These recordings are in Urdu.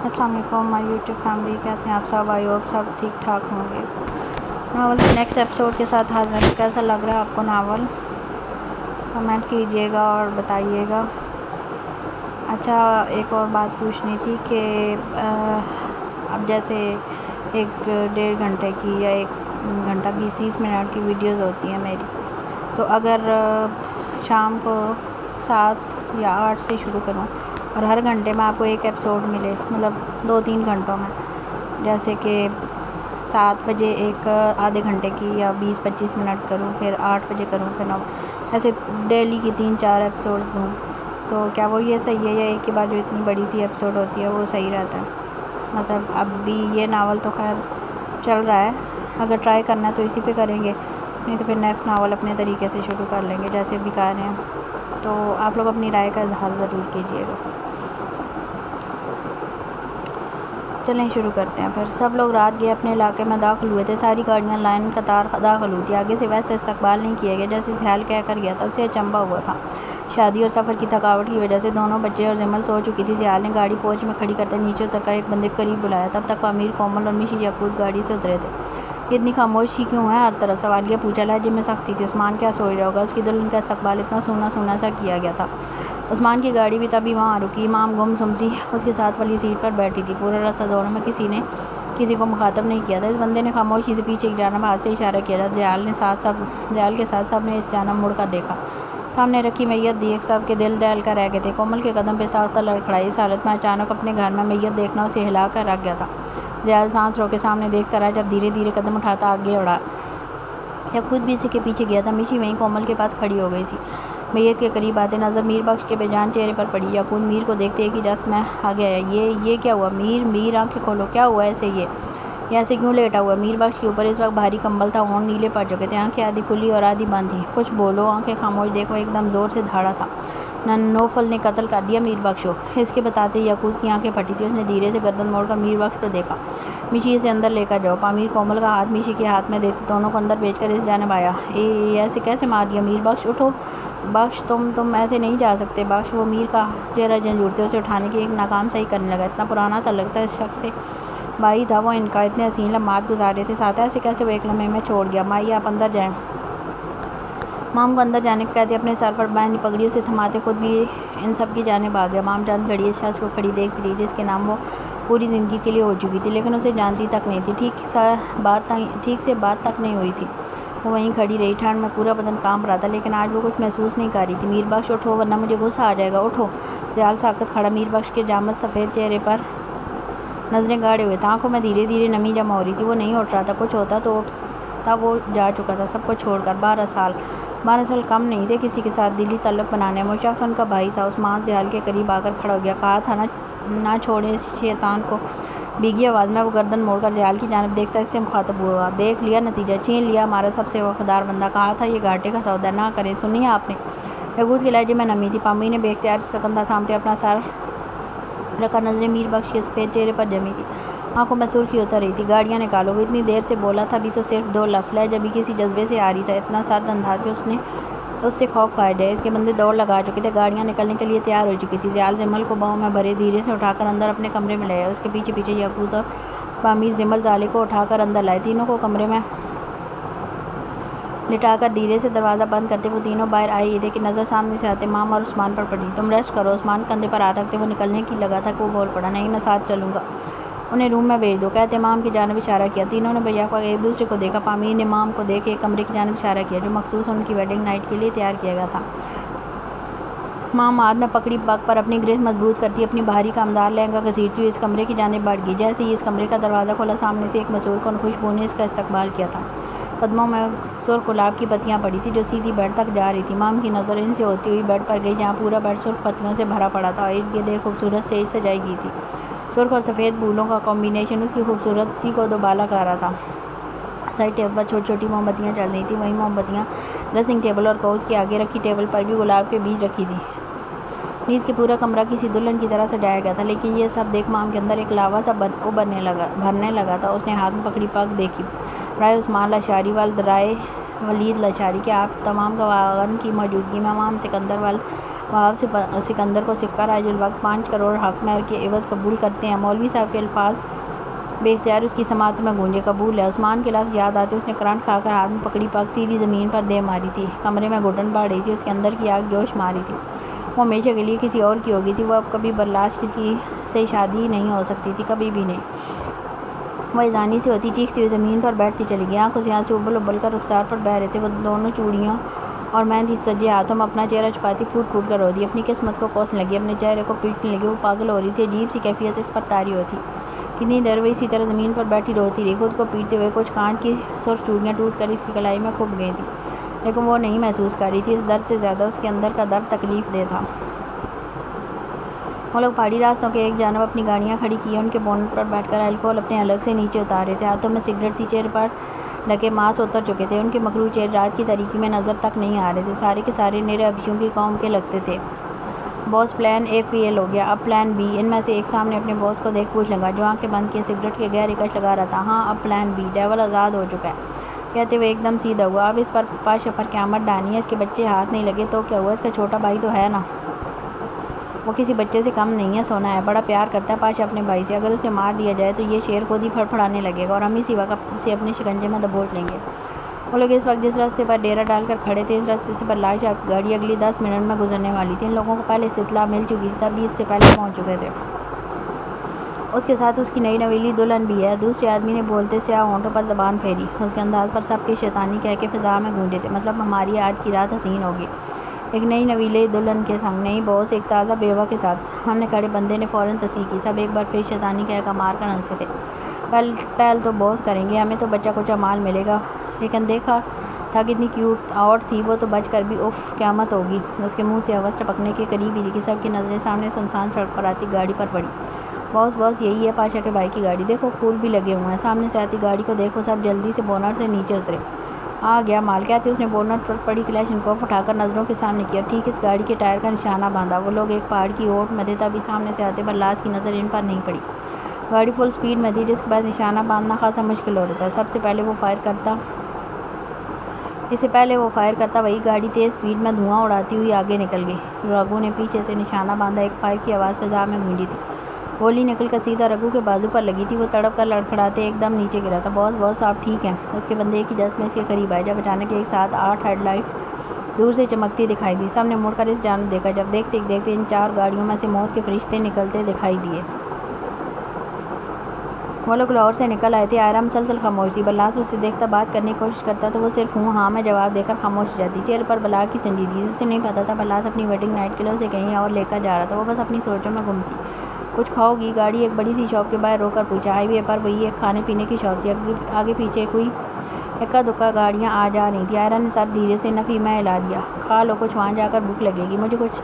السلام علیکم مائی یوٹیوب فیملی، کیسے ہیں آپ سب؟ آئی ہوپ سب ٹھیک ٹھاک ہوں گے۔ ناول کے نیکسٹ ایپیسوڈ کے ساتھ حاضر ہوں۔ کیسا لگ رہا ہے آپ کو ناول؟ کمنٹ کیجیے گا اور بتائیے گا۔ اچھا، ایک اور بات پوچھنی تھی کہ اب جیسے 1-1.5 گھنٹے کی یا 1 گھنٹہ 20-30 منٹ کی ویڈیوز ہوتی ہیں میری، تو اگر شام کو 7 یا 8 سے شروع کروں اور ہر گھنٹے میں آپ کو ایک ایپیسوڈ ملے، مطلب 2-3 گھنٹوں میں، جیسے کہ 7 بجے ایک آدھے گھنٹے کی یا 20-25 منٹ کروں، پھر 8 بجے کروں، پھر 9، ایسے ڈیلی کی 3-4 ایپیسوڈز دوں، تو کیا وہ یہ صحیح ہے؟ یا ایک کے بعد جو اتنی بڑی سی ایپیسوڈ ہوتی ہے وہ صحیح رہتا ہے؟ مطلب اب بھی یہ ناول تو خیر چل رہا ہے، اگر ٹرائی کرنا ہے تو اسی پہ کریں گے، نہیں تو پھر نیکسٹ ناول اپنے طریقے سے شروع کر لیں گے جیسے بھی کر رہے ہیں۔ تو آپ لوگ اپنی رائے کا اظہار ضرور کیجیے گا۔ چلیں شروع کرتے ہیں پھر۔ سب لوگ رات گئے اپنے علاقے میں داخل ہوئے تھے، ساری گاڑیاں لائن قطار داخل ہوئی تھی، آگے سے ویسے استقبال نہیں کیا گیا جیسے سہیل کہہ کر گیا تھا، اسے اچنبھا ہوا تھا۔ شادی اور سفر کی تھکاوٹ کی وجہ سے دونوں بچے اور زمل سو چکی تھی۔ سہیل نے گاڑی پورچ میں کھڑی کرتے نیچے اتر کر ایک بندے کو قریب بلایا، تب تک پامیر، کومل اور میشی یعقوب گاڑی سے اترے تھے۔ یہ اتنی خاموشی کیوں ہے ہر طرف؟ سوالیہ پوچھا، لہجے میں سختی تھی۔ عثمان کیا سوچ رہا ہوگا؟ اس کی دلہن کا استقبال اتنا سونا سونا سا کیا گیا تھا۔ عثمان کی گاڑی بھی تبھی وہاں رکی، امام گم سی اس کے ساتھ والی سیٹ پر بیٹھی تھی۔ پورا راستہ دونوں میں کسی نے کسی کو مخاطب نہیں کیا تھا۔ اس بندے نے خاموشی سے پیچھے کی جانب ہاتھ سے اشارہ کیا، جب زیال کے ساتھ سب نے اس جانب مڑ کر دیکھا۔ سامنے رکھی میت دیکھ سب کے دل دہل کر رہ گئے تھے۔ کومل کے قدم پہ ساختہ لڑکھڑائی، اس حالت میں اچانک اپنے گھر میں میت دیکھنا اسے ہلا کر رکھ گیا تھا۔ زیال سانس روکے سامنے دیکھتا رہا، جب دھیرے دھیرے قدم اٹھاتا آگے بڑھا یا خود بھی اسی کے پیچھے گیا تھا۔ میشی وہیں کومل کے پاس کھڑی ہو گئی تھی۔ میت کے قریب آتے نظر میر بخش کے بے جان چہرے پر پڑی۔ یعقوب میر کو دیکھتے ایک ہی جس میں آگے آیا، یہ کیا ہوا؟ میر آنکھیں کھولو، کیا ہوا ایسے؟ یہ ایسے کیوں لیٹا ہوا؟ میر بخش کے اوپر اس وقت بھاری کمبل تھا، ہونٹ نیلے پڑ چکے تھے، آنکھیں آدھی کھلی اور آدھی بند تھیں۔ کچھ بولو، آنکھیں خاموش، دیکھو۔ ایک دم زور سے دھاڑا تھا۔ نوفل نے قتل کر دیا میر بخش کو؟ اس کے بتاتے یعقوب کی آنکھیں پھٹی تھیں، اس نے دھیرے سے گردن موڑ کر میر بخش کو دیکھا۔ میشی اسے اندر لے کر جاؤ۔ پامیر کومل کا ہاتھ میشی کے ہاتھ میں دیتے دونوں کو اندر بھیج کر اس جانب آیا۔ ایسے کیسے مار دیا؟ میر بخش اٹھو، بخش تم ایسے نہیں جا سکتے بخش۔ وہ میر کا چہرہ جھنجھوڑتے اسے اٹھانے کی ایک ناکام صحیح کرنے لگا۔ اتنا پرانا تعلق تھا اس شخص سے، بھائی تھا وہ ان کا، اتنے حسین لمحات گزارے تھے ساتھ، ایسے کیسے وہ ایک لمحے میں چھوڑ گیا؟ مائی آپ اندر جائیں۔ مام کو اندر جانے کو کہتے اپنے سر پر باندھی پگڑی اسے تھماتے خود بھی ان سب کی جانب آ گیا۔ مام چند گھڑی اس شخص کو کھڑی دیکھتی رہی جس کے نام وہ پوری زندگی کے لیے ہو چکی تھی، لیکن اسے جانتی تک نہیں تھی، ٹھیک سے بات تک نہیں ہوئی تھی۔ وہ وہیں کھڑی رہی، ٹھنڈ میں پورا بدن کانپ رہا تھا، لیکن آج وہ کچھ محسوس نہیں کر رہی تھی۔ میر بخش اٹھو ورنہ مجھے غصہ آ جائے گا، اٹھو۔ زیال ساکت کھڑا، میر بخش کے جامد سفید چہرے پر نظریں گاڑے ہوئے تھے، آنکھوں میں دھیرے دھیرے نمی جمع ہو رہی تھی۔ وہ نہیں اٹھ رہا تھا، کچھ ہوتا تو اٹھتا، وہ جا چکا تھا سب کو چھوڑ کر۔ 12 سال کم نہیں تھے کسی کے ساتھ دلی تعلق بنانے میں۔ وہ شخص ان کا بھائی تھا۔ عثمان زیال کے قریب آ کر کھڑا ہو گیا، کہا تھا نہ چھوڑیں اس شیطان کو۔ بھیگی آواز میں وہ گردن موڑ کر زیال کی جانب دیکھتا اس سے مخاطب ہوا، دیکھ لیا نتیجہ، چھین لیا ہمارا سب سے وفادار بندہ، کہا تھا یہ گھاٹے کا سودا نہ کریں، سنی آپ نے؟ یعقوب کے لہجے میں نمی تھی۔ پامیر نے بے اختیار اس کا کندھا تھامتے اپنا سر رکھا، نظریں میر بخش کے سفید چہرے پر جمی تھی، آنکھوں میں سرخی اتر رہی تھی۔ گاڑیاں نکالو۔ وہ اتنی دیر سے بولا تھا، ابھی تو صرف 2 لفظ، لہجہ بھی کسی جذبے سے آ رہی تھا، اتنا سرد انداز کہ اس سے خوف کھایا جائے۔ اس کے بندے دوڑ لگا چکے تھے، گاڑیاں نکلنے کے لیے تیار ہو چکی تھی۔ زیال زمل کو باہوں میں بھرے دھیرے سے اٹھا کر اندر اپنے کمرے میں لے آیا، اس کے پیچھے پیچھے یعقوب اور پامیر زمل زالے کو اٹھا کر اندر لائے، تینوں کو کمرے میں لٹا کر دھیرے سے دروازہ بند کرتے وہ تینوں باہر آئے ہی تھے کہ نظر سامنے سے آتے مام اور عثمان پر پڑی۔ تم ریسٹ کرو۔ عثمان کندھے پر ہاتھ رکھتے وہ نکلنے کی لگا تھا کہ وہ بول پڑا، نہیں میں ساتھ چلوں گا، انہیں روم میں بھیج دو، کہتے مام کی جانب اشارہ کیا۔ تینوں نے بیک وقت ایک دوسرے کو دیکھا۔ پامیر نے مام کو دیکھ ایک کمرے کی جانب اشارہ کیا جو مخصوص ان کی ویڈنگ نائٹ کے لیے تیار کیا گیا تھا۔ مام ہاتھ میں پکڑی پگ پر اپنی گرفت مضبوط کرتی اپنی بھاری کامدار لہنگا گھسیٹتی ہوئی اس کمرے کی جانب بڑھ گئی۔ جیسے ہی اس کمرے کا دروازہ کھولا، سامنے سے ایک مسحور کن خوشبو نے اس کا استقبال کیا تھا۔ قدموں میں سرخ گلاب کی پتیاں پڑی تھی جو سیدھی بیڈ تک جا رہی تھی۔ مام کی نظر ان سے ہوتی ہوئی بیڈ پر گئی جہاں پورا بیڈ سرخ پتیوں سے بھرا پڑا تھا اور ارد گرد ایک خوبصورت سیج سجائی گئی تھی۔ سرخ اور سفید پھولوں کا کمبینیشن اس کی خوبصورتی کو دوبالا کر رہا تھا۔ سائڈ ٹیبل پر چھوٹی چھوٹی موم بتیاں چل رہی تھیں، وہیں موم بتیاں ڈریسنگ ٹیبل اور کوچ کے آگے رکھی ٹیبل پر بھی گلاب کے بیج رکھی تھی۔ نیز کے پورا کمرہ کسی دلہن کی طرح سجایا گیا تھا، لیکن یہ سب دیکھ مام کے اندر ایک لاوا سا بھرنے لگا تھا۔ اس نے ہاتھ میں پکڑی پگ دیکھی، رائے عثمان لاشاری والد رائے ولید لاشاری، کہ آپ تمام گواہان کی موجودگی میں امام سکندر والد وہاب سکندر کو سکہ راج الوقت 5 کروڑ حق مہر کے عوض قبول کرتے ہیں۔ مولوی صاحب کے الفاظ بے اختیار اس کی سماعت میں گونجے، قبول ہے۔ عثمان کے لفظ یاد آتے اس نے کرنٹ کھا کر ہاتھ میں پکڑی پگ سیدھی زمین پر دے ماری تھی۔ کمرے میں گھٹن بڑھ رہی تھی، اس کے اندر کی آگ جوش ماری تھی۔ وہ ہمیشہ کے لیے کسی اور کی ہو گئی تھی۔ وہ اب کبھی برلاش کی سے شادی نہیں ہو سکتی تھی، کبھی بھی نہیں۔ وہ ایزانی سے ہوتی چیختی ہوئی زمین پر بیٹھتی چلی گئی، آنکھوں سے آنسو ابل ابل کر رخسار پر بہہ رہے تھے۔ وہ دونوں چوڑیوں اور مہندی سجے ہاتھوں میں اپنا چہرہ چھپاتی پھوٹ پھوٹ کر رو دی، اپنی قسمت کو کوسنے لگی، اپنے چہرے کو پیٹنے لگی۔ وہ پاگل ہو رہی تھی، عجیب سی کیفیت اس پر طاری ہوتی۔ کتنی دیر وہ اسی طرح زمین پر بیٹھی روتی رہی، خود کو پیٹتے ہوئے۔ کچھ کانچ کی سرخ چوڑیاں ٹوٹ کر اس کی کلائی میں کھپ گئی تھیں، لیکن وہ نہیں محسوس کر رہی تھی۔ اس درد سے زیادہ اس کے اندر کا درد تکلیف دہ تھا۔ وہ لوگ پہاڑی راستوں کے ایک جانب اپنی گاڑیاں کھڑی کیے، ان کے بونٹ پر بیٹھ کر الکوہل اپنے حلق سے نیچے اتار رہے تھے، ہاتھوں میں سگریٹ تھی، چہرے پر ڈھکے ماسک اتر چکے تھے، ان کے مکروہ چہرے رات کی تاریکی میں نظر تک نہیں آ رہے تھے، سارے کے سارے نرے حبشیوں کی قوم کے لگتے تھے۔ باس پلان اے فیل ہو گیا، اب پلان بی۔ ان میں سے ایک سامنے اپنے باس کو دیکھ پوچھ لگا، جو آنکھیں بند کیے سگریٹ کے گہرے کش لگا رہا تھا۔ ہاں، اب پلان بی، ڈیول آزاد ہو چکا ہے، کہتے ہوئے ایک دم سیدھا ہوا۔ اب اس پر پاشا پر قیامت ڈھانی ہے، اس کے بچے ہاتھ نہیں لگے تو کیا ہوا، اس کا چھوٹا بھائی تو ہے نا، وہ کسی بچے سے کم نہیں ہے، سونا ہے، بڑا پیار کرتا ہے پاشا اپنے بھائی سے، اگر اسے مار دیا جائے تو یہ شیر خود ہی پھڑپھڑانے لگے گا اور ہم اسی وقت اسے اپنے شکنجے میں دبوچ لیں گے۔ وہ لوگ اس وقت جس راستے پر ڈیرا ڈال کر کھڑے تھے، اس راستے سے برلاش گاڑی اگلی 10 منٹ میں گزرنے والی تھی۔ ان لوگوں کو پہلے سے اطلاع مل چکی تھی، تب بھی اس سے پہلے پہنچ چکے تھے۔ اس کے ساتھ اس کی نئی نویلی دلہن بھی ہے، دوسرے آدمی نے بولتے سیاہ ہونٹوں پر زبان پھیری، اس کے انداز پر سب کے شیطانی کہہ کے فضا میں گونجے تھے، مطلب ہماری آج کی رات حسین ہوگی، ایک نئی نویلی دلہن کے سنگ، نئی بہو، ایک تازہ بیوہ کے ساتھ۔ ہم نے کھڑے بندے نے فوراً تصحیح کی، سب ایک بار پھر شیطانی کہہ کا مار کر ہنسے تھے۔ پہل تو بوس کریں گے، ہمیں تو بچہ کچا مال ملے گا، لیکن دیکھا تھا کتنی کیوٹ آؤٹ تھی وہ تو، بچ کر بھی اف قیامت ہوگی۔ اس کے منہ سے آواز ٹپکنے کے قریب ہی تھی کہ سب کی نظریں سامنے سنسان سڑک پر آتی گاڑی پر پڑی۔ باس یہی ہے پاشا کے بھائی کی گاڑی، دیکھو پھول بھی لگے ہوئے ہیں، سامنے سے آتی گاڑی کو دیکھو۔ سب جلدی سے بونٹ سے نیچے اترے۔ آ گیا مال، کہتے اس نے بونٹ پر پڑی کلاشنکوف اٹھا کر نظروں کے سامنے کیا اور ٹھیک اس گاڑی کے ٹائر کا نشانہ باندھا۔ وہ لوگ ایک پہاڑ کی اوٹ میں تھے، تبھی سامنے سے آتے برلاس کی نظر ان پر نہیں پڑی۔ گاڑی فل سپیڈ میں تھی، جس کے بعد نشانہ باندھنا خاصا مشکل ہو رہا تھا۔ اس سے پہلے وہ فائر کرتا وہی گاڑی تیز سپیڈ میں دھواں اڑاتی ہوئی آگے نکل گئی۔ رگو نے پیچھے سے نشانہ باندھا، ایک فائر کی آواز فضا میں گونجی تھی، گولی نکل کر سیدھا رگو کے بازو پر لگی تھی۔ وہ تڑپ کر لڑکھڑاتے ایک دم نیچے گرا تھا۔ باس آپ ٹھیک ہیں؟ اس کے بندے ایک ہی جذبے اس کے قریب آئے، جب اچانک ایک ساتھ 8 ہیڈ لائٹس دور سے چمکتی دکھائی دی۔ سب نے مڑ کر اس جانب دیکھا، جب دیکھتے ان 4 گاڑیوں میں سے موت کے فرشتے نکلتے دکھائی دیے۔ وہ لوگ لاہور سے نکل آئے تھے۔ آئرہ مسلسل خاموش تھی، برلاس اسے دیکھتا بات کرنے کی کوشش کرتا تو وہ صرف ہوں ہاں میں جواب دے کر خاموش ہو جاتی، چہرے پر بلا کی سنجیدگی۔ اسے نہیں پتا تھا برلاس اپنی ویڈنگ نائٹ کے لیے اسے کہیں اور لے کر جا رہا تھا، وہ بس اپنی سوچوں میں گم تھی۔ کچھ کھاؤ گی؟ گاڑی ایک بڑی سی شاپ کے باہر روک کر پوچھا۔ ہائی وے پر وہی ایک کھانے پینے کی شاپ تھی، آگے پیچھے کوئی اکا دکا گاڑیاں آ جا رہی تھیں۔ آئرہ نے سر دھیرے سے نفی میں ہلا دیا۔ کھا لو کچھ، وہاں جا کر بھوک لگے گی، مجھے کچھ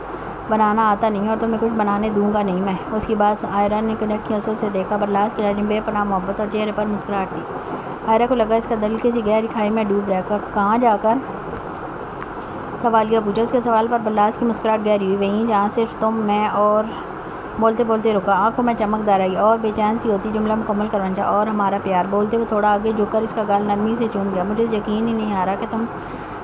بنانا آتا نہیں اور تمہیں کچھ بنانے دوں گا نہیں میں۔ اس کی بات آئرہ نے کنکھیوں سے اسے دیکھا، برلاس کے لہجے میں بے پناہ محبت اور چہرے پر مسکراہٹ تھی۔ آئرہ کو لگا اس کا دل کسی گہری کھائی میں ڈوب رہا ہے۔ کہاں جا کر؟ سوالیہ پوچھا۔ اس کے سوال پر برلاس کی مسکراہٹ گہری ہوئی۔ وہیں جہاں صرف تم، میں اور بولتے رکا، آنکھوں میں چمک دار آئی اور بے چین سی ہوتی جملہ مکمل کرنا چاہا، اور ہمارا پیار۔ بولتے وہ تھوڑا آگے جھک کر اس کا گال نرمی سے چوم گیا۔ مجھے یقین ہی نہیں آ رہا کہ تم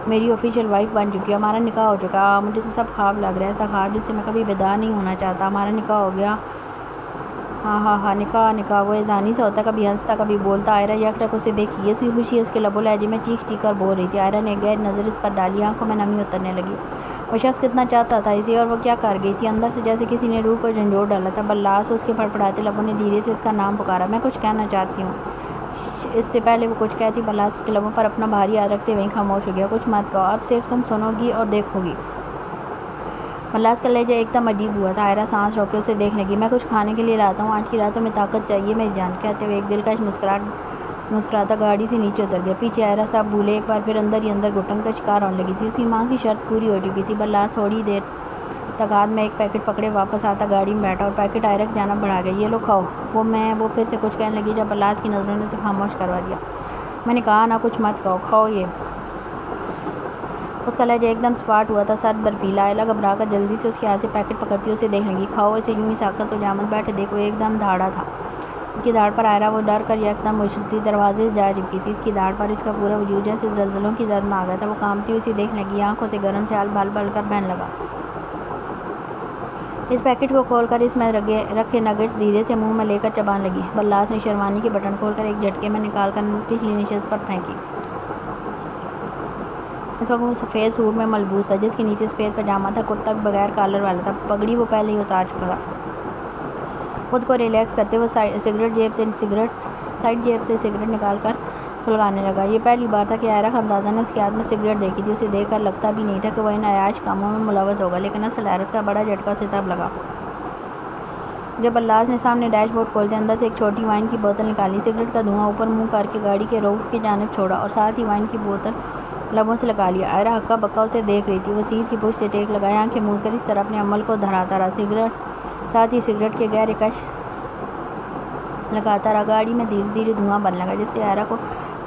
میری آفیشیل وائف بن چکی ہو، ہمارا نکاح ہو چکا ہے۔ مجھے تو سب خواب لگ رہا ہے، ایسا خواب جس سے میں کبھی بیدار نہیں ہونا چاہتا۔ ہمارا نکاح ہو گیا، ہاں نکاح۔ وہ ایزانی سا ہوتا، کبھی ہنستا کبھی بولتا۔ آئرہ یکٹک اسے دیکھی، یہ خوشی اس کے لب و لہجے میں چیخ کر بول رہی تھی۔ آئرہ نے ایک گہری نظر اس پر ڈالی، آنکھوں میں نمی اترنے لگی۔ وہ شخص کتنا چاہتا تھا اسے، اور وہ کیا کر گئی تھی اندر سے، جیسے کسی نے روح کو جھنجھوڑ ڈالا تھا۔ برلاس اس کے پھڑپھڑاتے لبوں نے دھیرے سے اس کا نام پکارا۔ میں کچھ کہنا چاہتی ہوں۔ اس سے پہلے وہ کچھ کہتی، برلاس اس کے لبوں پر اپنا بھاری ہاتھ رکھتے وہیں خاموش ہو گیا۔ کچھ مت کہو، اب صرف تم سنو گی اور دیکھو گی۔ برلاس کا لہجہ ایک دم عجیب ہوا تھا۔ آئرہ سانس روکے اسے دیکھنے لگی۔ میں کچھ کھانے کے لیے لاتا ہوں، آج کی راتوں میں طاقت چاہیے میری جان، کہتے ہوئے ایک دلکش مسکراتا گاڑی سے نیچے اتر گیا۔ پیچھے آئرہ سب بھولے ایک بار پھر اندر ہی اندر گھٹن کا شکار ہونے لگی تھی۔ اس کی ماں کی شرط پوری ہو چکی تھی۔ برلاس تھوڑی دیر تک ہاتھ میں ایک پیکٹ پکڑے واپس آتا گاڑی میں بیٹھا اور پیکٹ آئرہ کی جانب بڑھا گیا۔ یہ لو کھاؤ۔ وہ پھر سے کچھ کہنے لگی، جب برلاس کی نظروں نے اسے خاموش کروا دیا۔ میں نے کہا نا کچھ مت کہو، کھاؤ یہ۔ اس کا لہجہ ایک دم سپاٹ ہوا تھا، سر برفیلا۔ آئلہ گھبرا کر جلدی سے اس کے ہاتھ سے پیکٹ پکڑتی اسے دیکھنے لگی۔ کھاؤ اسے، یوں ہی ساکت و جامد بیٹھے دیکھو، ایک دم دھاڑا تھا اس کی دھاڑ پر۔ آئرہ وہ ڈر کر یک دم اچھل سی دروازے سے جا چپکی تھی۔ اس کی دھاڑ پر اس کا پورا وجود جیسے زلزلوں کی زد میں آ گیا تھا۔ وہ کانپتی ہوئی اسے دیکھنے لگی، آنکھوں سے گرم سیال بل بل کر بہنے لگا۔ اس پیکٹ کو کھول کر اس میں رکھے نگیٹس دھیرے سے منہ میں لے کر چبان لگی۔ بلاس نے شیروانی کے بٹن کھول کر ایک جھٹکے میں نکال کر پچھلی نشست پر پھینکی۔ اس وقت وہ سفید سوٹ میں ملبوس تھا جس کے نیچے سفید پاجامہ تھا، کرتا بھی بغیر کالر والا تھا، پگڑی وہ پہلے ہی اتار چکا تھا۔ خود کو ریلیکس کرتے ہوئے سائیڈ جیب سے سگریٹ نکال کر سلگانے لگا۔ یہ پہلی بار تھا کہ عائرہ خاندازہ نے اس کے ہاتھ میں سگریٹ دیکھی تھی۔ اسے دیکھ کر لگتا بھی نہیں تھا کہ وہ ان عیاش کاموں میں ملوث ہوگا، لیکن اصل حیرت کا بڑا جھٹکا اسے تب لگا جب بلاس نے سامنے ڈیش بورڈ کھولتے اندر سے ایک چھوٹی وائن کی بوتل نکالی، سگریٹ کا دھواں اوپر منہ کر کے گاڑی کے روف کی جانب چھوڑا اور ساتھ ہی وائن کی بوتل لبوں سے لگا لیا۔ عائرہ ہکا بکا اسے دیکھ رہی تھی۔ وہ سیٹ کی پشت سے ٹیک لگائے آنکھیں موند کر اس طرح اپنے عمل کو دہراتا رہا، ساتھ ہی سگریٹ کے گہرے کش لگاتا رہا۔ گاڑی میں دھیرے دھیرے دھواں بننے لگا جس سے عائرہ کو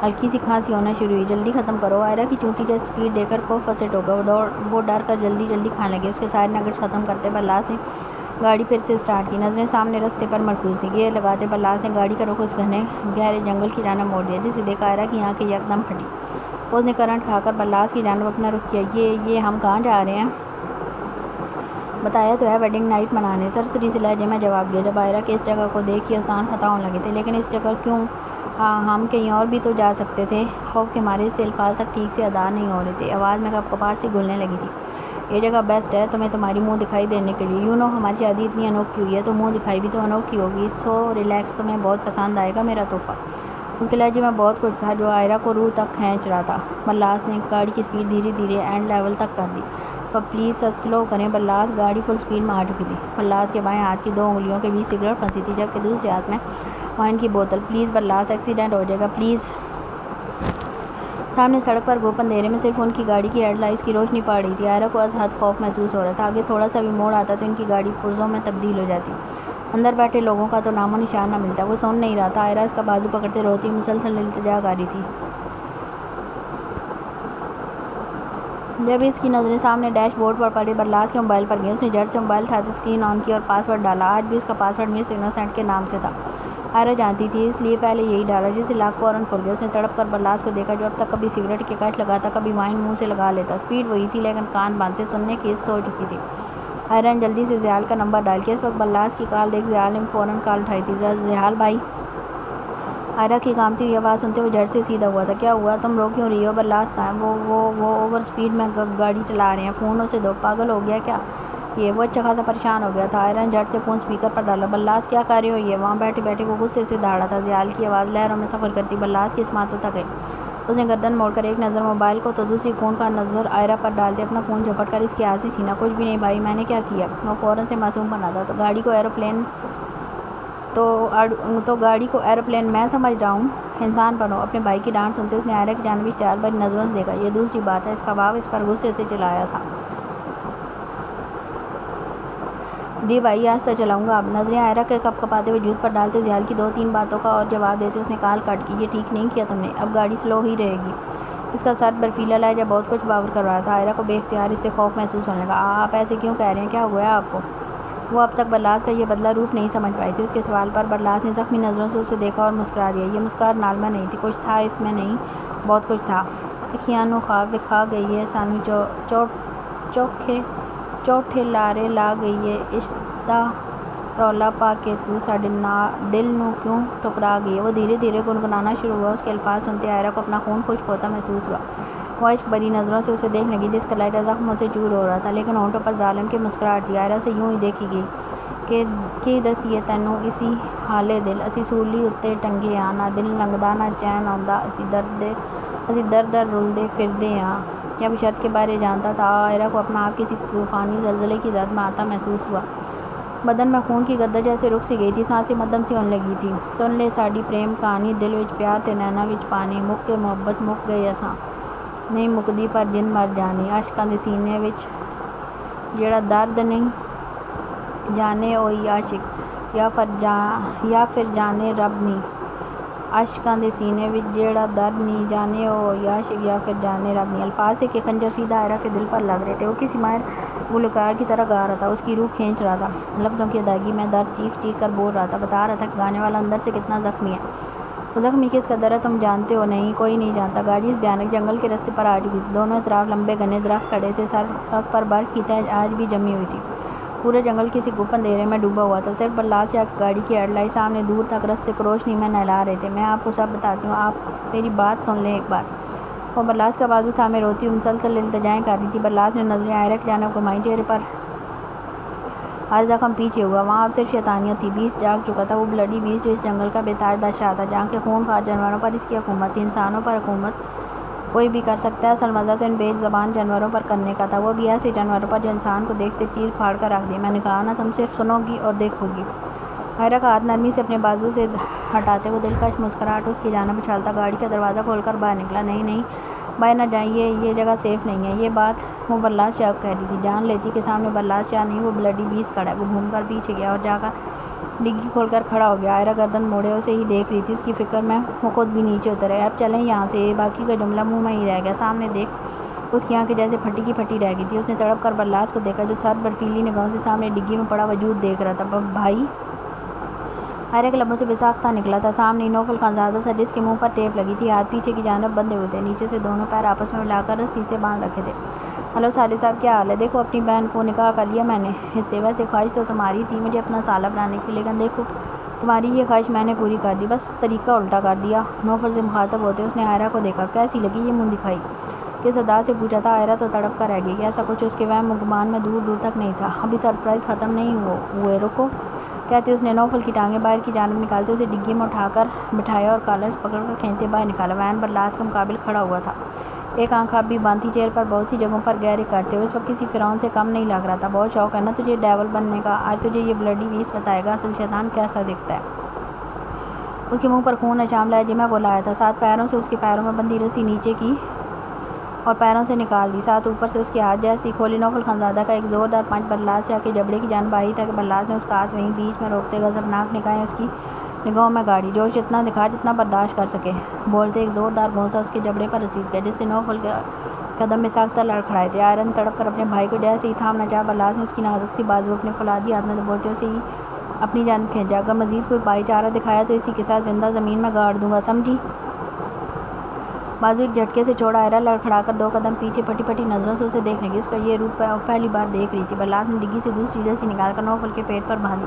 ہلکی سی کھانسی ہونا شروع ہوئی۔ جلدی ختم کرو، عائرہ کی چونٹی جیسی سپیڈ دیکھ کر کوف سے ٹوکا۔ وہ ڈر کر جلدی جلدی کھانے لگے۔ اس کے سارے نگیٹس ختم کرتے بلاس نے گاڑی پھر سے سٹارٹ کی، نظریں سامنے رستے پر مرکوز تھیں۔ گیئر لگاتے بلاس نے گاڑی کا رخ اس گھنے گہرے جنگل کی جانب موڑ دیا جسے دیکھ عائرہ کی آنکھیں یکدم پھٹی۔ اس نے کرنٹ کھا کر بلاس کی جانب اپنا رخ کیا۔ یہ ہم کہاں جا رہے ہیں؟ بتایا تو ہے، ویڈنگ نائٹ منانے، سرسری سے لہجے میں جواب دیا جب عائرہ کے اس جگہ کو دیکھ کے آسان خطا ہونے لگے تھے۔ لیکن اس جگہ کیوں؟ ہم کہیں اور بھی تو جا سکتے تھے۔ خوف کے مارے اس سے الفاظ تک ٹھیک سے ادا نہیں ہو رہے تھے، آواز میں کپکپاہٹ سی گھلنے لگی تھی۔ یہ جگہ بیسٹ ہے تمہیں تمہاری منہ دکھائی دینے کے لیے۔ ہماری شادی اتنی انوکھی ہوئی ہے تو منہ دکھائی بھی تو انوکھی ہوگی۔ سو ریلیکس، تمہیں بہت پسند آئے گا میرا تحفہ۔ اس کے لہجے میں بہت کچھ تھا جو عائرہ کو روح تک کھینچ رہا تھا۔ بلاس نے گاڑی کی سپیڈ دھیرے دھیرے اینڈ لیول تک کر دی۔ پلیز سلو کریں بلاس، گاڑی فل سپیڈ میں آ چکی تھی۔ بلاس کے بائیں ہاتھ کی 2 انگلیوں کے بیچ سگریٹ پھنسی تھی جبکہ دوسرے ہاتھ میں وائن کی بوتل۔ پلیز بلاس، ایکسیڈنٹ ہو جائے گا پلیز۔ سامنے سڑک پر گھوپ اندھیرے میں صرف ان کی گاڑی کی ہیڈ لائٹس کی روشنی پڑ رہی تھی۔ عائرہ کو از حد خوف محسوس ہو رہا تھا، آگے تھوڑا سا بھی موڑ آتا تو ان کی گاڑی پرزوں میں تبدیل ہو جاتی، اندر بیٹھے لوگوں کا تو نام و نشان نہ ملتا۔ وہ سن نہیں رہا تھا۔ عائرہ اس کا بازو پکڑتے روتی مسلسل التجا کر رہی تھی۔ جب اس کی نظریں سامنے ڈیش بورڈ پر پڑی بلاس کے موبائل پر گئیں، اس نے جھٹ سے موبائل اٹھاتے اسکرین آن کی اور پاس ورڈ ڈالا۔ آج بھی اس کا پاس ورڈ مس انوسینٹ کے نام سے تھا۔ عائرہ جانتی تھی، اس لیے پہلے یہی ڈالا جسے لاک فوراً کھل گیا۔ اس نے تڑپ کر بلاس کو دیکھا جو اب تک کبھی سگریٹ کے کش لگاتا، کبھی وائن منہ سے لگا لیتا۔ سپیڈ وہی تھی لیکن کان باندھتے سننے کی حس ہو چکی تھی۔ عائرہ نے جلدی سے زیال کا نمبر ڈائل کیا۔ اس وقت بلاس کی کال دیکھ زیال نے فوراً کال اٹھائی تھی۔ زیال بھائی، عائرہ کی کانپتی ہوئی آواز سنتے وہ جھٹ سے سیدھا ہوا تھا۔ کیا ہوا؟ تم رو کیوں رہی ہو؟ بلاس کہاں ہے؟ وہ اوور سپیڈ میں گاڑی چلا رہے ہیں، فون اسے دو۔ پاگل ہو گیا کیا یہ؟ وہ اچھا خاصا پریشان ہو گیا تھا۔ عائرہ نے جھٹ سے فون سپیکر پر ڈالا۔ بلاس کیا کر رہے ہو یہ؟ وہاں بیٹھے بیٹھے وہ غصے سے دہاڑا تھا۔ زیال کی آواز لہروں میں سفر کرتی بلاس کی سماعتوں تک گئی۔ اس نے گردن موڑ کر ایک نظر موبائل کو تو دوسری خون کا نظر عائرہ پر ڈالتے اپنا فون جھپٹ کر اس کے ہاتھ سے چھینا۔ کچھ بھی نہیں بھائی، میں نے کیا کیا؟ وہ فوراً سے معصوم بنا تھا۔ تو گاڑی کو ایروپلین میں سمجھ رہا ہوں؟ انسان بنو۔ اپنے بھائی کی ڈانٹ سنتے اس نے عائرہ کی جانب اشتعال بھری نظروں سے دیکھا۔ یہ دوسری بات ہے، اس کا باپ اس پر غصے سے چلایا تھا۔ جی بھائی، آہستہ چلاؤں گا اب۔ نظریں عائرہ کے کپکپاتے وجود پر ڈالتے زیال کی 2-3 باتوں کا اور جواب دیتے اس نے کال کٹ کی۔ یہ ٹھیک نہیں کیا تم نے، اب گاڑی سلو ہی رہے گی۔ اس کا سرد برفیلا لہجہ بہت کچھ باور کر رہا تھا۔ عائرہ کو بے اختیار اس سے خوف محسوس ہونے لگا۔ آپ ایسے کیوں کہہ رہے ہیں؟ کیا ہوا ہے آپ کو؟ وہ اب تک بلاس کا یہ بدلہ روپ نہیں سمجھ پائی تھی۔ اس کے سوال پر بلاس نے زخمی نظروں سے اسے دیکھا اور مسکرا دیا۔ یہ مسکراہٹ نالمہ نہیں تھی، کچھ تھا اس میں، نہیں بہت کچھ تھا۔ اکھیاں نوں خواب وکھا گئی ہے سانوں چوٹھے لارے لا گئی ہے، عشق دا رولا پا کے تو ساڈے دل نوں کیوں ٹھکرا گئی ہے۔ وہ دھیرے دھیرے گنگنانا شروع ہوا۔ اس کے الفاظ سنتے عائرہ کو اپنا خون خشک ہوتا محسوس ہوا۔ وہ عشق بھری نظروں سے اسے دیکھنے لگی جس کا لہجہ زخموں سے چور ہو رہا تھا، لیکن ہونٹوں پر ظالم کی مسکراہٹ تھی۔ عائرہ اسے یوں ہی دیکھی گئی کہ دسیے تینوں اسی حالے دل، اسی سولی اُتے ٹنگے ہاں، نہ دل لنگدا نہ چین آندا، اسی در در رلدے پھردے ہاں۔ جب شرط کے بارے جانتا تھا عائرہ کو اپنا آپ کسی طوفانی زلزلے کی زد میں آتا محسوس ہوا۔ بدن میں خون کی گدر جیسے رک سی گئی تھی، سانسیں مدھم سی ہونے لگی تھی۔ سن لے ساڈی پریم کہانی، دل وچ پیار تے نیناں وچ پانی، مک کے محبت مک گئے اساں، نہیں مکدی پر جند مر جانی، عاشقاں دے سینے وچ جیڑا درد نہیں جانے اوہی عاشق، یا پھر جانے رب نہیں۔ عاشقاں دے سینے وچ جیڑا درد نہیں جانے اوہی عاشق، یا پھر جانے رب نہیں۔ الفاظ تھے کہ خنجر سیدھا عائرہ کے دل پر لگ رہے تھے۔ وہ کسی ماہر گلوکار کی طرح گا رہا تھا، اس کی روح کھینچ رہا تھا۔ لفظوں کی ادائیگی میں درد چیخ چیخ کر بول رہا تھا، بتا رہا تھا کہ گانے والا اندر سے کتنا زخمی ہے۔ وہ زخمی کس قدر ہے تم جانتے ہو؟ نہیں، کوئی نہیں جانتا۔ گاڑی اس بھیانک جنگل کے رستے پر آ چکی تھی۔ دونوں اطراف لمبے گھنے درخت کھڑے تھے، سڑک پر برف کی تہ آج بھی جمی ہوئی تھی۔ پورے جنگل کسی گپ اندھیرے میں ڈوبا ہوا تھا، صرف برلاس یا گاڑی کی ہیڈ لائٹ سامنے دور تک رستے کو روشنی میں نہلا رہے تھے۔ میں آپ کو سب بتاتی ہوں، آپ میری بات سن لیں ایک بار۔ وہ برلاس کا بازو تھامے روتی ہوئی مسلسل التجائیں کر رہی تھی۔ برلاس نے نظریں عائرہ کی جانب گھمائیں، چہرے پر ہر زخم پیچھے ہوا۔ وہاں اب صرف شیطانیت تھی۔ بیسٹ جاگ چکا تھا، وہ بلڈی بیسٹ جو اس جنگل کا بے تاج بادشاہ تھا، جہاں کے خونخوار جانوروں پر اس کی حکومت تھی۔ انسانوں پر حکومت کوئی بھی کر سکتا ہے، اصل مزہ تو ان بے زبان جانوروں پر کرنے کا تھا، وہ بھی ایسے جانوروں پر جو انسان کو دیکھتے چیر پھاڑ کر رکھ دیں۔ میں نے کہا نا، تم صرف سنو گی اور دیکھو گی۔ عائرہ کا ہاتھ نرمی سے اپنے بازو سے ہٹاتے وہ دلکش مسکراہٹ اس کی جانب اچھالتا گاڑی کا دروازہ کھول کر باہر نکلا۔ نہیں نہیں، باہر نہ جائیں، یہ جگہ سیف نہیں ہے۔ یہ بات وہ برلاس شاہ کو کہہ رہی تھی۔ جان لیتی کہ سامنے برلاس شاہ نہیں، وہ بلڈی بیسٹ کھڑا ہے۔ وہ گھوم کر پیچھے گیا اور جا کر ڈگی کھول کر کھڑا ہو گیا۔ عائرہ گردن موڑے اسے ہی دیکھ رہی تھی، اس کی فکر میں وہ خود بھی نیچے اترے۔ اب چلیں یہاں سے، باقی کا جملہ منہ میں ہی رہ گیا۔ سامنے دیکھ، اس کی آنکھیں جیسے پھٹی کی پھٹی رہ گئی تھی۔ اس نے تڑپ کر برلاس کو دیکھا، جو سرد برفیلی نگاہوں سے سامنے ڈگی میں پڑا وجود دیکھ رہا تھا۔ بھائی! عائرہ کے لبوں سے بے ساختہ نکلا تھا۔ سامنے ہی نوفل خانزادہ تھا، جس کے منہ پر ٹیپ لگی تھی، ہاتھ پیچھے کی جانب بندھے ہوئے تھے، نیچے سے دونوں پیر آپس میں ملا کر رسی سے باندھ رکھے تھے۔ ہلو سالے صاحب، کیا حال ہے؟ دیکھو، اپنی بہن کو نکاح کر لیا میں نے اس سے۔ ویسے خواہش تو تمہاری تھی مجھے اپنا سالہ بنانے کی، لیکن دیکھو تمہاری یہ خواہش میں نے پوری کر دی، بس طریقہ الٹا کر دیا۔ نوفل سے مخاطب ہوتے اس نے عائرہ کو دیکھا۔ کیسی لگی یہ منہ دکھائی؟ کس ادا سے پوچھا تھا؟ عائرہ تو تڑپ کر رہ گئی۔ ایسا کچھ اس کے وہم و گمان میں دور دور تک نہیں تھا۔ ابھی سرپرائز ختم نہیں ہوئے، رکو کہتے اس نے نوفل کی ٹانگیں باہر کی جانب نکالتے اسے ڈگی میں اٹھا کر بٹھایا اور کالر سے پکڑ کر کھینچتے باہر نکالا۔ وین برلاس کے مقابل کھڑا ہوا تھا، ایک آنکھ اب بھی بند تھی، چہرے پر بہت سی جگہوں پر گہرے کرتے ہوئے اس وقت کسی فرعون سے کم نہیں لگ رہا تھا۔ بہت شوق ہے نا تجھے ڈیول بننے کا؟ آج تجھے یہ بلڈی بیسٹ بتائے گا اصل شیطان کیسا دکھتا ہے۔ اس کے منہ پر خون اشام لہجے میں بولایا تھا۔ ساتھ پیروں سے اس کے پیروں میں بندھی رسی نیچے کی اور پیروں سے نکال دی، ساتھ اوپر سے اس کے ہاتھ جیسی کھولی۔ نوفل خانزادہ کا ایک زوردار پنچ برلاس شاہ کے جبڑے کی جانب آئی تھا کہ برلاس نے اس کا ہاتھ وہیں بیچ میں روکتے غضبناک نگاہیں اس کی نگاہوں میں گاڑی۔ جوش اتنا دکھا جتنا برداشت کر سکے، بولتے ایک زوردار گھونسا اس کے جبڑے پر رسید گیا، جس سے نوفل کے قدم بے ساختہ لڑکھڑائے تھے۔ عائرہ نے تڑپ کر اپنے بھائی کو جیسے ہی تھامنا چاہا، برلاس نے اس کی نازک سی بازو اپنے فولادی ہاتھ میں دبوتے اسے ہی اپنی جانب کھینچا۔ اگر مزید کوئی بھائی چارہ دکھایا تو اسی کے ساتھ زندہ زمین میں گاڑ دوں گا، سمجھی؟ بازو ایک جھٹکے سے چھوڑا۔ عائرہ لڑکھڑا کر دو قدم پیچھے پھٹی پھٹی نظروں سے اسے دیکھنے لگی۔ اس کا یہ روپ پہلی بار دیکھ رہی تھی۔ برلاس نے ڈگی سے دوسری رسی نکال کر نوفل کے پیٹ پر باندھی۔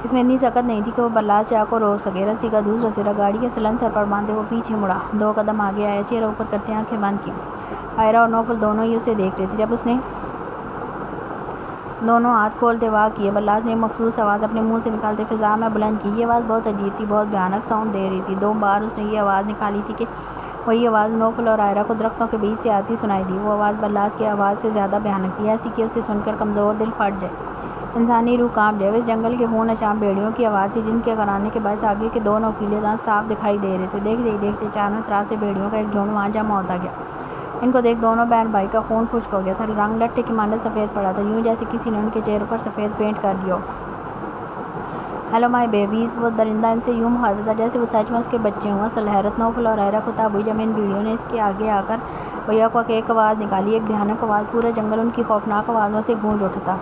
اس میں اتنی سخت نہیں تھی کہ وہ برلاس شاہ کو روک سکے۔ رسی کا دوسرا سرا گاڑی کے سلنسر پر باندھے وہ پیچھے مڑا، دو قدم آگے آیا، چہرہ اوپر کرتے آنکھیں بند کی۔ عائرہ اور نوفل دونوں ہی اسے دیکھ رہے تھے۔ جب اس نے دونوں ہاتھ کھولتے واہ کیے، برلاس نے ایک مخصوص آواز اپنے منہ سے نکالتے فضا میں بلند کی۔ یہ آواز بہت عجیب تھی، بہت بھیانک ساؤنڈ دے رہی تھی۔ دو بار اس نے یہ آواز نکالی تھی کہ وہی آواز نوفل اور عائرہ کو درختوں کے بیچ سے آتی سنائی دی۔ وہ آواز برلاس کی آواز سے زیادہ بھیانک تھی، ایسی کہ اسے سن کر کمزور دل پھٹ جائے، انسانی روح کانپ جائے۔ وہ اس جنگل کے خون اشام بھیڑیوں کی آواز تھی، جن کے غرانے کے باعث آگے کے دو نوکیلے دانت صاف دکھائی دے رہے تھے۔ دیکھتے ہی دیکھتے چاروں طرف سے بھیڑیوں کا ایک جھنڈ وہاں جمع ہوتا گیا۔ ان کو دیکھ دونوں بہن بھائی کا خون خشک ہو گیا تھا، رنگ لٹے کی مانند سفید پڑا تھا، یوں جیسے کسی نے ان کے چہروں پر سفید پینٹ کر دیا ہو۔ ہیلو مائی بیبیز، وہ درندہ ان سے یوں مخاطب تھا جیسے وہ سچ میں اس کے بچے ہوں۔ اصل حیرت نوفل اور عائرہ کو تب ہوئی جب ان بھیڑیوں نے اس کے آگے آ کر بیک ایک آواز نکالی، ایک بھیانک آواز۔ پورا جنگل ان کی خوفناک آوازوں سے گونج اٹھا تھا۔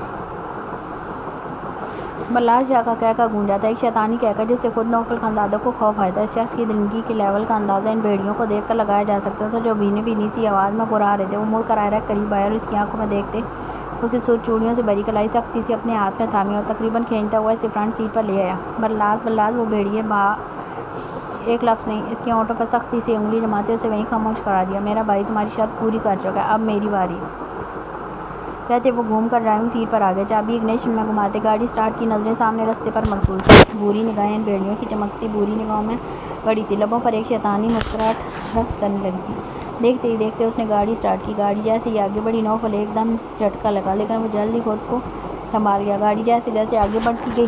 برلاس شاہ کا قہقہ گونجا تھا، ایک شیطانی قہقہ جس سے خود نوفل خانزادہ کو خوف آیا تھا۔ اس شخص کی درندگی کے لیول کا اندازہ ان بھیڑیوں کو دیکھ کر لگایا جا سکتا تھا، جو بھینی بھینی سی آواز میں گھرا رہے تھے۔ وہ مڑ کر عائرہ کے قریب آیا اور اس کی آنکھوں میں دیکھتے اس کی سرخ چوڑیوں سے بھری کلائی سختی سے اپنے ہاتھ میں تھامی اور تقریباً کھینچتا ہوا اسے فرنٹ سیٹ پر لے آیا۔ برلاس وہ بھیڑیے ایک لفظ نہیں، اس کے ہونٹوں پر سختی سے انگلی جماتے اسے وہیں خاموش کرا دیا۔ میرا بھائی تمہاری شرط پوری کر چکا ہے، اب میری باری، کہتے وہ گھوم کر ڈرائیونگ سیٹ پر آ گئے، چابی اگنیشن میں گھماتے گاڑی سٹارٹ کی، نظریں سامنے رستے پر مرکوز تھیں۔ بری نگاہیں ان بھیڑیوں کی چمکتی بری نگاہوں میں گڑی تھی، لبوں پر ایک شیطانی مسکراہٹ رقص کرنے لگی تھی۔ دیکھتے ہی دیکھتے اس نے گاڑی سٹارٹ کی۔ گاڑی جیسے ہی آگے بڑھی، نوفل ایک دم جھٹکا لگا، لیکن وہ جلد ہی خود کو سنبھال گیا۔ گاڑی جیسے جیسے آگے بڑھتی گئی،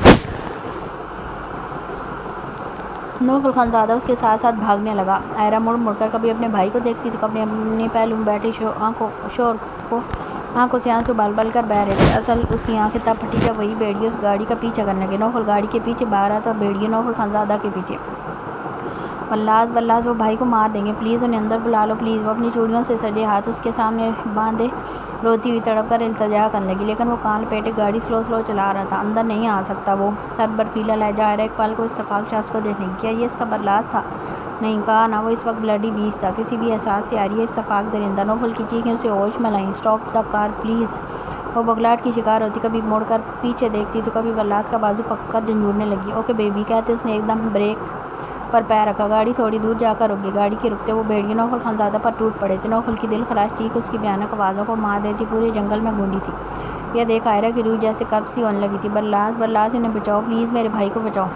نوفل خانزادہ اس کے ساتھ ساتھ بھاگنے لگا۔ عائرہ مڑ مڑ کر کبھی اپنے بھائی کو دیکھتی تو کبھی اپنے پہلو میں بیٹھے شور کو آنکھوں سے آنسو بل بل کر بہہ رہے تھے۔ اصل اس کی آنکھیں تب پھٹی جب وہی بھیڑیے اس گاڑی کا پیچھا کرنے لگے۔ نوفل گاڑی کے پیچھے بھاگ رہا تھا اور بھیڑیے نوفل خانزادہ کے پیچھے۔ برلاس، وہ بھائی کو مار دیں گے، پلیز انہیں اندر بلا لو پلیز۔ وہ اپنی چوڑیوں سے سجے ہاتھ اس کے سامنے باندھے روتی ہوئی تڑپ کر التجا کرنے لگی، لیکن وہ کان لپیٹے گاڑی سلو چلا رہا تھا۔ اندر نہیں آ سکتا وہ، سرد برفیلا لہجہ۔ عائرہ ایک پل کو اس شفاق شخص کو دیکھنے کی، کیا یہ اس کا برلاس تھا؟ نہیں، کہا نا، وہ اس وقت بلڈی بیسٹ تھا، کسی بھی احساس سے عاری ہے اس شفاق درندہ۔ نوفل کی چیخیں اسے ہوش میں لائیں۔ اسٹاپ دا کار پلیز، وہ بغلاٹ کی شکار ہوتی، کبھی مڑ کر پیچھے دیکھتی تو کبھی بلاس کا بازو پکڑ کر جھنجھوڑنے لگی۔ اوکے بیبی کہتے اس نے ایک دم بریک پر پیر رکھا، گاڑی تھوڑی دور جا کر رک گئی۔ گاڑی کے رکتے وہ بھیڑیے نوفل خانزادہ پر ٹوٹ پڑے تھے۔ نوفل کی دل خراش چیخ اس کی بھیانک آوازوں کو مار دیتی پورے جنگل میں گونجی تھی۔ یہ دیکھ عائرہ کی روح جیسے قبض سی ہونے لگی تھی۔ بلاس انہیں بچاؤ پلیز، میرے بھائی کو بچاؤ۔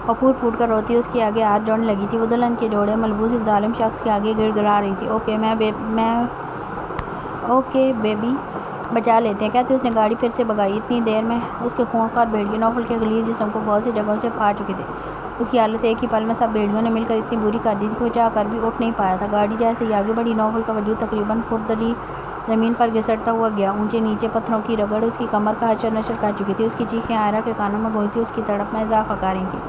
وہ پھوٹ پھوٹ کر روتی اس کے آگے ہاتھ جوڑنے لگی تھی۔ وہ دلہن کے جوڑے ملبوس اس ظالم شخص کے آگے گڑ گڑا رہی تھی۔ اوکے بیبی بچا لیتے ہیں، کہتے اس نے گاڑی پھر سے بگائی۔ اتنی دیر میں اس کے خونخوار بھیڑیے نوفل کے غلیظ جسم کو بہت سی جگہوں سے پھاڑ چکے تھے۔ اس کی حالت ایک ہی پل میں سب بھیڑیوں نے مل کر اتنی بری کر دی تھی کہ وہ چاہ کر بھی اٹھ نہیں پایا تھا۔ گاڑی جیسے ہی آگے بڑھی نوفل کا وجود تقریباً کھردری زمین پر گھسٹتا ہوا گیا۔ اونچے نیچے پتھروں کی رگڑ اس کی کمر کا حشر نشر کر چکی تھی۔ اس کی چیخیں عائرہ کے کانوں میں گونجتی اس کی تڑپ میں اضافہ کر رہی تھیں۔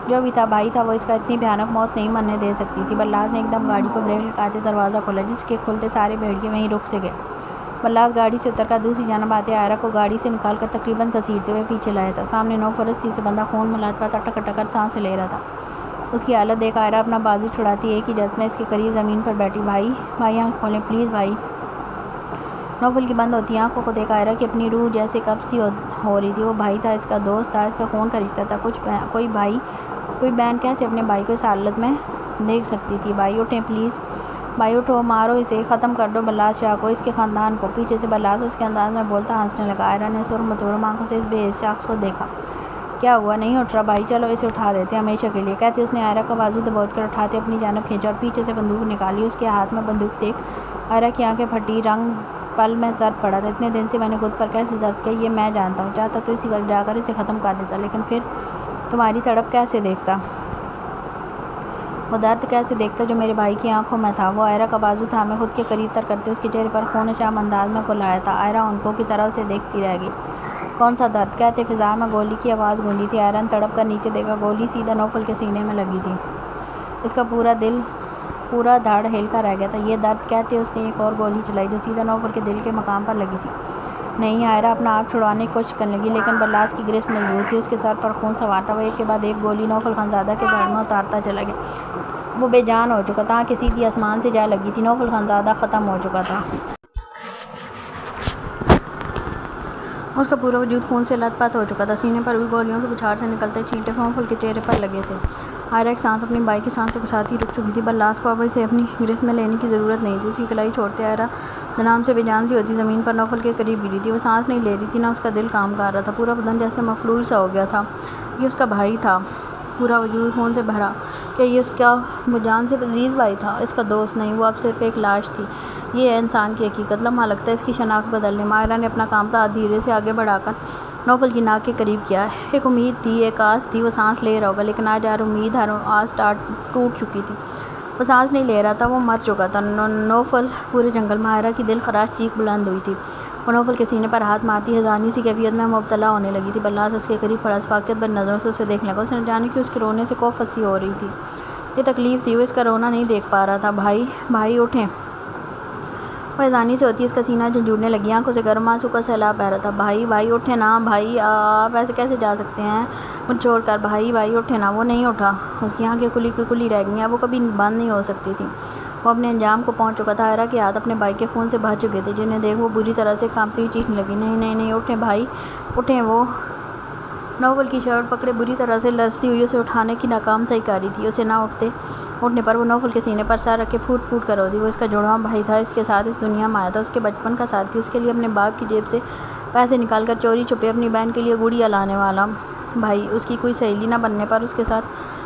جو بھی تھا بھائی تھا، وہ اس کا اتنی بھیانک موت نہیں مرنے دے سکتی تھی۔ بلاس نے ایک دم گاڑی کو بریک لگاتے دروازہ کھولا، جس کے کھلتے سارے بھیڑیے وہیں رک سے گئے۔ بلاس گاڑی سے اتر کر دوسری جانب آتے عائرہ کو گاڑی سے نکال کر تقریباً گھسیٹتے ہوئے پیچھے لایا تھا۔ سامنے نوفل رسی سے بندھا خون ملطفت اٹک اٹک کر سانسیں لے رہا تھا۔ اس کی حالت دیکھ عائرہ اپنا بازو چھڑاتی ایک ہی جھٹک میں اس کے قریب زمین پر بیٹھی۔ بھائی آنکھ کھولیں پلیز بھائی۔ نوفل کی بند ہوتی آنکھوں کو دیکھ عائرہ کی اپنی روح جیسے قبض سی ہو رہی تھی۔ وہ بھائی تھا، اس کا دوست تھا، اس کا خون کا رشتہ تھا۔ کوئی بہن کیسے اپنے بھائی کو اس حالت میں دیکھ سکتی تھی؟ بھائی اٹھیں پلیز، بھائی اٹھو، مارو اسے، ختم کر دو بلاس شاہ کو، اس کے خاندان کو۔ پیچھے سے بلاس اس کے انداز میں بولتا ہنسنے لگا۔ عائرہ نے سرخ متورم آنکھوں سے اس بے حس شخص کو دیکھا۔ کیا ہوا؟ نہیں اٹھ رہا؟ بھائی چلو اسے اٹھا دیتے ہیں ہمیشہ کے لیے، کہتے اس نے عائرہ کا بازو دبوچ کر اٹھاتے اپنی جانب کھینچا اور پیچھے سے بندوق نکالی۔ اس کے ہاتھ میں بندوق دیکھ عائرہ کی آنکھیں پھٹی، رنگ پل میں زرد پڑا تھا۔ اتنے دن سے میں نے خود پر کیسے ضبط کیا یہ میں جانتا ہوں، چاہتا تو اسی وقت جا کر اسے ختم کر دیتا، لیکن پھر تمہاری تڑپ کیسے دیکھتا، وہ درد کیسے دیکھتا جو میرے بھائی کی آنکھوں میں تھا۔ وہ عائرہ کا بازو تھامے خود کے قریب تر کرتے اس کے چہرے پر خون شام انداز میں کھلایا تھا۔ عائرہ عنقوں کی طرح اسے دیکھتی رہ گئی۔ کون سا درد؟ کہتے فضا میں گولی کی آواز گونجی تھی۔ عائرہ نے تڑپ کر نیچے دیکھا، گولی سیدھا نوفل کے سینے میں لگی تھی۔ اس کا پورا دھڑ ہل کر رہ گیا تھا۔ یہ درد؟ کہتے اس نے ایک اور گولی چلائی جو سیدھا نوفل کے دل کے مقام پر لگی تھی۔ نہیں، عائرہ اپنا آپ چھڑوانے کی کوشش کرنے لگی، لیکن بلاس کی گرفت مضبوط تھی۔ اس کے سر پر خون سوار تھا۔ وہ ایک کے بعد ایک گولی نوفل خانزادہ کے دھڑ میں اتارتا چلا گیا۔ وہ بے جان ہو چکا تھا، آنکھیں سیدھی آسمان سے جا لگی تھی۔ نوفل خانزادہ ختم ہو چکا تھا۔ اس کا پورا وجود خون سے لت پت ہو چکا تھا۔ سینے پر بھی گولیوں کی بچھاڑ سے نکلتے چھینٹے نوفل کے چہرے پر لگے تھے۔ عائرہ کی سانس اپنی بھائی کی سانسوں کے ساتھ ہی رک چکی تھی۔ بلاس کو اب اسے اپنی گرفت میں لینے کی ضرورت نہیں تھی۔ اس کی کلائی چھوڑتے عائرہ دھڑام سے بے جان سی ہوتی زمین پر نوفل کے قریب گری تھی۔ وہ سانس نہیں لے رہی تھی، نہ اس کا دل کام کر رہا تھا۔ پورا بدن جیسے مفلوج سا ہو گیا تھا۔ یہ اس کا بھائی تھا، پورا وجود خون سے بھرا۔ کیا یہ اس کا جان سے عزیز بھائی تھا؟ اس کا دوست نہیں، وہ اب صرف ایک لاش تھی۔ یہ ہے انسان کی حقیقت۔ لمحہ لگتا ہے اس کی شناخت بدلنے میں۔ عائرہ نے اپنا کانپتا ہاتھ دھیرے سے آگے بڑھا کر نوفل کی ناک کے قریب کیا۔ ایک امید تھی، ایک آس تھی، وہ سانس لے رہا ہوگا، لیکن آج ہر امید ہر آس ٹوٹ چکی تھی۔ وہ سانس نہیں لے رہا تھا، وہ مر چکا تھا۔ نوفل پورے جنگل میں عائرہ کی دل خراش چیخ بلند ہوئی تھی۔ وہ نوفل کے سینے پر ہاتھ مارتی حیرانی سی کیفیت میں مبتلا ہونے لگی تھی۔ بلاس اس کے قریب کھڑا شفقت بھری نظروں سے اسے دیکھنے لگا۔ اسے نہ جانے کیوں اس کے رونے سے کوفت سی ہو رہی تھی۔ یہ تکلیف تھی، وہ اس کا رونا نہیں دیکھ پا رہا تھا۔ بھائی اٹھیں، وہ حیرانی سے ہوتی اس کا سینہ جھنجھوڑنے لگی، آنکھوں سے گرم آنسو کا سیلاب بہہ رہا تھا۔ بھائی اٹھیں نا، بھائی آپ ایسے کیسے جا سکتے ہیں مجھے چھوڑ کر؟ بھائی اٹھیں نا۔ وہ نہیں اٹھا، اس کی آنکھیں کھلی کی کھلی رہ گئیں، اب وہ کبھی بند نہیں ہو سکتی تھیں۔ وہ اپنے انجام کو پہنچ چکا تھا۔ عائرہ کے ہاتھ اپنے بھائی کے خون سے بھر چکے تھے، جنہیں دیکھ وہ بری طرح سے کانپتی ہوئی چیخنے لگی، نہیں اٹھیں بھائی اٹھیں۔ وہ نوفل کی شرٹ پکڑے بری طرح سے لرزتی ہوئی اسے اٹھانے کی ناکام صحیح کر رہی تھی۔ اسے نہ اٹھنے پر وہ نوفل کے سینے پر سر رکھ کے پھوٹ پھوٹ کر روتی۔ وہ اس کا جڑواں بھائی تھا، اس کے ساتھ اس دنیا میں آیا تھا، اس کے بچپن کا ساتھی، اس کے لیے اپنے باپ کی جیب سے پیسے نکال کر چوری چھپے اپنی بہن کے لیے گڑیا لانے والا بھائی، اس کی کوئی سہیلی نہ بننے پر اس کے ساتھ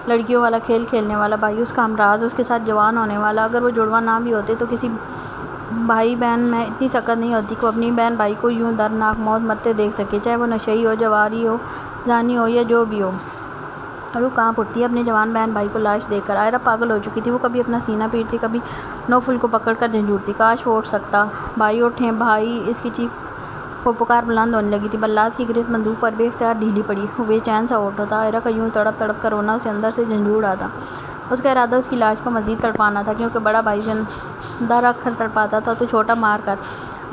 لڑکیوں والا کھیل کھیلنے والا بھائی، اس کا ہمراز، اس کے ساتھ جوان ہونے والا۔ اگر وہ جڑواں نہ بھی ہوتے تو کسی بھائی بہن میں اتنی سخت نہیں ہوتی کہ وہ اپنی بہن بھائی کو یوں دردناک موت مرتے دیکھ سکے، چاہے وہ نشئی ہو، جواری ہو، زانی ہو یا جو بھی ہو۔ اور وہ کانپ اٹھتی ہے اپنے جوان بہن بھائی کو لاش دیکھ کر۔ عائرہ پاگل ہو چکی تھی، وہ کبھی اپنا سینہ پیٹتی، کبھی نوفل کو پکڑ کر جھنجھوڑتی۔ کاش وہ اٹھ سکتا۔ بھائی اٹھیں بھائی، اس کی چیخ و پکار بلند ہونے لگی تھی۔ بلاس کی گرفت بندوق پر بے اختیار ڈھیلی پڑی، وہ بے چین سا اٹھا تھا۔ عائرہ کا یوں تڑپ تڑپ کر رونا اسے اندر سے جھنجھوڑ رہا تھا۔ اس کا ارادہ اس کی لاش کو مزید تڑپانا تھا، کیونکہ بڑا بھائی زندہ رکھ کر تڑپاتا تھا تو چھوٹا مار کر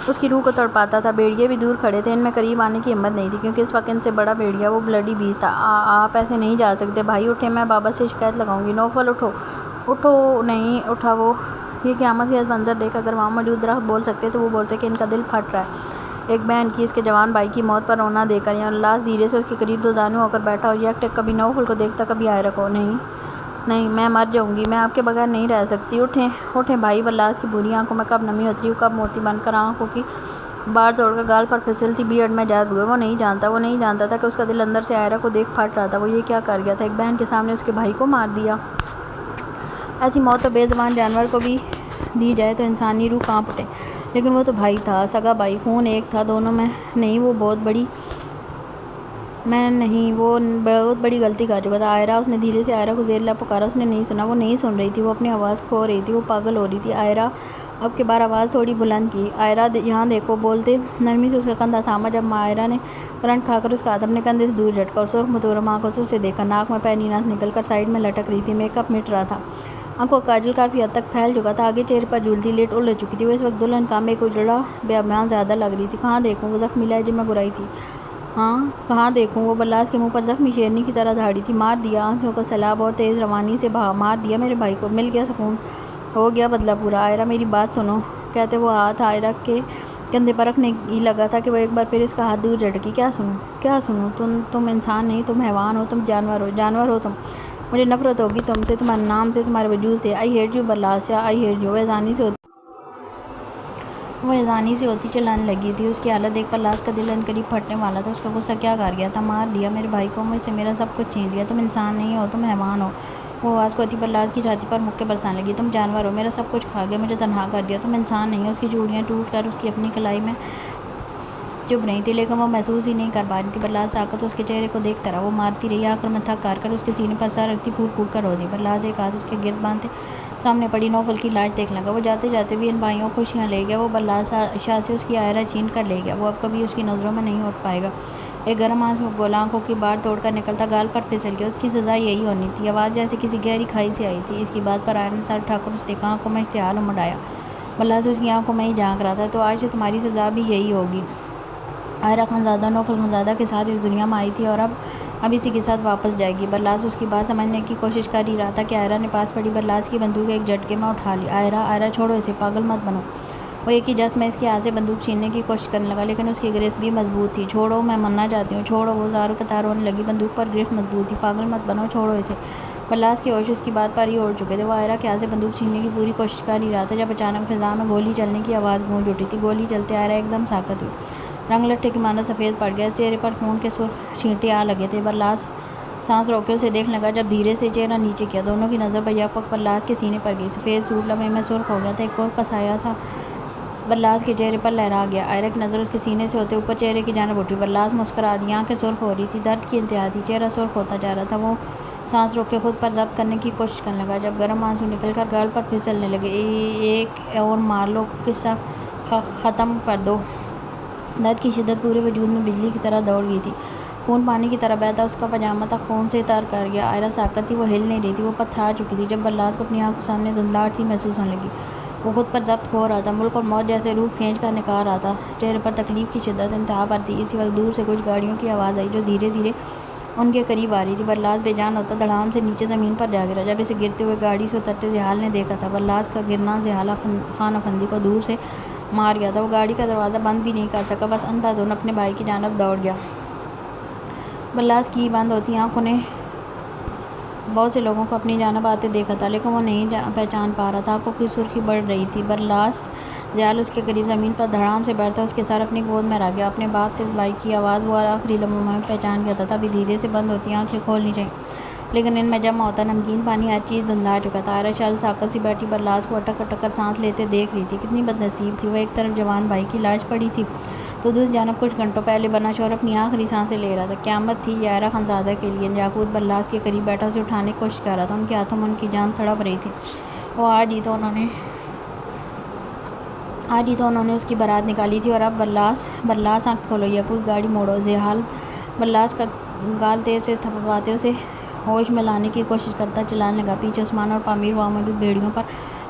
اس کی روح کو تڑپاتا تھا۔ بھیڑیے بھی دور کھڑے تھے، ان میں قریب آنے کی ہمت نہیں تھی، کیونکہ اس وقت ان سے بڑا بھیڑیا وہ بلڈی بیسٹ تھا۔ آپ ایسے نہیں جا سکتے، بھائی اٹھیں، میں بابا سے شکایت لگاؤں گی۔ نوفل اٹھو۔ نہیں اٹھا وہ۔ یہ قیامت کا منظر دیکھ اگر وہاں موجود درخت بول سکتے تو وہ بولتے کہ ان کا دل پھٹ رہا ہے۔ ایک بہن کی اس کے جوان بھائی کی موت پر رونا دے کر یا لاش دھیرے سے اس کے قریب دوزانو ہو کر بیٹھا ہو یک ٹک کبھی نوفل کو دیکھتا کبھی عائرہ کو۔ نہیں میں مر جاؤں گی، میں آپ کے بغیر نہیں رہ سکتی، اٹھیں بھائی۔ بلاس کی بری آنکھوں میں کب نمی اتری، کب موتی بن کر آنکھوں کی باڑ توڑ کر گال پر پھسلتی بیئرڈ میں جذب ہوئے۔ وہ نہیں جانتا تھا کہ اس کا دل اندر سے عائرہ کو دیکھ پھٹ رہا تھا۔ وہ یہ کیا کر گیا تھا، ایک بہن کے سامنے اس کے بھائی کو مار دیا۔ ایسی موت تو بے زبان جانور کو بھی دی جائے تو انسانی روح کانپ اٹھے، لیکن وہ تو بھائی تھا، سگا بھائی، خون ایک تھا دونوں میں۔ نہیں وہ بہت بڑی غلطی کر چکا تھا۔ عائرہ، اس نے دھیرے سے عائرہ کو زیر لب پکارا۔ اس نے نہیں سنا، وہ نہیں سن رہی تھی، وہ اپنی آواز کھو رہی تھی، وہ پاگل ہو رہی تھی۔ عائرہ، اب کے بار آواز تھوڑی بلند کی۔ عائرہ یہاں دیکھو، بولتے نرمی سے اس کا کندھا تھاما۔ جب عائرہ نے کرنٹ کھا کر اس کا ہاتھ اپنے کندھے سے دور جھٹکا اور سرخ متورم آنکھوں سے اسے دیکھا، ناک میں پہلی نس نکل کر سائیڈ میں لٹک رہی تھی، میک اپ مٹ رہا تھا، آنکھوں کا کاجل کافی حد تک پھیل چکا تھا، آگے چہرے پر جھولتی لٹ الجھ چکی تھی۔ وہ اس وقت دلہن کا ایک اجڑا بیابان زیادہ لگ رہی تھی۔ کہاں دیکھوں، وہ زخمی لہجے میں گرائی تھی۔ ہاں کہاں دیکھوں، وہ بلاس کے منہ پر زخمی شیرنی کی طرح دھاڑی تھی۔ مار دیا، آنسوؤں کا سیلاب اور تیز روانی سے بہا، مار دیا میرے بھائی کو، مل گیا سکون، ہو گیا بدلہ پورا۔ عائرہ میری بات سنو، کہتے وہ ہاتھ عائرہ کے کندھے پر رکھنے ہی لگا تھا کہ وہ ایک بار پھر اس کا ہاتھ دور جھٹکی۔ کیا سنوں، تم انسان نہیں، تم حیوان ہو، تم جانور ہو تم۔ مجھے نفرت ہوگی تم سے، تمہارے نام سے، تمہارے وجود سے۔ آئی ہیٹ یو بلاس، آئی ہیٹ یو۔ وہ اذانی سے ہوتی چلانے لگی تھی۔ اس کی حالت دیکھ بلاس کا دل عنقریب پھٹنے والا تھا۔ اس کا غصہ کیا کر گیا تھا، مار دیا میرے بھائی کو، مجھ سے میرا سب کچھ چھین لیا۔ تم انسان نہیں ہو، تم حیوان ہو۔ وہ آواز کو بلاس کی چھاتی پر مکے برسانے لگی۔ تم جانور ہو، میرا سب کچھ کھا گیا، مجھے تنہا کر دیا، تم انسان نہیں ہو۔ اس کی چوڑیاں ٹوٹ کر اس کی اپنی کلائی میں چبھ رہی تھی، لیکن وہ محسوس ہی نہیں کر پا رہی تھی۔ بلاس ساکت اس کے چہرے کو دیکھتا رہا، وہ مارتی رہی، آخر میں تھک ہار کر اس کے سینے پر سر رکھتی پھوٹ پھوٹ کر رو دی۔ بلاس ایک ہاتھ اس کے گرد باندھے سامنے پڑی نوفل کی لاش دیکھنے لگا۔ وہ جاتے جاتے بھی ان بھائیوں کو خوشیاں لے گیا۔ وہ بلاس شاہ سے اس کی عائرہ چھین کر لے گیا، وہ اب کبھی اس کی نظروں میں نہیں اٹھ پائے گا۔ ایک گرم آنسو گولا آنکھوں کی باڑ توڑ کر نکلتا گال پر پھسل گیا۔ اس کی سزا یہی ہونی تھی۔ آواز جیسے کسی گہری کھائی سے آئی تھی۔ اس کی بات پر عائرہ نے سر اٹھا کر اس دیکھا، آنکھوں میں اشتعال امڈ آیا۔ بلاس اس کی آنکھوں میں ہی جھانک رہا تھا، تو آج سے تمہاری سزا بھی یہی ہوگی۔ عائرہ خانزادہ نوفل خانزادہ کے ساتھ اس دنیا میں آئی تھی اور اب اسی کے ساتھ واپس جائے گی۔ بلاس اس کی بات سمجھنے کی کوشش کر ہی رہا تھا کہ عائرہ نے پاس پڑی بلاس کی بندوق ایک جھٹکے میں اٹھا لی۔ عائرہ چھوڑو اسے، پاگل مت بنو۔ وہ ایک ہی جس میں اس کے ہاتھ سے بندوق چھیننے کی کوشش کرنے لگا، لیکن اس کی گرفت بھی مضبوط تھی۔ چھوڑو، میں مرنا چاہتی ہوں، چھوڑو۔ وہ زاروں قطار رونے لگی، بندوق پر گرفت مضبوط تھی۔ پاگل مت بنو، چھوڑو اسے۔ بلاس کے ہوش اس کی بات پر ہی اڑ چکے تھے۔ وہ عائرہ کے ہاتھ سے بندوق چھیننے کی پوری کوشش کر ہی رہا تھا جب اچانک فضا میں گولی چلنے کی آواز گونج اٹھی تھی۔ گولی چلتے عائرہ ایک دم ساکت ہوئی، رنگ لٹھے کی مانند سفید پڑ گیا، چہرے پر خون کے سرخ چھینٹے آ لگے تھے۔ بلاس سانس روک کے اسے دیکھنے لگا، جب دھیرے سے چہرہ نیچے کیا، دونوں کی نظر یک وقت بلاس کے سینے پر گئی۔ سفید سوٹ لمحے میں سرخ ہو گیا تھا، ایک کرپ کا سایہ سا بلاس کے چہرے پر لہرا گیا۔ عائرہ کی نظر اس کے سینے سے ہوتے اوپر چہرے کی جانب اٹھی۔ بلاس مسکرا دیا، آنکھیں سرخ ہو رہی تھی، درد کی انتہا تھی، چہرہ سرخ ہوتا جا رہا تھا۔ وہ سانس روک کے خود پر ضبط کرنے کی کوشش کرنے لگا، جب گرم آنسو نکل کر گال پر پھسلنے لگے۔ ایک اور مار لو، قصہ ختم کر دو۔ درد کی شدت پورے وجود میں بجلی کی طرح دوڑ گئی تھی، خون پانی کی طرح بہتا اس کا پاجامہ تک خون سے تر کر گیا۔ عائرہ ساکت تھی، وہ ہل نہیں رہی تھی، وہ پتھرا چکی تھی۔ جب بلاس کو اپنی آنکھوں سامنے دھندلاہٹ سی محسوس ہونے لگی، وہ خود پر ضبط کھو رہا تھا، ملک اور موت جیسے روح کھینچ کر نکال رہا تھا، چہرے پر تکلیف کی شدت انتہا پر تھی۔ اسی وقت دور سے کچھ گاڑیوں کی آواز آئی جو دھیرے دھیرے ان کے قریب آ رہی تھی۔ بلاس بے جان ہوتا دھڑام سے نیچے زمین پر جا گرا۔ جب اسے گرتے ہوئے گاڑی سے اترتے زحال نے دیکھا تھا، بلاس کا گرنا زحال خان افندی کو دور سے مار گیا تھا۔ وہ گاڑی کا دروازہ بند بھی نہیں کر سکا، بس اندھا دھند اپنے بھائی کی جانب دوڑ گیا۔ بلاس کی بند ہوتی آنکھوں نے بہت سے لوگوں کو اپنی جانب آتے دیکھا تھا، لیکن وہ نہیں پہچان پا رہا تھا۔ آنکھوں کی سرخی بڑھ رہی تھی۔ بلاس زحال اس کے قریب زمین پر دھڑام سے بیٹھتا اس کے سر اپنی گود میں رکھ گیا۔ اپنے باپ سے اس بھائی کی آواز وہ آخری لمحوں میں پہچان گیا تھا۔ ابھی دھیرے سے بند ہوتی آنکھیں کھولنی چاہیے، لیکن ان میں جمع ہوتا نمکین پانی ہر چیز دھندلا چکا تھا۔ عائرہ شال ساکت سی بیٹھی بلاس کو اٹک اٹک کر سانس لیتے دیکھ رہی تھی۔ کتنی بد نصیب تھی، وہ ایک طرف جوان بھائی کی لاش پڑی تھی تو دوسری جانب کچھ گھنٹوں پہلے بنا شوہر اپنی آخری سانسیں لے رہا تھا۔ قیامت تھی یہ عائرہ خانزادہ کے لیے۔ یاقوت بلاس کے قریب بیٹھا اسے اٹھانے کی کوشش کر رہا تھا، ان کے ہاتھوں میں ان کی جان تڑپ رہی تھی۔ وہ آج ہی تو انہوں نے اس کی بارات نکالی تھی، اور اب بلاس آنکھ کھولو، یاقوت گاڑی موڑو۔ زحال بلاس کا گال تیز سے تھپاتے اسے ہوش میں لانے کی کوشش کرتا چلانے لگا۔ پیچھے عثمان اور پامیر وہاں موجود بھیڑیوں پر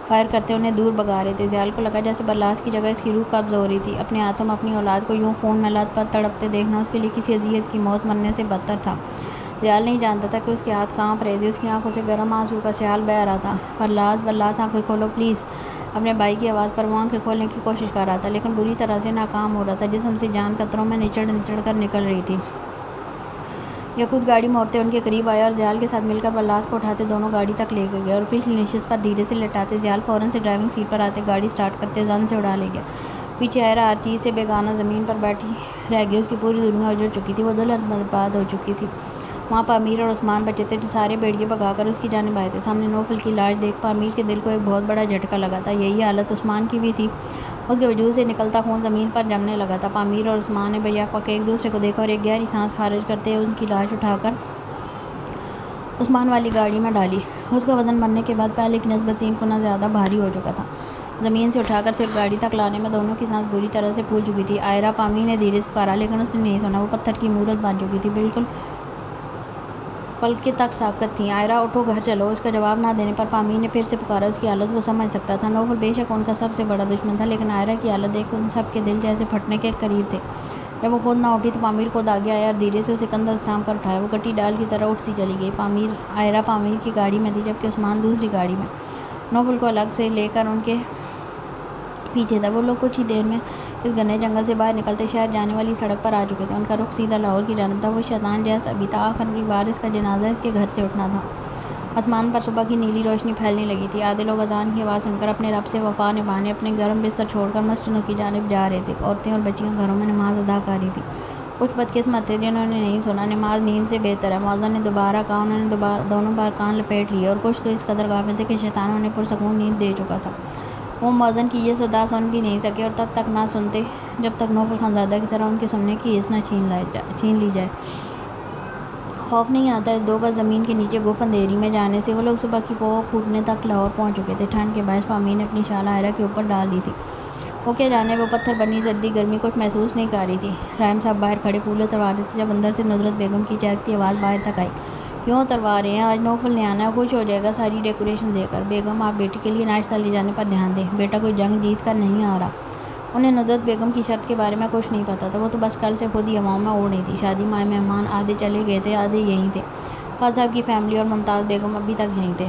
فائر کرتے انہیں دور بھگا رہے تھے۔ زحال کو لگا جیسے بلاس کی جگہ اس کی روح قبض ہو رہی تھی۔ اپنے ہاتھوں میں اپنی اولاد کو یوں خون میں لت پت تڑپتے دیکھنا اس کے لیے کسی اذیت کی موت مرنے سے بدتر تھا۔ زحال نہیں جانتا تھا کہ اس کے ہاتھ کانپ رہے تھے، اس کی آنکھوں سے گرم آنسو کا سیال بہہ رہا تھا۔ بلاس آنکھیں کھولو پلیز۔ اپنے بھائی کی آواز پر وہ آنکھیں کھولنے کی کوشش کر رہا تھا لیکن بری طرح سے ناکام ہو رہا تھا۔ جسم سے جان قطروں میں نچڑ کر نکل رہی تھی۔ یعقوب گاڑی موڑتے ان کے قریب آیا اور زیال کے ساتھ مل کر بلاس کو اٹھاتے دونوں گاڑی تک لے کے گئے اور پچھلی نشست پر دھیرے سے لٹاتے زیال فوراً سے ڈرائیونگ سیٹ پر آتے گاڑی سٹارٹ کرتے زن سے اڑا لے گیا۔ پیچھے عائرہ ہر چیز سے بیگانہ زمین پر بیٹھی رہ گئی۔ اس کی پوری دنیا اجڑ چکی تھی، وہ دلہن برباد ہو چکی تھی۔ وہاں پامیر اور عثمان بچے تھے، سارے بیڑیے بھگا کر اس کی جانب آئے تھے۔ سامنے نوفل کی لاش دیکھ پامیر کے دل کو ایک بہت بڑا جھٹکا لگا تھا۔ یہی حالت عثمان کی بھی تھی، اس کے وجود سے نکلتا خون زمین پر جمنے لگا تھا۔ پامیر اور عثمان نے بیک وقت ایک دوسرے کو دیکھا اور ایک گہری سانس خارج کرتے ان کی لاش اٹھا کر عثمان والی گاڑی میں ڈالی۔ اس کا وزن مرنے کے بعد پہلے کی نسبت 3 گنا زیادہ بھاری ہو چکا تھا۔ زمین سے اٹھا کر صرف گاڑی تک لانے میں دونوں کی سانس بری طرح سے پھول چکی تھی۔ عائرہ پامیر نے دھیرے سے پکارا لیکن اس نے نہیں سنا۔ وہ پتھر کی مورت بن چکی تھی، بالکل پلکیں تک ساکت تھیں۔ عائرہ اٹھو، گھر چلو۔ اس کا جواب نہ دینے پر پامیر نے پھر سے پکارا۔ اس کی حالت وہ سمجھ سکتا تھا۔ نوفل بے شک ان کا سب سے بڑا دشمن تھا لیکن عائرہ کی حالت دیکھ کر ان سب کے دل جیسے پھٹنے کے قریب تھے۔ جب وہ خود نہ اٹھی تو پامیر خود آگے آیا اور دھیرے سے اسے کندھوں سے تھام کر اٹھایا۔ وہ کٹی ڈال کی طرح اٹھتی چلی گئی۔ عائرہ پامیر کی گاڑی میں تھی جبکہ عثمان دوسری گاڑی میں۔ نوفل کو الگ سے لے کر ان کے پیچھے تھا۔ وہ لوگ کچھ ہی دیر میں اس گھنے جنگل سے باہر نکلتے شہر جانے والی سڑک پر آ چکے تھے۔ ان کا رخ سیدھا لاہور کی جانب تھا۔ وہ شیطان جیسا بھی تھا، آخری بار اس کا جنازہ اس کے گھر سے اٹھنا تھا۔ آسمان پر صبح کی نیلی روشنی پھیلنے لگی تھی۔ آدھے لوگ اذان کی آواز سن کر اپنے رب سے وفا نبھانے اپنے گرم بستر چھوڑ کر مسجدوں کی جانب جا رہے تھے۔ عورتیں اور بچیاں گھروں میں نماز ادا کر رہی تھیں۔ کچھ بدقسمت تھے جنہوں نے نہیں سنا۔ نماز نیند سے بہتر ہے، مؤذن نے دوبارہ کہا۔ انہوں نے دونوں بار کان لپیٹ لیے اور کچھ تو اس قدر غافل تھے کہ شیطان انہیں پرسکون نیند دے چکا تھا۔ وہ مؤذن کی یہ صدا سن بھی نہیں سکے اور تب تک نہ سنتے جب تک نوفل خانزادہ کی طرح ان کے سننے کی حس نہ چھین لی جائے۔ خوف نہیں آتا اس 2 گز زمین کے نیچے گپ اندھیری میں جانے سے۔ وہ لوگ صبح کی پو پھوٹنے تک لاہور پہنچ چکے تھے۔ ٹھنڈ کے باعث پامیر نے اپنی شال عائرہ کے اوپر ڈال دی تھی۔ وہ کیا جانے وہ پتھر بنی سردی گرمی کچھ محسوس نہیں کر رہی تھی۔ رحیم صاحب باہر کھڑے پھول اتروا رہے تھے جب اندر سے ندرت بیگم کی چہکتی آواز باہر تک آئی۔ کیوں اتروا رہے ہیں؟ آج نوفل نے آنا ہے، خوش ہو جائے گا ساری ڈیکوریشن دے کر۔ بیگم آپ بیٹی کے لیے ناشتہ لے جانے پر دھیان دیں، بیٹا کوئی جنگ جیت کر نہیں آ رہا۔ انہیں ندرت بیگم کی شرط کے بارے میں کچھ نہیں پتا تھا، وہ تو بس کل سے خود ہی ہواؤں میں اڑ رہی تھی۔ شادی مائیں مہمان آدھے چلے گئے تھے، آدھے یہیں تھے۔ خان صاحب کی فیملی اور ممتاز بیگم ابھی تک یہیں تھے،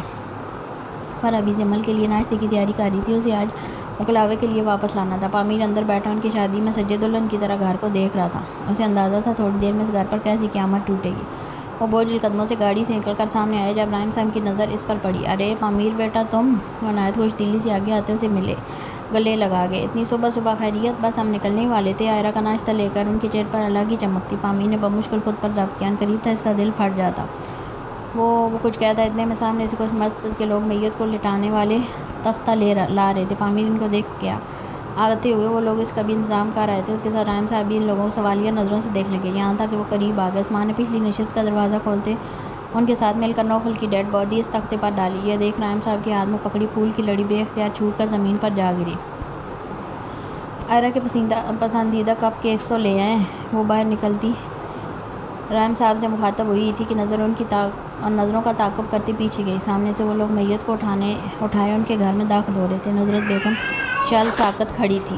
پر ابھی زمل کے لیے ناشتے کی تیاری کر رہی تھی۔ اسے آج مکلاوے کے لیے واپس لانا تھا۔ پامیر اندر بیٹھا ان کی شادی میں سجے دلہن کی طرح گھر کو دیکھ رہا تھا۔ اسے اندازہ تھا تھوڑی دیر میں اس گھر پر کیسی قیامت ٹوٹے گی۔ وہ بوجھل قدموں سے گاڑی سے نکل کر سامنے آئے جب رحیم صاحب کی نظر اس پر پڑی۔ ارے پامیر بیٹا تم! وہ نہایت خوش دلی سے آگے آتے اسے ملے، گلے لگا گئے۔ اتنی صبح صبح خیریت؟ بس ہم نکلنے والے تھے۔ عائرہ کا ناشتہ لے کر ان کے چہرے پر الگ ہی چمک تھی۔ پامیر نے بمشکل خود پر ضبط کیا، قریب تھا اس کا دل پھٹ جاتا۔ وہ کچھ کہتا اتنے میں سامنے سے کچھ مسجد کے لوگ میت کو لٹانے والے تختہ لا رہے تھے۔ پامیر ان کو دیکھ گیا۔ آتے ہوئے وہ لوگ اس کا بھی انتظام کر رہے تھے۔ اس کے ساتھ رحیم صاحب بھی ان لوگوں کو سوالیہ نظروں سے دیکھ لگے، یہاں تک کہ وہ قریب آ گئے۔ عثمان نے پچھلی نشست کا دروازہ کھولتے ان کے ساتھ مل کر نوفل کی ڈیڈ باڈی اس تختے پر ڈالی۔ یہ دیکھ رحیم صاحب کے ہاتھ میں پکڑی پھول کی لڑی بے اختیار چھوٹ کر زمین پر جا گری۔ عائرہ کے پسندیدہ کپ کیکس تو لے آئیں۔ وہ باہر نکلتی رحیم صاحب سے مخاطب ہوئی تھی کہ نظروں کا تعاقب کرتی پیچھے گئی۔ سامنے سے وہ لوگ میت کو اٹھائے ان کے گھر میں داخل ہو رہے تھے۔ ندرت بیگم شال ساکت کھڑی تھی۔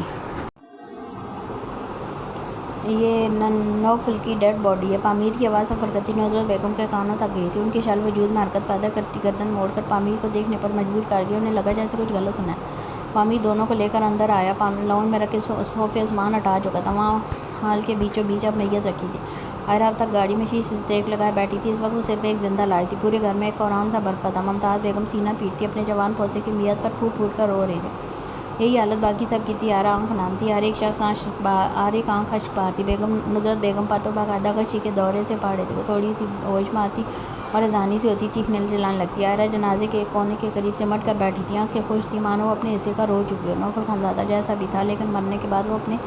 یہ نوفل کی ڈیڈ باڈی ہے۔ پامیر کی آواز سفر کرتی ندرت بیگم کے کانوں تک گئی تھی۔ ان کی شال وجود میں حرکت پیدا کرتی گردن موڑ کر پامیر کو دیکھنے پر مجبور کر گئی۔ انہیں لگا جیسے کچھ غلط سنا ہے۔ پامیر دونوں کو لے کر اندر آیا۔ لاؤنج میں رکھے صوفے عثمان ہٹا چکا تھا، وہاں ہال کے بیچوں بیچ اب میت رکھی تھی۔ عائرہ اب تک گاڑی میں شیشے سے ٹیک لگائے بیٹھی تھی۔ اس وقت وہ صرف ایک زندہ لاش تھی۔ پورے گھر میں ایک کوران سا برپا تھا۔ ممتاز بیگم سینہ پیٹتی اپنے جوان پوتے کی میت پر پھوٹ پھوٹ کر رو رہی تھی۔ یہی حالت باقی سب کی تھی۔ عائرہ آنکھ نام تھی، ہر ایک آنکھ اشک بار تھی۔ ندرت بیگم پر تو باقاعدہ غشی کے دورے سے پڑے تھے۔ وہ تھوڑی سی ہوش میں آتی اور اذانی سی ہوتی چیخنے چلانے لگتی۔ عائرہ جنازے کے ایک کونے کے قریب سمٹ کر بیٹھی تھی، آنکھیں خوش تھیں مانو وہ اپنے حصے کا رو چکی ہو۔ نوفل خانزادہ جیسا بھی تھا لیکن مرنے کے بعد وہ اپنے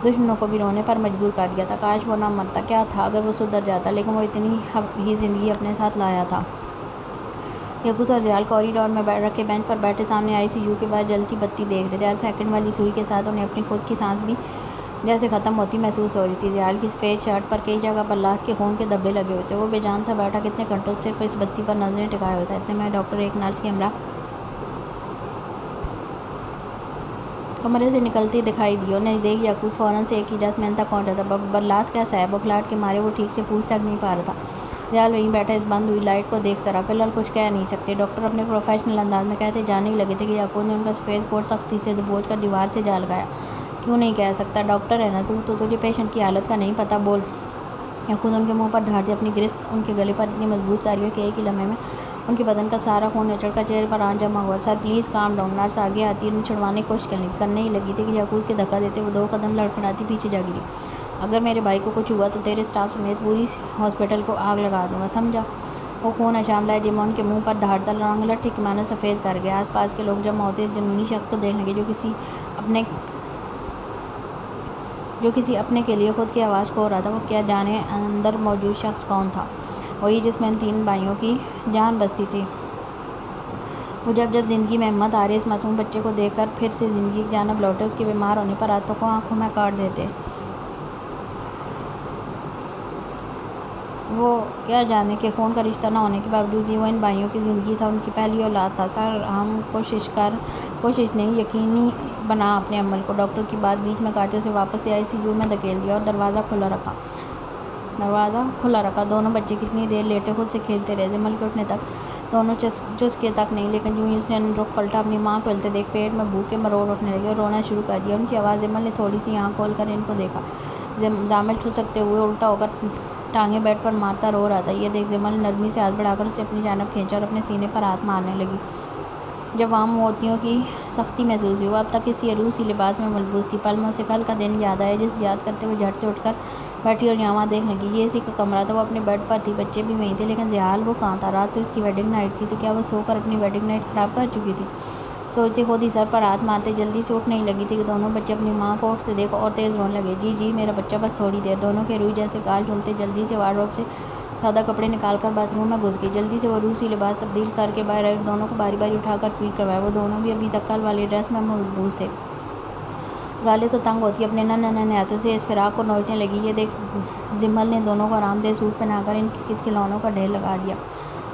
دشمنوں کو بھی رونے پر مجبور کر دیا تھا۔ کاش وہ نہ مرتا، کیا تھا اگر وہ سدھر جاتا، لیکن وہ اتنی ہی زندگی اپنے ساتھ لایا تھا۔ یاقوت اور زیال کوریڈور میں رکھے بینچ پر بیٹھے سامنے آئی سی یو کے بعد جلتی بتی دیکھ رہے تھے۔ ہر سیکنڈ والی سوئی کے ساتھ انہیں اپنی خود کی سانس بھی جیسے ختم ہوتی محسوس ہو رہی تھی۔ زیال کی سفید شرٹ پر کئی جگہ پر لاش کے خون کے دھبے لگے ہوئے تھے۔ وہ بے جان سا بیٹھا کتنے گھنٹوں سے صرف اس بتی پر نظریں ٹکائے ہوئے تھا۔ اتنے میں ڈاکٹر ایک نرس کے ہمراہ کمرے سے نکلتے دکھائی دی۔ انہیں دیکھ یاقوت فوراً سے ایک ہی جس میں ان تک پہنچا تھا۔ برلاس کیسا ہے؟ بکھلاہٹ کے مارے وہ ٹھیک سے پوچھ تک نہیں پا رہا تھا۔ ضیال وہیں بیٹھا اس بند ہوئی لائٹ کو دیکھتا رہا۔ فی الحال کچھ کہہ نہیں سکتے۔ ڈاکٹر اپنے پروفیشنل انداز میں کہتے جانے ہی لگے تھے کہ یعقوب نے ان کا سفید کوٹ سختی سے دبوچ کر دیوار سے جا لگایا۔ کیوں نہیں کہہ سکتا؟ ڈاکٹر ہے نا تو تجھے پیشنٹ کی حالت کا نہیں پتہ، بول۔ یعقوب نے ان کے منہ پر دھار دی، اپنی گرفت ان کے گلے پر اتنی مضبوط کر لیا کہ ایک ہی لمحے میں ان کے بدن کا سارا خون نچڑ کر چہرے پر آن جمع ہوا۔ Sir please calm down. Nurse آگے آتی انہیں چھڑوانے کی کوشش کرنے ہی لگی تھی کہ یعقوب کے دھکا دیتے وہ 2 قدم لڑکھڑاتی پیچھے جا گری۔ اگر میرے بھائی کو کچھ ہوا تو تیرے اسٹاف سمیت پوری ہاسپٹل کو آگ لگا دوں گا، سمجھا؟ وہ خون اشام لہجے میں ان کے منہ پر دھاڑتا رنگ لٹھی کی مانند سفید کر گیا۔ آس پاس کے لوگ جمع ہوتے اس جنونی شخص کو دیکھ لگے جو کسی اپنے کے لیے خود کی آواز کھو رہا تھا۔ وہ کیا جانے اندر موجود شخص کون تھا؟ وہی جس میں ان 3 بھائیوں کی جان بستی تھی۔ وہ جب زندگی میں ہمت آ رہے اس معصوم بچے کو دیکھ کر پھر سے زندگی کی جانب لوٹے، اس کے بیمار ہونے پر راتوں کو آنکھوں میں کاٹ دیتے۔ وہ کیا جانے کہ خون کا رشتہ نہ ہونے کے باوجود بھی وہ ان بھائیوں کی زندگی تھا، ان کی پہلی اولاد تھا۔ سر ہم کوشش نہیں، یقینی بنا اپنے عمل کو۔ ڈاکٹر کی بات بیچ میں کاٹتے اسے واپس سے ICU میں دھکیل دیا اور دروازہ کھلا رکھا۔ دونوں بچے کتنی دیر لیٹے خود سے کھیلتے رہے، جمل کے اٹھنے تک دونوں چسکے تک نہیں، لیکن جو ہی اس نے رخ پلٹا اپنی ماں کو ہلتے دیکھ پیٹ میں بھوک کے مروڑ اٹھنے لگے اور رونا شروع کر دیا۔ ان کی آواز جمل نے تھوڑی سی آنکھ کھول کر ان کو دیکھا۔ زامل ٹھسکتے ہوئے الٹا ہو کر ٹانگیں بیڈ پر مارتا رو رہا تھا۔ یہ دیکھ جمل نے نرمی سے ہاتھ بڑھا کر اسے اپنی جانب کھینچا اور اپنے سینے پر ہاتھ مارنے لگی۔ جب وہاں موتیوں کی سختی محسوس ہوئی، وہ اب تک کسی عروسی لباس میں ملبوس تھی۔ پل میں اسے کل کا دن یاد آیا، جسے یاد کرتے ہوئے جھٹ سے اٹھ کر بیٹھی اور یہاں دیکھنے لگی۔ یہ اسی کا کمرہ تھا، وہ اپنے بیڈ پر تھی، بچے بھی وہیں تھے، لیکن ضیال وہ کہاں تھا؟ رات تو اس کی ویڈنگ نائٹ تھی، تو کیا وہ سو کر اپنی ویڈنگ نائٹ خراب کر چکی تھی؟ سوچتے خود ہی سر پر ہاتھ مارتے جلدی سے اٹھنے ہی لگی تھی کہ دونوں بچے اپنی ماں کو اٹھتے دیکھ اور تیز رونے لگے۔ جی میرا بچہ، بس تھوڑی دیر۔ دونوں کے روئی جیسے گال جھومتے جلدی سے وارڈروب سے سادہ کپڑے نکال کر باتھ روم میں گھس گئی۔ جلدی سے وہ روسی لباس تبدیل کر کے باہر آئی اور دونوں کو باری باری اٹھا کر فیڈ کروایا۔ وہ دونوں بھی ابھی تک کل والی ڈریس میں ملبوس تھے۔ گالیں تو تنگ ہوتی اپنے ننھے ہاتھوں سے اس فراق کو نوچنے لگی۔ یہ دیکھ جمل نے دونوں کو آرام دہ سوٹ پہنا کر ان کے کھلونوں کا ڈھیر لگا دیا،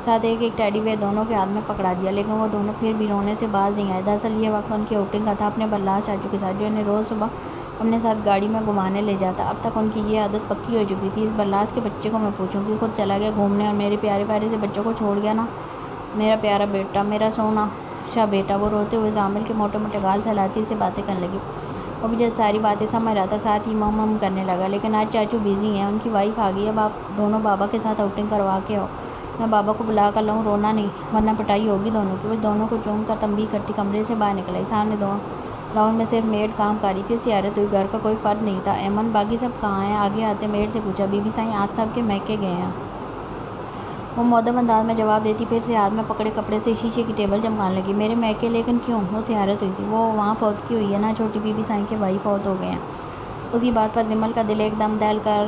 ساتھ ایک ٹیڈی بیئر دونوں کے ہاتھ میں پکڑا دیا، لیکن وہ دونوں پھر بھی رونے سے باز نہیں آئے۔ دراصل یہ وقت ان کی آؤٹنگ کا تھا اپنے برلاس چاچو کے ساتھ، جو انہیں روز صبح اپنے ساتھ گاڑی میں گھمانے لے جاتا۔ اب تک ان کی یہ عادت پکی ہو چکی تھی۔ اس برلاس کے بچے کو میں پوچھوں کہ خود چلا گیا گھومنے اور میرے پیارے پیارے سے بچوں کو چھوڑ گیا نا، میرا پیارا بیٹا، میرا سونا شاہ بیٹا۔ وہ روتے ہوئے زامل کے موٹے موٹے گال سہلاتی سے باتیں کرنے لگی۔ وہ بھی جیسے ساری باتیں سمجھ رہا تھا، ساتھ ہی مم کرنے لگا۔ لیکن آج چاچو بیزی ہیں، ان کی وائف آ گئی، اب آپ دونوں بابا کے ساتھ آؤٹنگ کروا کے آؤ۔ میں بابا کو بلا کر لاؤں؟ رونا نہیں، ورنہ پٹائی ہوگی دونوں کی۔ وہ دونوں کو چوم کر تنبیہ کرتی کمرے سے باہر نکل آئی۔ سامنے راؤنڈ میں صرف میڈ کام کر رہی تھی۔ اسے حیرت ہوئی، گھر کا کوئی فرد نہیں تھا۔ ایمن باقی سب کہاں ہیں؟ آگے آتے میڈ سے پوچھا۔ بی بی سائیں آج سب کے میکے گئے ہیں، وہ مؤدب انداز میں جواب دیتی پھر سے ہاتھ میں پکڑے کپڑے سے شیشے کی ٹیبل چمکانے لگی۔ میرے میکے؟ لیکن کیوں؟ وہ اسے حیرت ہوئی تھی۔ وہ وہاں فوت کی ہوئی ہے نا، چھوٹی بی بی سائیں کے بھائی فوت ہو گئے ہیں۔ اسی بات پر جمل کا دل ایک دم دہل کر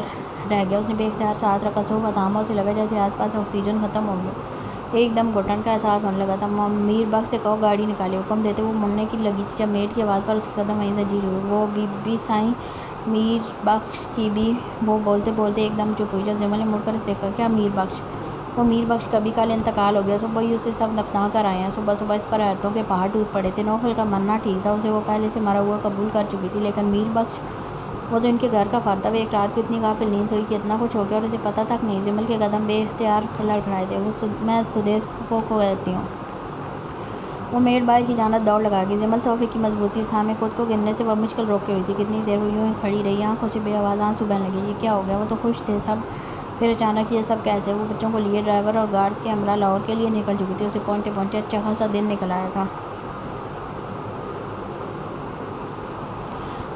رہ گیا۔ اس نے بے اختیار سے ہاتھ رکھا، صبح تھاما، اسے لگا جیسے آس پاس آکسیجن ختم ہو گیا۔ ایک دم گھٹن کا احساس ہونے لگا تھا۔ میر بخش سے کہو گاڑی نکالے، حکم دیتے وہ مڑنے کی لگی تھی جب میڈ کی آواز پر اس کے قدم وہیں زنجیر ہوئے۔ وہ بی بی سائیں میر بخش کی بھی؟ وہ بولتے بولتے ایک دم چپ ہوئی۔ جب جمل نے مڑ کر اسے دیکھا، کیا میر بخش؟ وہ میر بخش کبھی کل انتقال ہو گیا، صبح ہی اسے سب دفنا کر آئے ہیں۔ صبح اس پر حیرتوں کے پہاڑ ٹوٹ پڑے تھے۔ نوفل کا مرنا ٹھیک تھا، اسے وہ پہلے سے مرا ہوا قبول کر چکی تھی، لیکن میر بخش؟ وہ تو ان کے گھر کا فرد تھا۔ وہ ایک رات کو اتنی غافل نیند سوئی کہ اتنا کچھ ہو گیا اور اسے پتہ تک نہیں۔ جمل کے قدم بے اختیار لڑکھڑائے تھے۔ میں سدیش کو کہتی ہوں۔ وہ میڈ باہر کی جانب دوڑ لگا گئی۔ جمل صوفے کی مضبوطی سے تھامے خود کو گرنے سے بمشکل روکے ہوئی تھی۔ کتنی دیر وہ یوں ہی کھڑی رہی، آنکھوں سے بے آواز آنسو بہنے لگے۔ یہ کیا ہو گیا؟ وہ تو خوش تھے سب، پھر اچانک یہ سب کیسے؟ وہ بچوں کو لیے ڈرائیور اور گارڈز کے ہمراہ لاہور کے لیے نکل چکی تھی۔ اسے پہنچتے پہنچتے اچھا خاصا دن نکل آیا تھا۔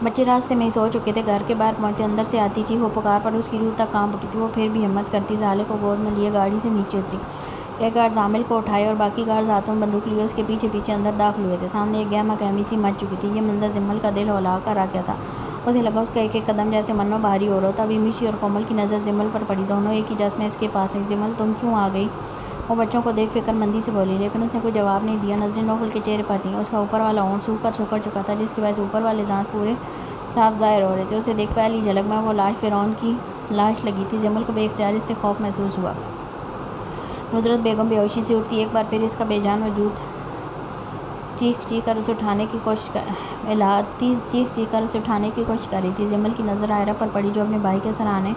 بچے راستے میں ہی سو چکے تھے۔ گھر کے باہر پہنچتے اندر سے آتی چیخ و پکار پر اس کی روح تک کانپ اٹھی تھی۔ وہ پھر بھی ہمت کرتی زالے کو گود میں لیے گاڑی سے نیچے اتری۔ ایک گارڈ زامل کو اٹھائے اور باقی گارڈز ہاتھوں میں بندوق لیے اس کے پیچھے پیچھے اندر داخل ہوئے تھے۔ سامنے ایک گہما گہمی سی مچ چکی تھی۔ یہ منظر جمل کا دل ہلا کر رکھ گیا تھا۔ اسے لگا اس کا ایک ایک قدم جیسے منو بھاری ہو رہا تھا۔ ابھی مشی اور کومل کی نظر جمل پر پڑی، دونوں ایک ہی جس میں اس کے پاس ہیں۔ جمل تم کیوں آ گئی؟ وہ بچوں کو دیکھ فکر مندی سے بولی، لیکن اس نے کوئی جواب نہیں دیا۔ نظریں نوفل کے چہرے پر تھیں۔ اس کا اوپر والا ہونٹ سوکھ کر سکڑ چکا تھا، جس کی وجہ سے اوپر والے دانت پورے صاف ظاہر ہو رہے تھے۔ اسے دیکھ پہلی جھلک میں وہ لاش فرعون کی لاش لگی تھی۔ جمل کو بے اختیار اس سے خوف محسوس ہوا۔ ندرت بیگم بے ہوشی سے اٹھتی، ایک بار پھر اس کا بے جان وجود چیخ چیخ کر اسے اٹھانے کی کوشش کر رہی تھی۔ جمل کی نظر عائرہ پر پڑی، جو اپنے بھائی کے سرانے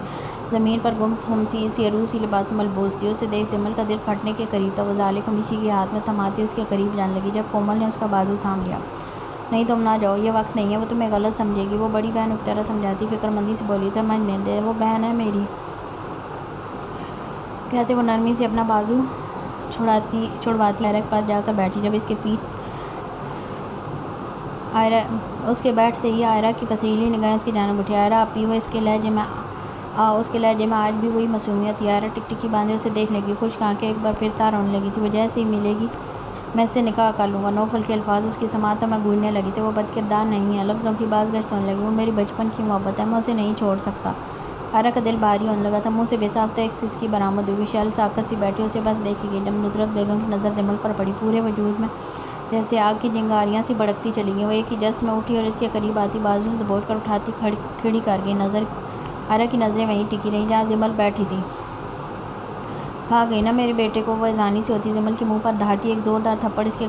زمین پر گم خمسی سی عروسی لباس میں ملبوس تھی۔ اسے دیکھ جمل کا دل پھٹنے کے قریب تھا۔ وہ ضالع کو میشی کے ہاتھ میں تھماتی اس کے قریب جانے لگی جب کومل نے اس کا بازو تھام لیا۔ نہیں تم نہ جاؤ، یہ وقت نہیں ہے، وہ تمہیں غلط سمجھے گی، وہ بڑی بہن کو طرح سمجھاتی فکر مندی سے بولی۔ سمجھنے دے، وہ بہن ہے میری، کہتے وہ نرمی سے اپنا بازو چھڑواتی آئرہ کے پاس جا کر بیٹھی۔ جب اس کے بیٹھتے ہی آئرہ کی پتھریلی نگاہیں اس کی جانب اٹھی۔ آئرہ آپ پیو، اس کے لہجے میں آج بھی وہی معصومیت تھی۔ آئرہ ٹکٹکی باندھے اسے دیکھنے لگی، خشک آنکھیں ایک بار پھر تار ہونے لگی تھی۔ وہ جیسے ہی ملے گی میں اس سے نکاح کر لوں گا، نوفل کے الفاظ اس کی سماعتوں میں گونجنے لگے تھے۔ وہ بدکردار نہیں ہے، لفظوں کی باز گشت ہونے لگی، وہ میری بچپن کی محبت ہے، میں اسے نہیں چھوڑ سکتا۔ آئرہ کا دل بھاری ہونے لگا تھا، منہ سے بے ساختہ ایک سسکی برآمد ہوئی۔ شیل ساکت سی بیٹھی اسے بس دیکھے گی جب ندرت بیگم کی نظر جمل پر پڑی۔ پورے وجود میں جیسے آگ کی چنگاریاں سی بھڑکتی چلی گئیں۔ وہ ایک ہی جست میں اٹھی اور اس کے قریب آتی بازو سے دبوچ کر اٹھاتی کھڑی کر گئی۔ آئرہ کی نظریں وہیں ٹکی رہیں جہاں جمل بیٹھی تھی۔ کھا گئی نا میرے بیٹے کو، وہ اذانی سی ہوتی جمل کے منہ پر دھاڑتی ایک زوردار تھپڑ اس کے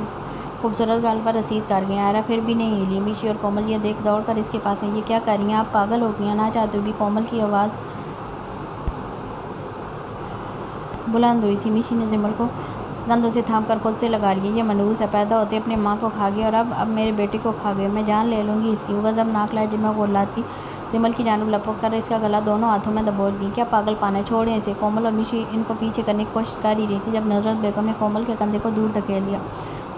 خوبصورت گال پر رسید کر گئی۔ آئرہ پھر بھی نہیں ہلی۔ میشی اور کومل یہ دیکھ دوڑ کر اس کے پاس آئیں۔ یہ کیا کر رہی ہیں آپ، پاگل ہو گئی ہیں؟ نہ چاہتے ہوئے بھی کومل کی آواز بلند ہوئی تھی۔ میشی نے جمل کو کندھوں سے تھام کر خود سے لگا لیا۔ یہ منحوس ہے، پیدا ہوتے اپنی ماں کو کھا گیا اور اب میرے بیٹے کو کھا گیا، میں جان لے لوں گی اس کی۔ وہ غضبناک لہجے میں غلاتی جمل کی جانب لپک کر اس کا گلا دونوں ہاتھوں میں دبوچ گئی۔ کیا پاگل پن ہے، چھوڑیں اسے۔ کومل اور میشی ان کو پیچھے کرنے کی کوشش کر ہی رہی تھی جب ندرت بیگم نے کومل کے کندھے کو دور دھکیل لیا۔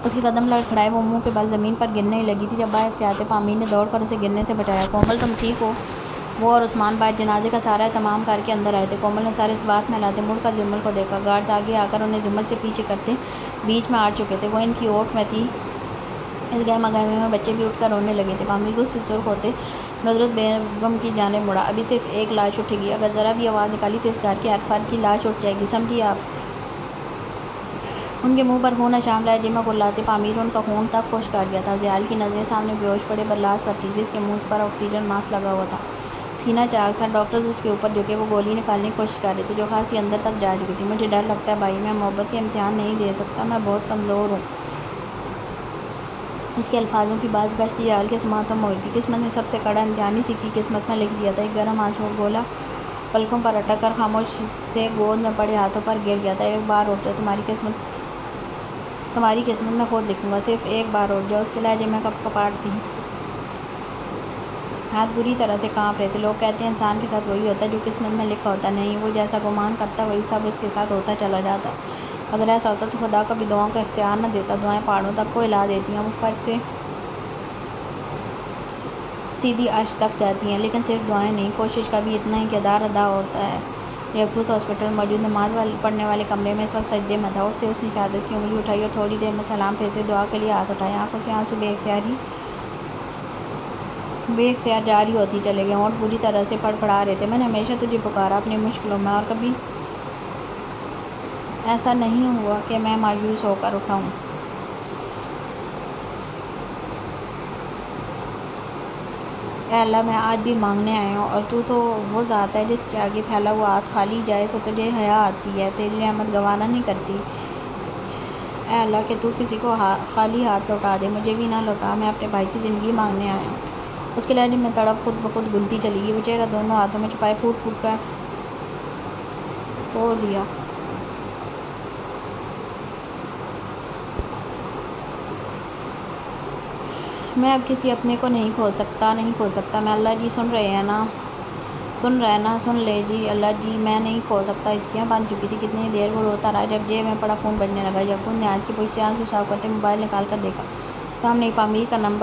اس کے قدم لڑکھڑائے، وہ منہ کے بل زمین پر گرنے ہی لگی تھی جب باہر سے آتے پامیر نے دوڑ کر اسے گرنے سے بچایا۔ کومل تم ٹھیک ہو؟ وہ اور عثمان باہر جنازے کا سارا اہتمام کر کے اندر آئے تھے۔ کومل نے سارے اسبات ملاتے مڑ کر جمل کو دیکھا۔ گارڈز آگے آ کر انہیں جمل سے پیچھے کرتے بیچ میں آ چکے تھے۔ وہ ان کی اوٹ میں تھی۔ اس گہما گہمی میں بچے بھی اٹھ کر رونے لگے تھے۔ پامیر غصے سے سرخ ہوتے ندرت بیگم کی جانب مڑا۔ ابھی صرف ایک لاش اٹھے گی، اگر ذرا بھی آواز نکالی تو اس گھر کے ہر فرد کی لاش اٹھ جائے گی، سمجھی آپ؟ ان کے منہ پر خون اشام لہجے میں غلاتے پامیر ان کا خون تک خشک کر گیا تھا۔ ضیال کی نظریں سامنے بیہوش پڑے برلاس پر تھی جس کے منہ پر آکسیجن ماسک لگا ہوا تھا، سینہ چاک تھا۔ ڈاکٹرز اس کے اوپر جھکے، وہ گولی نکالنے کی کوشش کر رہے تھے جو خاصی اندر تک جا چکی تھی۔ مجھے ڈر لگتا ہے بھائی، میں محبت کے امتحان نہیں دے سکتا، میں بہت کمزور ہوں۔ اس کے الفاظوں کی باز گشت ضیال کے سماعتوں میں ہوئی تھی۔ قسمت نے سب سے کڑا امتحان اسی کی قسمت میں لکھ دیا تھا۔ ایک گرم آنسو گولا پلکوں پر اٹک کر خاموش سے گود میں پڑے ہاتھوں پر گر گیا تھا۔ ایک بار اٹھ جاؤ، تمہاری قسمت میں خود لکھوں گا، صرف ایک بار اٹھ جاؤ۔ اس کے لہجے میں کپکپاہٹ تھی، ہاتھ بری طرح سے کانپ رہے تھے۔ لوگ کہتے ہیں انسان کے ساتھ وہی ہوتا ہے جو قسمت میں لکھا ہوتا ہے، نہیں، وہ جیسا گمان کرتا ہے وہی سب اس کے ساتھ ہوتا چلا جاتا ہے۔ اگر ایسا ہوتا تو خدا کبھی دعاؤں کا اختیار نہ دیتا، دعائیں پہاڑوں تک کو ہلا دیتی ہیں، وہ فرش سے سیدھی عرش تک جاتی ہیں، لیکن صرف دعائیں نہیں، کوشش کا بھی اتنا ہی کردار ادا ہوتا ہے۔ یقوت ہاسپٹل موجود نماز پڑھنے والے کمرے میں اس وقت سجدے میں تھا۔ اٹھتے اس نے شہادت کی انگلی اٹھائی اور تھوڑی دیر میں سلام پھیرتے دعا کے لیے ہاتھ اٹھائے۔ آنکھوں سے آنسو بے اختیار جاری ہوتی چلے گئے، ہونٹ بری طرح سے پڑپڑا رہے تھے۔ میں نے ہمیشہ تجھے پکارا اپنی مشکلوں میں، اور کبھی ایسا نہیں ہوا کہ میں مایوس ہو کر اٹھا ہوں۔ اے اللہ، میں آج بھی مانگنے آیا ہوں، اور تو وہ ذات ہے جس کے آگے پھیلا ہوا ہاتھ خالی جائے تو تجھے حیا آتی ہے، تیری رحمت گوارا نہیں کرتی۔ اے اللہ کہ تو کسی کو خالی ہاتھ لوٹا دے، مجھے بھی نہ لوٹا، میں اپنے بھائی کی زندگی مانگنے آیا ہوں۔ اس کے لہجے میں تڑپ خود بخود گھلتی چلی گئی۔ وہ چہرہ دونوں ہاتھوں میں چھپائے پھوٹ پھوٹ کر رو دیا۔ میں اب کسی اپنے کو نہیں کھو سکتا۔ میں اللہ جی سن رہے ہیں نا، سن لے جی، اللہ جی میں نہیں کھو سکتا۔ ہچکیاں بن چکی تھی۔ کتنی دیر وہ روتا رہا جب جیب میں پڑا فون بجنے لگا۔ یقوت نے آنکھ کی پشت سے آنسو صاف کرتے موبائل نکال کر دیکھا، سامنے ہی پامیر کا نام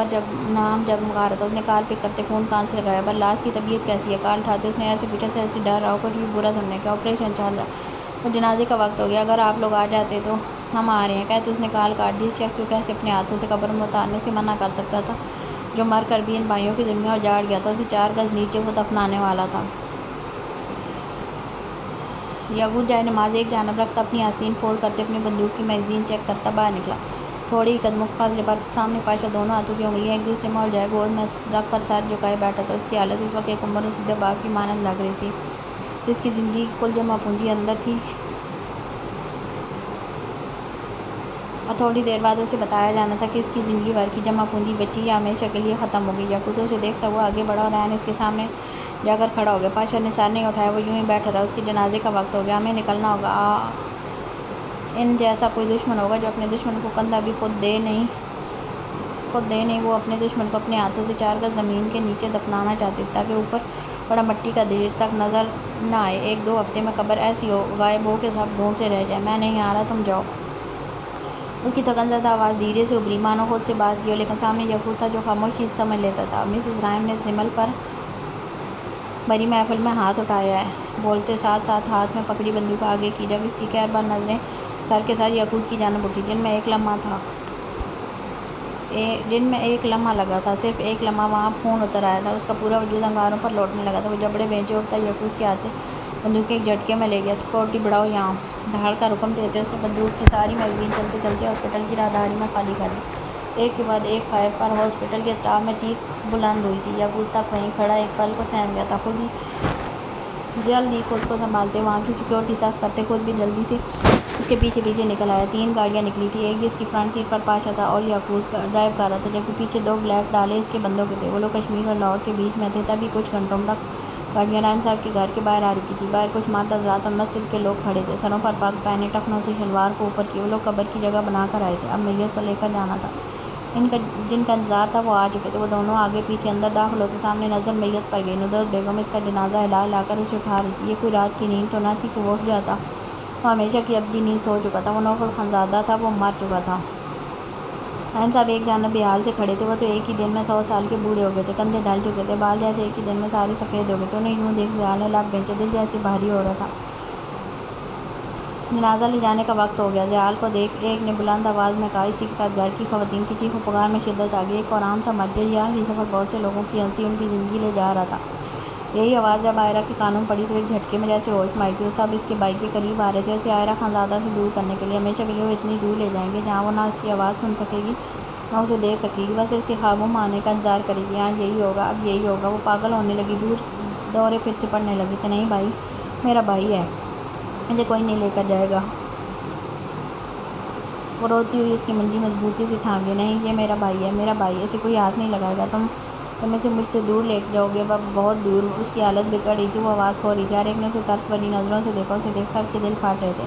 جگمگا رہا تھا۔ اس نے کال پک کرتے فون کان سے لگایا۔ برلاس کی طبیعت کیسی ہے؟ کال اٹھاتے اس نے ایسے پوچھا جیسے ڈر رہا ہو کچھ بھی برا سننے کا۔ آپریشن چل رہا ہے، وہ جنازے کا وقت ہو گیا، اگر آپ لوگ آ جاتے تو۔ ہم آ رہے ہیں، کہتے اس نے کال کاٹ دی۔ اس شخص کو کیسے اپنے ہاتھوں سے قبر میں اتارنے سے منع کر سکتا تھا جو مر کر بھی ان بھائیوں کی زمین اجاڑ گیا تھا، اسے 4 گز نیچے وہ دفنانے والا تھا۔ یعقوب جائے نماز ایک جانب رکھتا اپنی آستین فولڈ کرتے اپنی بندوق کی میگزین چیک کرتا باہر نکلا۔ تھوڑے ہی قدموں کے فاصلے پر سامنے پاشا دونوں ہاتھوں کی انگلیاں ایک دوسرے میں الجھائے گود میں رکھ کر سر جھکائے بیٹھا تھا۔ اس کی حالت اس وقت ایک عمر رسیدہ باپ کی مانند لگ رہی تھی جس کی زندگی کی کل جمع پونجی اندر تھی اور تھوڑی دیر بعد اسے بتایا جانا تھا کہ اس کی زندگی بھر کی جمع پونجی بچی یا ہمیشہ کے لیے ختم ہو گئی۔ یعقوب اسے دیکھتا ہوا آگے بڑھا اور ریحان اس کے سامنے جا کر کھڑا ہو گیا۔ پاشا نے سر نہیں اٹھایا، وہ یوں ہی بیٹھا رہا۔ اس کے جنازے کا وقت ہو گیا، ہمیں نکلنا ہوگا۔ ان جیسا کوئی دشمن ہوگا جو اپنے دشمن کو کندھا بھی خود دے نہیں، وہ اپنے دشمن کو اپنے ہاتھوں سے 4 گز زمین کے نیچے دفنانا چاہتے تاکہ اوپر پڑا مٹی کا ڈھیر تک نظر نہ آئے۔ 1-2 ہفتے میں قبر ایسی غائب ہو کہ سب ڈھونڈ سے رہ جائے۔ میں نہیں آ رہا، تم جاؤ۔ اس کی تھکن زدہ آواز دھیرے سے ابھری، مانو خود سے بات کی ہو، لیکن سامنے یعقوب تھا جو خاموش چیز سمجھ لیتا تھا۔ مسز رائم نے زمل پر بھری محفل میں ہاتھ اٹھایا ہے، بولتے ساتھ ساتھ ہاتھ میں پکڑی بندوق آگے کی۔ جب اس کی قہربار نظریں سر کے ساتھ یعقوب کی جانب اٹھی، جن میں ایک لمحہ لگا تھا، صرف ایک لمحہ، وہاں خون اتر آیا تھا، اس کا پورا وجود انگاروں پر لوٹنے لگا تھا۔ وہ جبڑے بھینچے اٹھتا یعقوب کے ہاتھ سے بندوق ایک جھٹکے میں لے گیا۔ سیکورٹی بڑھاؤ یہاں، دھاڑ کا حکم دیتے اس نے بندوق کی ساری میگزین چلتے چلتے ہاسپٹل کی راہداری میں خالی کر دی۔ ایک کے بعد ایک فائر پر ہاسپٹل کے اسٹاف میں چیخ بلند ہوئی تھی۔ یعقوب تک وہیں کھڑا ایک پل کو سہم گیا تھا، جلد ہی خود کو سنبھالتے وہاں کی سیکورٹی صاف کرتے خود بھی جلدی سے اس کے پیچھے پیچھے نکل آیا۔ 3 گاڑیاں نکلی تھیں، ایک جس کی فرنٹ سیٹ پر پاشا تھا اور یعقوب ڈرائیو کر رہا تھا، جبکہ پیچھے 2 بلیک ڈالے اس کے بندوں کے تھے۔ وہ لوگ کشمیر اور لاہور کے بیچ میں تھے۔ تبھی کچھ گھنٹوں تک گاڑیاں رائم صاحب کے گھر کے باہر آ رکی تھی۔ باہر کچھ مرد حضرات اور مسجد کے لوگ کھڑے تھے، سروں پر پگ پہنے، ٹخنوں سے شلوار کو اوپر کیے۔ وہ لوگ قبر کی جگہ بنا کر آئے تھے، اب میت کو لے کر جانا تھا۔ جن کا انتظار تھا وہ آ چکے تھے۔ وہ دونوں آگے پیچھے اندر داخل ہوتے سامنے نظر میت پر گئی۔ ندرت بیگم اس کا جنازہ ہلا ہلا کر اسے اٹھا رہی تھی۔ یہ کوئی رات کی نیند تو نہ تھی کہ وہ اٹھ جاتا، وہ ہمیشہ کی ابدی نیند سو چکا تھا۔ وہ نوفل خانزادہ تھا، وہ مر چکا تھا۔ رحیم صاحب ایک جانب بے حال سے کھڑے تھے۔ وہ تو ایک ہی دن میں 100 سال کے بوڑھے ہو گئے تھے، کندھے ڈھل چکے تھے، بال جیسے ایک ہی دن میں سارے سفید ہو گئے تھے۔ انہیں یوں دیکھ زیال نے لب بھینچے، دل جیسے بھاری ہو رہا تھا۔ جنازہ لے جانے کا وقت ہو گیا۔ زیال کو دیکھ ایک نے بلند آواز میں کہا، اسی کے ساتھ گھر کی خواتین کی چیخ و پکار میں شدت آ گئی۔ ایک اور عام سا مر گیا۔ یہ آخری سفر بہت سے لوگوں کی ہنسی ان کی زندگی لے جا رہا تھا۔ یہی آواز جب عائرہ کے کانوں میں پڑی تو ایک جھٹکے میں جیسے ہوش میں آئی تھی۔ وہ سب اس کے بھائی کے قریب آ رہے تھے، اسے عائرہ خانزادہ سے دور کرنے کے لیے، ہمیشہ کے لیے وہ اتنی دور لے جائیں گے جہاں وہ نہ اس کی آواز سن سکے گی نہ اسے دیکھ سکے گی، بس اس کے خوابوں میں آنے کا انتظار کرے گی۔ ہاں یہی ہوگا، اب یہی ہوگا۔ وہ پاگل ہونے لگی، دورے پھر سے پڑنے لگے تھے۔ نہیں بھائی، میرا بھائی ہے، اسے کوئی نہیں لے کر جائے گا۔ وہ روتی ہوئی اس کی منڈی مضبوطی سے تھام گئی۔ نہیں، یہ میرا بھائی ہے، میرا بھائی ہے، اسے کوئی ہاتھ نہیں لگائے گا۔ تم اسے مجھ سے دور لے جاؤ گے، بہت دور۔ اس کی حالت بگڑ رہی تھی، وہ آواز کھو رہی تھی۔ ہر ایک نے اسے ترس بھری نظروں سے دیکھا، اسے دیکھ سب کے دل پھٹ رہے تھے۔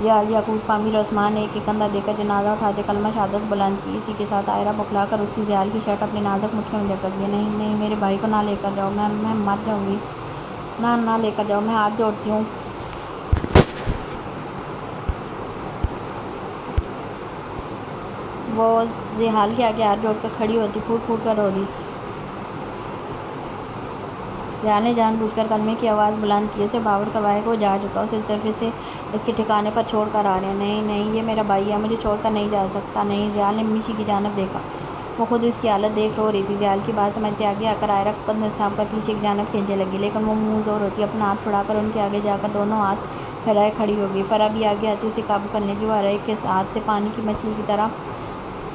زیال، یعقوب، پامیر اور عثمان نے ایک ایک کندھا دے کر جنازہ اٹھاتے کلمہ شہادت بلند کی۔ اسی کے ساتھ عائرہ بکھلا کر اٹھتی، زیال کی شرٹ اپنے نازک مٹھیوں میں جکڑ لیے۔ نہیں نہیں، میرے بھائی کو نہ لے کر جاؤ، میں مر جاؤں گی، نہ لے کر جاؤ، میں ہاتھ جوڑتی ہوں۔ وہ زیال کے آگے ہاتھ جوڑ کر کھڑی ہوتی، پھوٹ پھوٹ کر رو دی۔ زیال نے جان بوجھ کر کلمے کی آواز بلند کی، اسے باور کروایا کہ وہ جا چکا، اسے صرف اسے اس کے ٹھکانے پر چھوڑ کر آ رہے ہیں۔ نہیں نہیں، یہ میرا بھائی ہے، مجھے چھوڑ کر نہیں جا سکتا۔ نہیں۔ زیال نے میشی کی جانب دیکھا، وہ خود اس کی حالت دیکھ رو رہی تھی۔ زیال کی بات سمجھتے آگے آ کر عائرہ کو کندھے سے تھام کر پیچھے کی جانب کھینچنے لگی، لیکن وہ منہ زور ہوتی اپنا ہاتھ چھڑا کر ان کے آگے جا کر دونوں ہاتھ پھیلائے کھڑی ہو گئی۔ فرح بھی آگے آتی اسے قابو کرنے کی، وہ ہر ایک کے ہاتھ سے پانی کی مچھلی کی طرح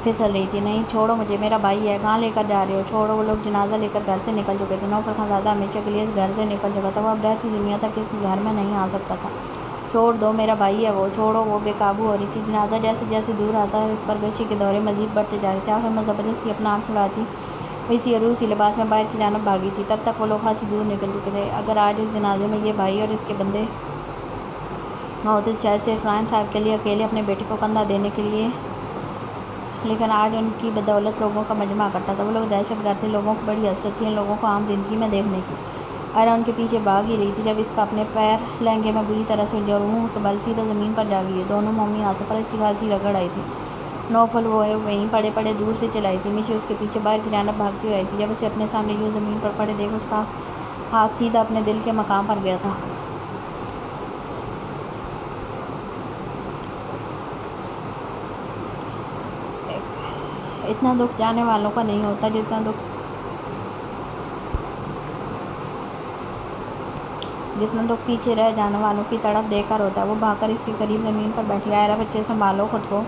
پھسل رہی تھی۔ نہیں، چھوڑو مجھے، میرا بھائی ہے، کہاں لے کر جا رہے ہو؟ چھوڑو۔ وہ لوگ جنازہ لے کر گھر سے نکل چکے تھے۔ نوفل خانزادہ ہمیشہ کے لیے اس گھر سے نکل چکا تھا، وہ اب رہتی دنیا تک اس گھر میں نہیں آ سکتا تھا۔ چھوڑ دو، میرا بھائی ہے وہ، چھوڑو۔ وہ بے قابو ہو رہی تھی۔ جنازہ جیسے جیسے دور آتا اس پر غشی کے دورے مزید بڑھتے جا رہے تھے۔ آخر میں زبردستی اپنا آپ چھڑاتی وہ اسی عروسی لباس میں باہر کی جانب بھاگی تھی۔ تب تک وہ لوگ خاصی دور نکل چکے تھے۔ اگر آج اس جنازے میں یہ بھائی اور اس کے بندے نہ ہوتے تو شاید صرف رحیم صاحب کے لیے اکیلے اپنے بیٹے کو کندھا دینے کے لیے، لیکن آج ان کی بدولت لوگوں کا مجمع اکٹھا تھا۔ وہ لوگ دہشت گرد تھے، لوگوں کو بڑی حسرت تھی ان لوگوں کو عام زندگی میں دیکھنے کی۔ عائرہ ان کے پیچھے بھاگ ہی رہی تھی جب اس کا اپنے پیر لہنگے میں بری طرح سے الجھا اور منہ کے بل سیدھا زمین پر جا گری۔ دونوں مومی ہاتھوں پر اچھی خاصی رگڑ آئی تھی۔ نوفل وہ وہیں پڑے پڑے دور سے چلائی تھی، میشی اس کے پیچھے باہر کی جانب بھاگتی ہوئی آئی تھی۔ جب اسے اپنے سامنے یوں زمین پر پڑے دیکھ اس کا ہاتھ سیدھا اپنے دل کے مقام پر گیا تھا۔ اتنا دکھ جانے والوں کا نہیں ہوتا جتنا دکھ پیچھے رہ جانے والوں کی تڑپ دیکھ کر ہوتا ہے۔ وہ بھاگ کر اس کے قریب زمین پر بیٹھی۔ عائرہ، بچے سنبھالو خود کو۔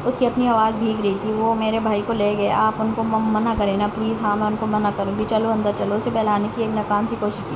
اس کی اپنی آواز بھیگ رہی تھی۔ وہ میرے بھائی کو لے گئے، آپ ان کو منع کریں نا پلیز۔ ہاں، میں ان کو منع کروں گی، چلو اندر چلو۔ اسے بہلانے کی ایک ناکام سی کوشش کی،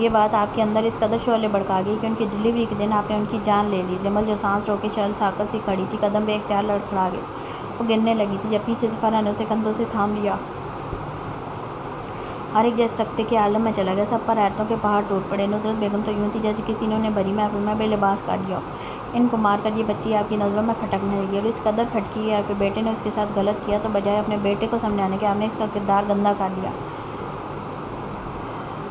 یہ بات آپ کے اندر اس قدر شعلے بھڑکا گئی کہ ان کی ڈلیوری کے دن آپ نے ان کی جان لے لی۔ جمل جو سانس روکے شرل ساکت سی کھڑی تھی، قدم بے اختیار لڑکھڑا گئے۔ وہ گرنے لگی تھی جب پیچھے سے فرح نے اسے کندھوں سے تھام لیا۔ ہر ایک جیسے سکتے کے عالم میں چلا گیا۔ سب پر حیرتوں کے پہاڑ ٹوٹ پڑے۔ ندرت بیگم تو یوں تھی جیسے کسی نے انہیں بھری محفل میں بے لباس کر دیا ہو۔ ان کو مار کر یہ بچی آپ کی نظروں میں کھٹکنے لگی اور اس قدر کھٹکی کہ آپ کے بیٹے نے اس کے ساتھ غلط کیا تو بجائے اپنے بیٹے کو سمجھانے کے آپ نے اس کا کردار گندا کر لیا۔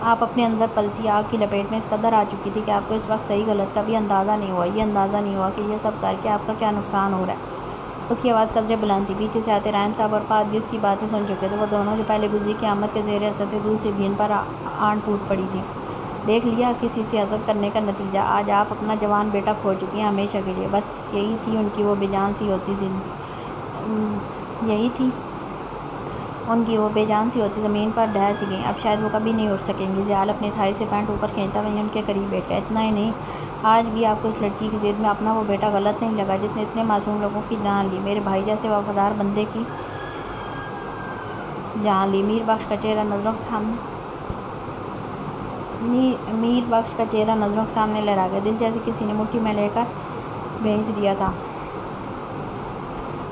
آپ اپنے اندر پلتی آگ کی لپیٹ میں اس قدر آ چکی تھی کہ آپ کو اس وقت صحیح غلط کا بھی اندازہ نہیں ہوا۔ یہ اندازہ نہیں ہوا کہ یہ سب کر کے آپ کا کیا نقصان ہو رہا ہے۔ اس کی آواز قدرے بلند تھی۔ پیچھے سے آتے رحیم صاحب اور فہد بھی اس کی باتیں سن چکے تھے۔ وہ دونوں جو پہلے گزری قیامت کے زیر اثر تھے، دوسری بھی ان پر آن ٹوٹ پڑی تھی۔ دیکھ لیا کسی سے حسد کرنے کا نتیجہ۔ آج آپ اپنا جوان بیٹا کھو چکی ہیں ہمیشہ کے لیے۔ بس یہی تھی ان کی وہ بے جان سی ہوتی زندگی، یہی تھی ان کی وہ بے جان سی ہوتی زمین پر ڈھہ سی گئیں۔ اب شاید وہ کبھی نہیں اٹھ سکیں گی۔ زیال اپنے تھائی سے پینٹ اوپر کھینچتا وہیں ان کے قریب بیٹھ گیا۔ اتنا ہی نہیں، آج بھی آپ کو اس لڑکی کی ضد میں اپنا وہ بیٹا غلط نہیں لگا جس نے اتنے معصوم لوگوں کی جان لی، میرے بھائی جیسے وفادار بندے کی جان لی۔ میر بخش کا چہرہ نظروں کے سامنے لہرا گیا۔ دل جیسے کسی نے مٹھی میں لے کر بھیج دیا تھا۔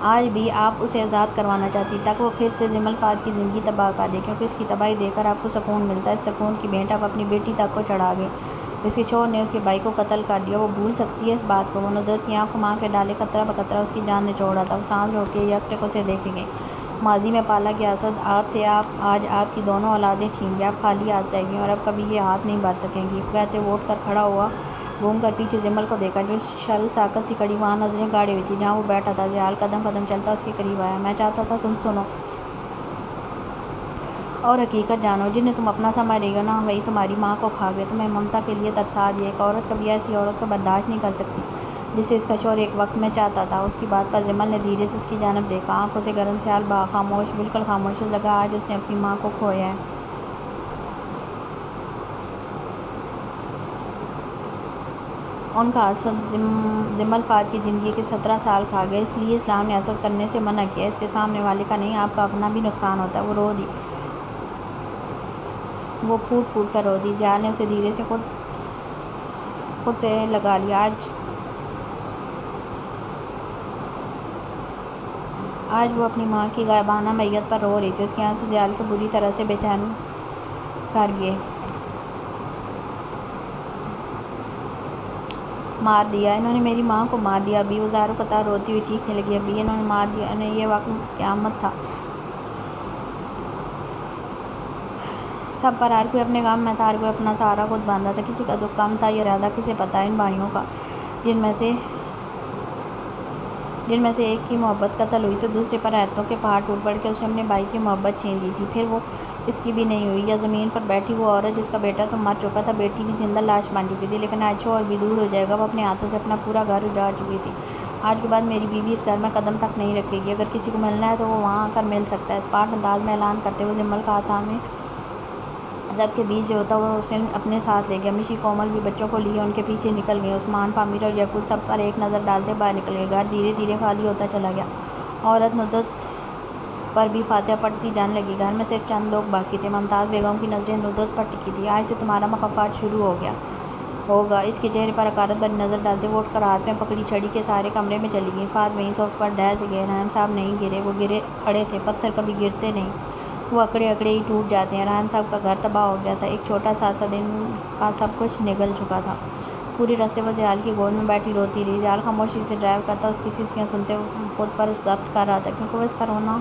آج بھی آپ اسے آزاد کروانا چاہتی تاکہ وہ پھر سے جمل فہد کی زندگی تباہ کر دے، کیونکہ اس کی تباہی دیکھ کر آپ کو سکون ملتا ہے۔ اس سکون کی بھیٹ آپ اپنی بیٹی تک کو چڑھا گئے جس کے شوہر نے اس کے بھائی کو قتل کر دیا۔ وہ بھول سکتی ہے اس بات کو؟ وہ ندرت کی آنکھوں میں آنکھیں ڈالے قطرہ بقطرہ اس کی جان نچوڑ رہا تھا۔ وہ سانس روک کے یک ٹک اسے دیکھے گئی۔ ماضی میں پالا گیا اسد آپ سے آج آپ کی دونوں اولادیں چھین گیا۔ آپ خالی ہاتھ رہ گئی اور اب کبھی یہ ہاتھ نہیں بھر سکیں گی۔ کہتے وہ اٹھ کر کھڑا ہوا، گھوم کر پیچھے جمل کو دیکھا جو شرل ساکت سی کھڑی وہاں نظریں گاڑے ہوئی تھی جہاں وہ بیٹھا تھا۔ زیال قدم قدم چلتا اس کے قریب آیا۔ میں چاہتا تھا تم سنو اور حقیقت جانو۔ جنہیں تم اپنا سمجھ رہی ہو نا، وہی تمہاری ماں کو کھا گئے، تمہیں ممتا کے لیے ترسا دیا۔ ایک عورت کبھی ایسی عورت کو برداشت نہیں کر سکتی جسے اس کا شوہر ایک وقت میں چاہتا تھا۔ اس کی بات پر جمل نے دھیرے سے اس کی جانب دیکھا۔ آنکھوں سے گرم سیال بہا۔ خاموش، بالکل خاموش۔ لگا آج اس نے اپنی ماں کو کھویا ہے۔ ان کا حسد جمل فہد کی زندگی کے 17 سال کھا گئے۔ اس لیے اسلام نے حسد کرنے سے منع کیا۔ اس سے سامنے والے کا نہیں آپ کا اپنا بھی نقصان ہوتا ہے۔ وہ رو دی، وہ پھوٹ پھوٹ کر رو دی۔ زیال نے اسے دھیرے سے خود سے لگا لیا۔ آج وہ اپنی ماں کی غائبانہ میت پر رو رہی تھی۔ اس کے آنسو زیال کو بری طرح سے بے چین کر گئے۔ مار دیا انہوں نے، میری ماں کو مار دیا ابھی۔ وہ زاروں قطار روتی ہوئی چیخنے لگی۔ ابھی انہوں نے مار دیا انہیں، یہ وقت قیامت تھا۔ سب پر ہر کوئی اپنے غم میں تھا، ہر کوئی اپنا سہارا خود بن رہا تھا۔ کسی کا دکھ کم تھا یا زیادہ کسے پتا؟ ان بھائیوں کا جن میں سے ایک کی محبت قتل ہوئی تو دوسرے پر حیرتوں کے پہاڑ ٹوٹ پڑ کے اس نے اپنے بھائی کی محبت چھین لی تھی۔ پھر وہ اس کی بھی نہیں ہوئی۔ یا زمین پر بیٹھی وہ عورت جس کا بیٹا تو مر چکا تھا، بیٹی بھی زندہ لاش بن چکی تھی، لیکن آج شوہر بھی دور ہو جائے گا۔ وہ اپنے ہاتھوں سے اپنا پورا گھر اجاڑ چکی تھی۔ آج کے بعد میری بیوی اس گھر میں قدم تک نہیں رکھے گی۔ اگر کسی کو ملنا ہے تو وہ وہاں آ کر مل سکتا ہے۔ اسپاٹ انداز میں اعلان کرتے ہوئے جمل کا ہاتھ میں سب کے بیچ جو ہوتا وہ اسے اپنے ساتھ لے گیا۔ مشی کومل بھی بچوں کو لیے ان کے پیچھے نکل گئی۔ عثمان، پامیر اور یعقوب سب پر ایک نظر ڈالتے باہر نکل گئے۔ گھر دھیرے دھیرے خالی ہوتا چلا گیا۔ عورت ندرت پر بھی فاتحہ پڑھتی جانے لگی۔ گھر میں صرف چند لوگ باقی تھے۔ ممتاز بیگم کی نظریں ندرت پر ٹکی تھیں۔ آج سے تمہارا مکافات شروع ہوگا۔ اس کے چہرے پر حقارت بھری نظر ڈالتے وہ اٹھ کر ہاتھ میں پکڑی چھڑی کے سہارے کمرے میں چلی گئیں۔ فہد وہیں صوفے پر ڈھہ سے گئے۔ رحیم صاحب نہیں گرے، وہ کھڑے تھے۔ پتھر کبھی گرتے نہیں، وہ اکڑے اکڑے ہی ٹوٹ جاتے ہیں۔ رحیم صاحب کا گھر تباہ ہو گیا تھا۔ ایک چھوٹا سا دن کا سب کچھ نگل چکا تھا۔ پورے راستے وہ زیال کی گود میں بیٹھی روتی رہی۔ زیال خاموشی سے ڈرائیو کرتا، اس کی سسکیاں سنتے خود پر ضبط کر رہا تھا، کیونکہ وہ اس کا رونا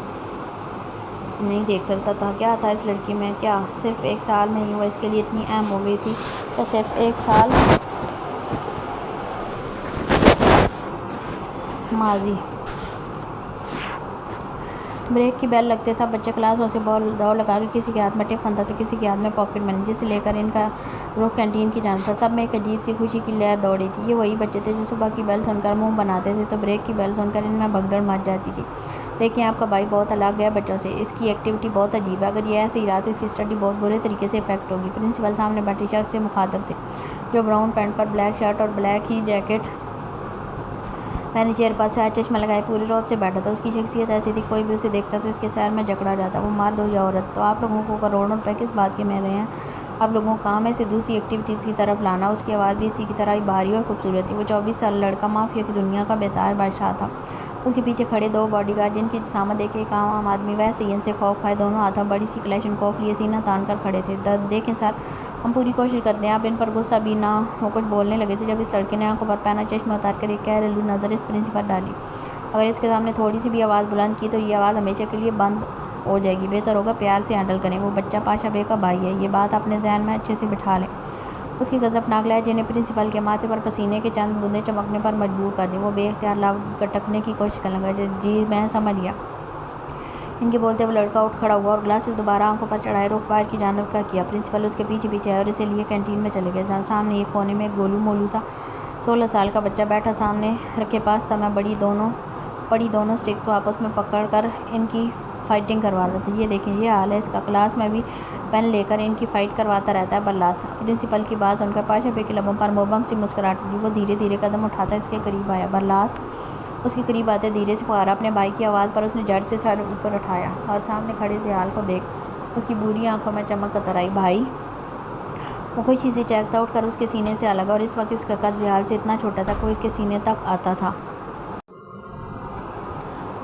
نہیں دیکھ سکتا تھا۔ کیا تھا اس لڑکی میں؟ کیا صرف ایک سال میں ہی وہ اس کے لیے اتنی اہم ہو گئی تھی؟ کیا صرف ایک سال ماضی؟ بریک کی بیل لگتے سب بچے کلاسوں سے دوڑ لگا کے کسی کے ہاتھ میں ٹفن تھا تو کسی کے ہاتھ میں پاکٹ منی، جسے لے کر ان کا رخ کینٹین کی جانب تھا۔ سب میں ایک عجیب سی خوشی کی لہر دوڑی تھی۔ یہ وہی بچے تھے جو صبح کی بیل سن کر منہ بناتے تھے تو بریک کی بیل سن کر ان میں بھگدڑ مچ جاتی تھی۔ دیکھیں آپ کا بھائی بہت الگ ہے بچوں سے، اس کی ایکٹیویٹی بہت عجیب ہے۔ اگر یہ ایسے ہی رہا تو اس کی اسٹڈی بہت برے طریقے سے افیکٹ ہوگی۔ پرنسپل سامنے بیٹھے شخص سے مخاطب تھے جو براؤن پینٹ پر بلیک شرٹ اور بلیک ہی جیکٹ پہنے چیئر پر سیاہ چشمہ لگائے پورے رعب سے بیٹھا تھا۔ اس کی شخصیت ایسی تھی کوئی بھی اسے دیکھتا تو اس کے سر میں جکڑا جاتا۔ وہ مرد ہو یا عورت، تو آپ لوگوں کو کروڑوں روپے کس بات کے مل رہے ہیں؟ اب لوگوں کا کام ہے اسے دوسری ایکٹیویٹیز کی طرف لانا۔ اس کی آواز بھی اسی کی طرح ہی بھاری اور خوبصورت تھی۔ وہ 24 سالہ لڑکا مافیا کی دنیا کا بےتار بادشاہ تھا۔ اس کے پیچھے کھڑے 2 باڈی گارڈ جن کی جسامت دیکھ کے ایک عام آدمی ویسے ہی ان سے خوف کھائے دونوں ہاتھوں بڑی سی کلیشن کوف لیے سینہ تان کر کھڑے تھے۔ دیکھیں سر، ہم پوری کوشش کرتے ہیں، آپ ان پر غصہ بھی نہ ہو۔ کچھ بولنے لگے تھے جب اس لڑکے نے آنکھوں پر پہنا چشمہ اتار کر ایک کہرلو نظر اس پرنس پر ڈالی۔ اگر اس کے سامنے تھوڑی سی بھی آواز بلند کی تو یہ آواز ہمیشہ کے لیے بند ہو جائے گی۔ بہتر ہوگا پیار سے ہینڈل کریں، وہ بچہ پاشا بے کا بھائی ہے، یہ بات اپنے ذہن میں اچھے سے بٹھا لیں۔ اس کی غضبناک لہجے نے پرنسپل کے ماتھے پر پسینے کے چند بوندیں چمکنے پر مجبور کر دیں۔ وہ بے اختیار لب کٹکنے کی کوشش کرنے لگا۔ جی میں سمجھ گیا۔ ان کے بولتے وہ لڑکا اٹھ کھڑا ہوا اور گلاسز دوبارہ آنکھوں پر چڑھائے رخ باہر کی جانب کا کیا۔ پرنسپل اس کے پیچھے پیچھے آئے اور اسے لیے کینٹین میں چلے گئے۔ سامنے ایک کونے میں ایک گولو مولو سا 16 سال کا بچہ بیٹھا سامنے رکھے پاستا میں پڑی دونوں سٹکس وہ آپس میں پکڑ کر ان کی فائٹنگ کروا رہا تھا۔ یہ دیکھیں یہ حال ہے اس کا، کلاس میں بھی پین لے کر ان کی فائٹ کرواتا رہتا ہے برلاس۔ پرنسپل کی بات سن کر پاشا بے کے لبوں پر مبہم سی مسکراہٹ اٹھی۔ وہ دھیرے دھیرے قدم اٹھاتا اس کے قریب آیا۔ برلاس اس کے قریب آتے دھیرے سے پکارا اپنے بھائی کی آواز پر۔ اس نے جڑ سے سر اوپر اٹھایا اور سامنے کھڑے ذیال کو دیکھ اس کی بوری آنکھوں میں چمک اتر آئی۔ بھائی! وہ خوشی سے چہکتا اٹھ کر اس کے سینے سے آ لگا اور اس وقت اس کا قد ذیال سے اتنا چھوٹا تھا کہ وہ اس کے سینے تک آتا تھا۔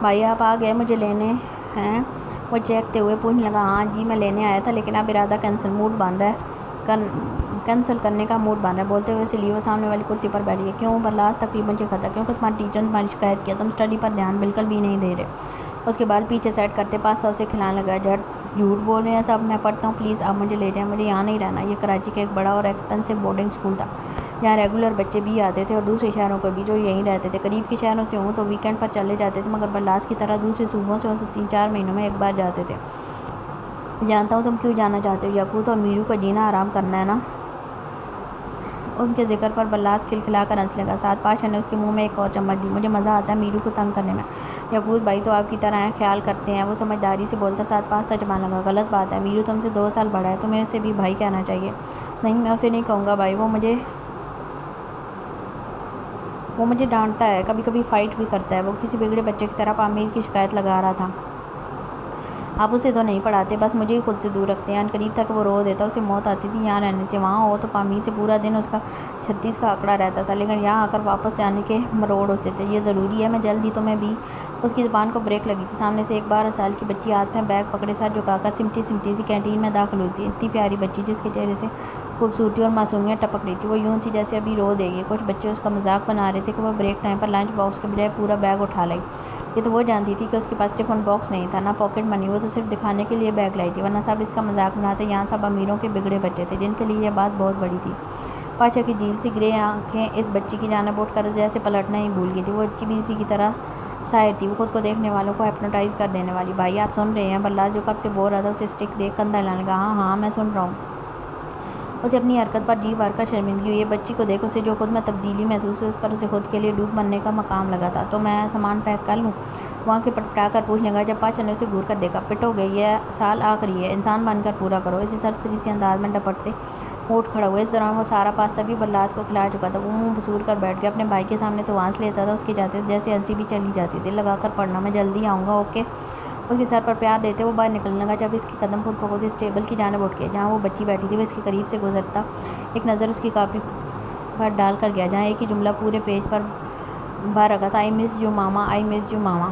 بھائی آپ آ گئے، مجھے لینے ہیں؟ وہ چہکتے ہوئے پوچھنے لگا۔ ہاں جی میں لینے آیا تھا، لیکن اب ارادہ کینسل کرنے کا موڈ بن رہا ہے۔ بولتے ہوئے اسے لیے وہ سامنے والی کرسی پر بیٹھ گیا۔ کیوں؟ برلاس تقریباً چکھا تھا۔ کیونکہ تمہارے ٹیچر نے تمہاری شکایت کیا، تم اسٹڈی پر دھیان بالکل بھی نہیں دے رہے۔ اس کے بال پیچھے سیٹ کرتے پاستا اسے کھلانے لگا۔ جھوٹ بول رہے ہیں سب، میں پڑھتا ہوں، پلیز آپ مجھے لے جائیں، مجھے یہاں نہیں رہنا۔ یہ کراچی کا ایک بڑا اور ایکسپینسو بورڈنگ اسکول تھا جہاں ریگولر بچے بھی آتے تھے اور دوسرے شہروں کے بھی جو یہیں رہتے تھے۔ قریب کے شہروں سے ہوں تو ویکینڈ پر چلے جاتے تھے، مگر برلاس کی طرح دوسرے صوبوں سے ہوں تو 3-4 مہینوں میں ایک بار جاتے تھے۔ جانتا ہوں تم کیوں جانا چاہتے ہو، یاقوت اور میرو کا جینا آرام کرنا ہے نا؟ ان کے ذکر پر برلاس کھلکھلا کر ہنسنے لگا۔ ساتھ پاشا نے اس کے منہ میں ایک اور چمچ دی۔ مجھے مزہ آتا ہے میرو کو تنگ کرنے میں۔ یاقوت بھائی تو آپ کی طرح ہیں، خیال کرتے ہیں، وہ سمجھداری سے بولتا ساتھ پاستا چبانے لگا۔ غلط بات ہے، میرو تم سے 2 سال بڑا ہے، تمہیں اسے بھی بھائی کہنا چاہیے۔ نہیں میں اسے نہیں کہوں گا بھائی، وہ مجھے ڈانٹتا ہے، کبھی کبھی فائٹ بھی کرتا ہے۔ وہ کسی بگڑے بچے کی طرح پامیر کی شکایت لگا رہا تھا۔ آپ اسے تو نہیں پڑھاتے، بس مجھے ہی خود سے دور رکھتے ہیں۔ ان قریب تک وہ رو دیتا، اسے موت آتی تھی یہاں رہنے سے۔ وہاں ہو تو پامیر سے پورا دن اس کا 36 کا آنکڑا رہتا تھا، لیکن یہاں آ کر واپس جانے کے مروڑ ہوتے تھے۔ یہ ضروری ہے، میں جلد ہی تمہیں بھی۔ اس کی زبان کو بریک لگی تھی۔ سامنے سے ایک 12 سال کی بچی ہاتھ میں بیگ پکڑے سر جھکا کر سمٹی سی کینٹین میں داخل ہوئی تھی۔ اتنی پیاری بچی جس کے چہرے سے خوبصورتی اور معصومیت ٹپک رہی تھی۔ وہ یوں تھی جیسے ابھی رو دے گی۔ کچھ بچے اس کا مذاق بنا رہے تھے کہ وہ بریک ٹائم پر لنچ باکس کے بجائے پورا بیگ اٹھا لائی۔ یہ تو وہ جانتی تھی کہ اس کے پاس ٹفن باکس نہیں تھا، نہ پاکٹ منی، وہ تو صرف دکھانے کے لیے بیگ لائی تھی، ورنہ سب اس کا مذاق بناتے۔ یہاں سب امیروں کے بگڑے بچے تھے جن کے لیے یہ بات بہت بڑی تھی۔ پاشا کی جھیل سی گرے آنکھیں اس بچی کی جانب اٹھ کر جیسے پلٹنا ہی بھول گئی تھی۔ وہ بچی بھی اسی کی طرح ساحر تھی، وہ خود کو دیکھنے والوں کو ہپنوٹائز کر دینے والی۔ بھائی آپ سن رہے ہیں؟ برلاس جو کب سے بول رہا تھا اسے اسٹک دیکھ کندھا ہلانے لگا۔ ہاں ہاں میں سن رہا ہوں۔ اسے اپنی حرکت پر جی بھر کر شرمندگی ہوئی۔ یہ بچی کو دیکھ اسے جو خود میں تبدیلی محسوس ہوئی، اس پر اسے خود کے لیے ڈوب مرنے کا مقام لگا تھا۔ تو میں سامان پیک کر لوں؟ وہ آنکھیں پٹپٹا کر پوچھنے لگا۔ جب پاشا نے اسے گھور کر دیکھا۔ پٹو گے، یہ سال آخری ہے، انسان بن کر پورا کرو۔ اسے سرسری سے انداز میں ڈپٹتے وہ اٹھ کھڑا ہوا۔ اس دوران وہ سارا پاستا بھی برلاس کو کھلا چکا تھا۔ وہ منہ بسور کر بیٹھ گیا۔ اپنے بھائی کے سامنے تو وانس لیتا تھا، اس کے جاتے جیسے ہنسی بھی چلی جاتی۔ دل لگا کر پڑھنا، میں جلدی آؤں گا، اوکے؟ اس کے سر پر پیار دیتے وہ باہر نکلنے لگا۔ جب اس کے قدم خود بخود اس ٹیبل کی جانب اٹھ گئے جہاں وہ بچی بیٹھی تھی، وہ اس کے قریب سے گزرتا ایک نظر اس کی کاپی پر ڈال کر گیا جہاں ایک ہی جملہ پورے پیج پر بھر رکھا تھا، آئی miss you mama, I miss you ماما۔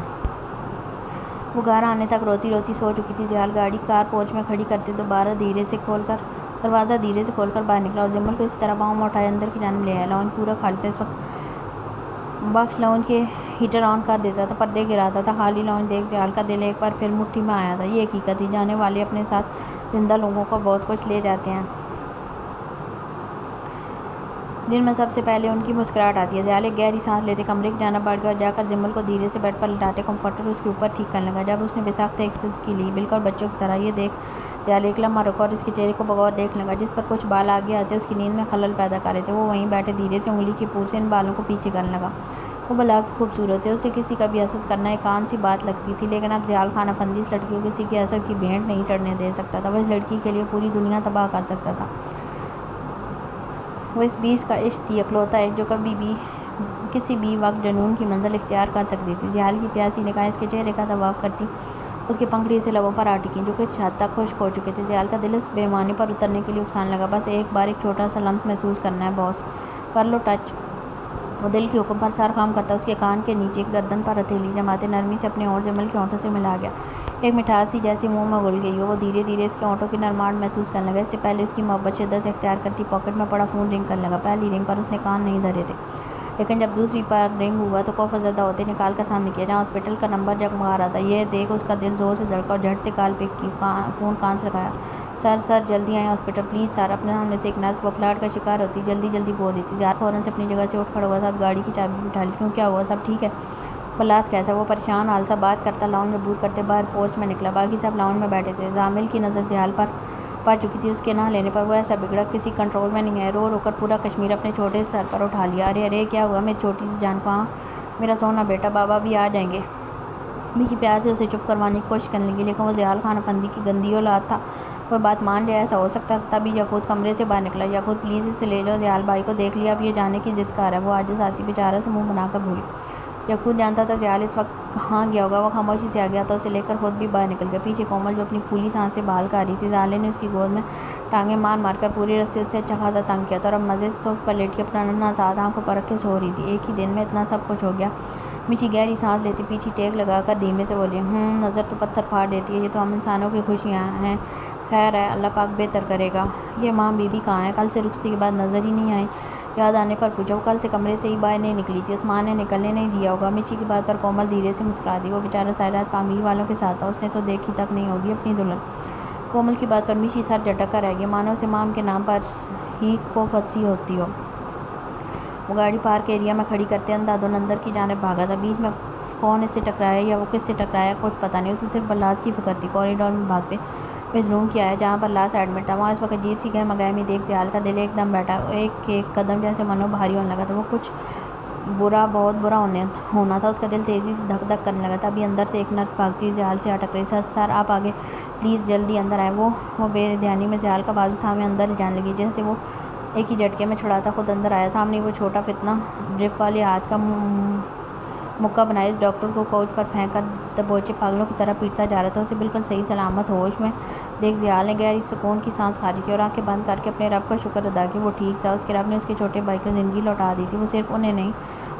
وہ گھر آنے تک روتی روتی سو چکی تھی۔ ذیال گاڑی کار پورچ میں کھڑی کرتے دروازہ دھیرے سے کھول کر باہر نکلا اور جمل کو اسی طرح باہوں میں اٹھائے اندر کی جانب لے آیا۔ لاؤنج پورا خالی تھا اس وقت۔ بخش لاؤنج کے ہیٹر آن کر دیتا تھا، پردے گراتا تھا۔ خالی لاؤنج دیکھ ذیال کا دل ایک بار پھر مٹھی میں آیا تھا۔ یہ حقیقت تھی، جانے والے اپنے ساتھ زندہ لوگوں کو بہت کچھ لے جاتے ہیں جن میں سب سے پہلے ان کی مسکراہٹ آتی ہے۔ ذیال ایک گہری سانس لیتے کمرے کی جانب بڑھ گیا اور جا کر جمل کو دھیرے سے بیڈ پر لٹاتے کمفرٹر اس کے اوپر ٹھیک کرنے لگا۔ جب اس نے بے ساختہ ایک سنسنی لی، بالکل بچوں کی طرح، یہ دیکھ ذیال ایک لمحہ رکا اور اس کے چہرے کو بغور دیکھنے لگا جس پر کچھ بال آگے آتے اس کی نیند میں خلل پیدا کر رہے تھے۔ وہ وہیں بیٹھے دھیرے سے انگلی کی پور سے ان بالوں کو پیچھے کرنے لگا۔ وہ بلا کے خوبصورت ہے، اسے کسی کا بھی حسد کرنا ایک عام سی بات لگتی تھی، لیکن اب ذیال خانہ فندی اس لڑکی کو کسی کے حسد کی بھینٹ نہیں چڑھنے دے سکتا تھا۔ وہ اس لڑکی کے لیے پوری دنیا تباہ کر سکتا تھا۔ وہ اس بیس کا عشق تھی، اکلوتا عشق جو کسی بھی وقت جنون کی منزل اختیار کر سکتی تھی۔ ذیال کی پیاسی نگاہیں اس کے چہرے کا طواف کرتی اس کی پنکھڑی سے لبوں پر آ ٹکی جو کہ حد تک خشک ہو چکے تھے۔ زیال کا دل اس بے ایمانی پر اترنے کے لیے اکسانے لگا۔ بس ایک بار ایک چھوٹا سا لمس محسوس کرنا ہے باس، کر لو ٹچ۔ وہ دل کے حکم پر سر خم کرتا اس کے کان کے نیچے گردن پر ہتھیلی جماتے نرمی سے اپنے ہونٹ جمل کے ہونٹوں سے ملا گیا۔ ایک مٹھاس سی جیسی منہ میں گھل گئی ہو، وہ دھیرے دھیرے اس کے ہونٹوں کی نرماہٹ محسوس کرنے لگا۔ اس سے پہلے اس کی محبت شدت اختیار کرتی پاکٹ میں پڑا فون رنگ کرنے لگا۔ پہلی رنگ پر اس نے کان نہیں دھرے تھے، لیکن جب دوسری پر رنگ ہوا تو خوف زدہ ہوتے نکال کر سامنے کیا، جہاں ہاسپٹل کا نمبر جگمگا رہا تھا۔ یہ دیکھ اس کا دل زور سے دھڑکا اور جھٹ سے کال پک کی، فون کان سے لگایا۔ سر جلدی آئیں ہاسپٹل پلیز سر۔ اپنے سامنے سے ایک نرس بخلاہٹ کا شکار ہوتی جلدی بول رہی تھی۔ زیاد فوراً سے اپنی جگہ سے اٹھ کھڑا ہوا، ساتھ گاڑی کی چابی بھی اٹھا لی۔ کیوں، کیا ہوا، سب ٹھیک ہے؟ بلاس کیسا؟ وہ پریشان حال سا بات کرتا لاؤنج عبور کرتے باہر پورچ میں نکلا۔ باقی سب لاؤنج میں بیٹھے تھے۔ زامل کی نظر زیال پر پڑ چکی تھی۔ اس کے نہ لینے پر وہ ایسا بگڑا کسی کنٹرول میں نہیں ہے۔ رو کر پورا کشمیر اپنے چھوٹے سے سر پر اٹھا لیا۔ ارے کیا ہوا میری چھوٹی سی جان کو؟ ہاں میرا سونا بیٹا، بابا بھی آ جائیں گے۔ میشی پیار سے اسے چپ کروانے کی کوشش کرنے لگی، لیکن وہ زیال خان افندی کی گندی اولاد تھا، وہ بات مان جائے ایسا ہو سکتا تھا؟ تبھی یاقوت کمرے سے باہر نکلا۔ یاقوت پلیز اسے لے جاؤ، زیال بھائی کو دیکھ لیا، اب یہ جانے کی ضد کر رہا ہے۔ وہ عاجز آتی بیچارہ سے منہ بنا کر بولی۔ یاقوت جانتا تھا زیال اس وقت کہاں گیا ہوگا۔ وہ خاموشی سے آگیا تھا، اسے لے کر خود بھی باہر نکل گیا۔ پیچھے کومل جو اپنی پھولی سانسیں بحال کر رہی تھی، زالے نے اس کی گود میں ٹانگیں مار کر پوری رت سے اسے اچھا خاصا تنگ کیا تھا، اور اب مزے سے صوفے پر لیٹ کے اپنا ننھا ساتھ آنکھوں پر رکھے سو رہی تھی۔ ایک ہی دن میں اتنا سب کچھ ہو گیا؟ میشی گہری سانس لیتی پیچھے ٹیک لگا کر دھیمے سے بولی۔ نظر تو پتھر پھاڑ دیتی ہے، یہ تو ہم انسانوں کی خوشیاں ہیں۔ خیر ہے، اللہ پاک بہتر کرے گا۔ یہ ماں بی بی کہاں ہے؟ کل سے رخصتی کے بعد نظر ہی نہیں آئی۔ یاد آنے پر پوچھا۔ وہ کل سے کمرے سے ہی باہر نہیں نکلی تھی، عثمان نے نکلنے نہیں دیا ہوگا۔ میشی کی بات پر کومل دھیرے سے مسکرا دی۔ وہ بیچارہ ساری رات تعمیر والوں کے ساتھ تھا، اس نے تو دیکھی تک نہیں ہوگی اپنی دلہن۔ کومل کی بات پر میشی سر جھٹک کر رہ گئی، مانو اسے مام کے نام پر ہی کوفت سی ہوتی ہو۔ وہ گاڑی پارک ایریا میں کھڑی کرتے اندھا دھند اندر کی جانب بھاگا تھا۔ بیچ میں کون اس سے ٹکرایا یا وہ کس سے ٹکرایا کچھ پتہ نہیں، اسے صرف بلاس کی فکر تھی۔ کوریڈور میں بھاگتے اس روم کی آیا جہاں پر لاس ایڈمٹ تھا۔ وہاں اس وقت عجیب سی گہما گہمی دیکھ زیال کا دل ایک دم بیٹھا، ایک قدم جیسے منو بھاری ہونے لگا تھا۔ وہ کچھ بہت برا ہونا تھا۔ اس کا دل تیزی سے دھک دھک کرنے لگا تھا۔ ابھی اندر سے ایک نرس بھاگتی ہوئی زیال سے اٹک رہی، سر آپ آگے پلیز جلدی اندر آئیں۔ وہ بے دھیانی میں زیال کا بازو تھامے اندر لے جانے لگی، جیسے وہ ایک ہی جھٹکے میں چھڑاتا خود اندر آیا۔ سامنے وہ چھوٹا فتنہ ڈرپ والے ہاتھ کا مکہ بنائے اس ڈاکٹر کو کوچ پر پھینک کر دبوچے پاگلوں کی طرح پیٹتا جا رہا تھا۔ اسے بالکل صحیح سلامت ہوش میں دیکھ زیال نے گہری سکون کی سانس کھاری کی اور آنکھیں بند کر کے اپنے رب کا شکر ادا کیا۔ وہ ٹھیک تھا، اس کے رب نے اس کے چھوٹے بھائی کو زندگی لوٹا دی تھی۔ وہ صرف انہیں نہیں،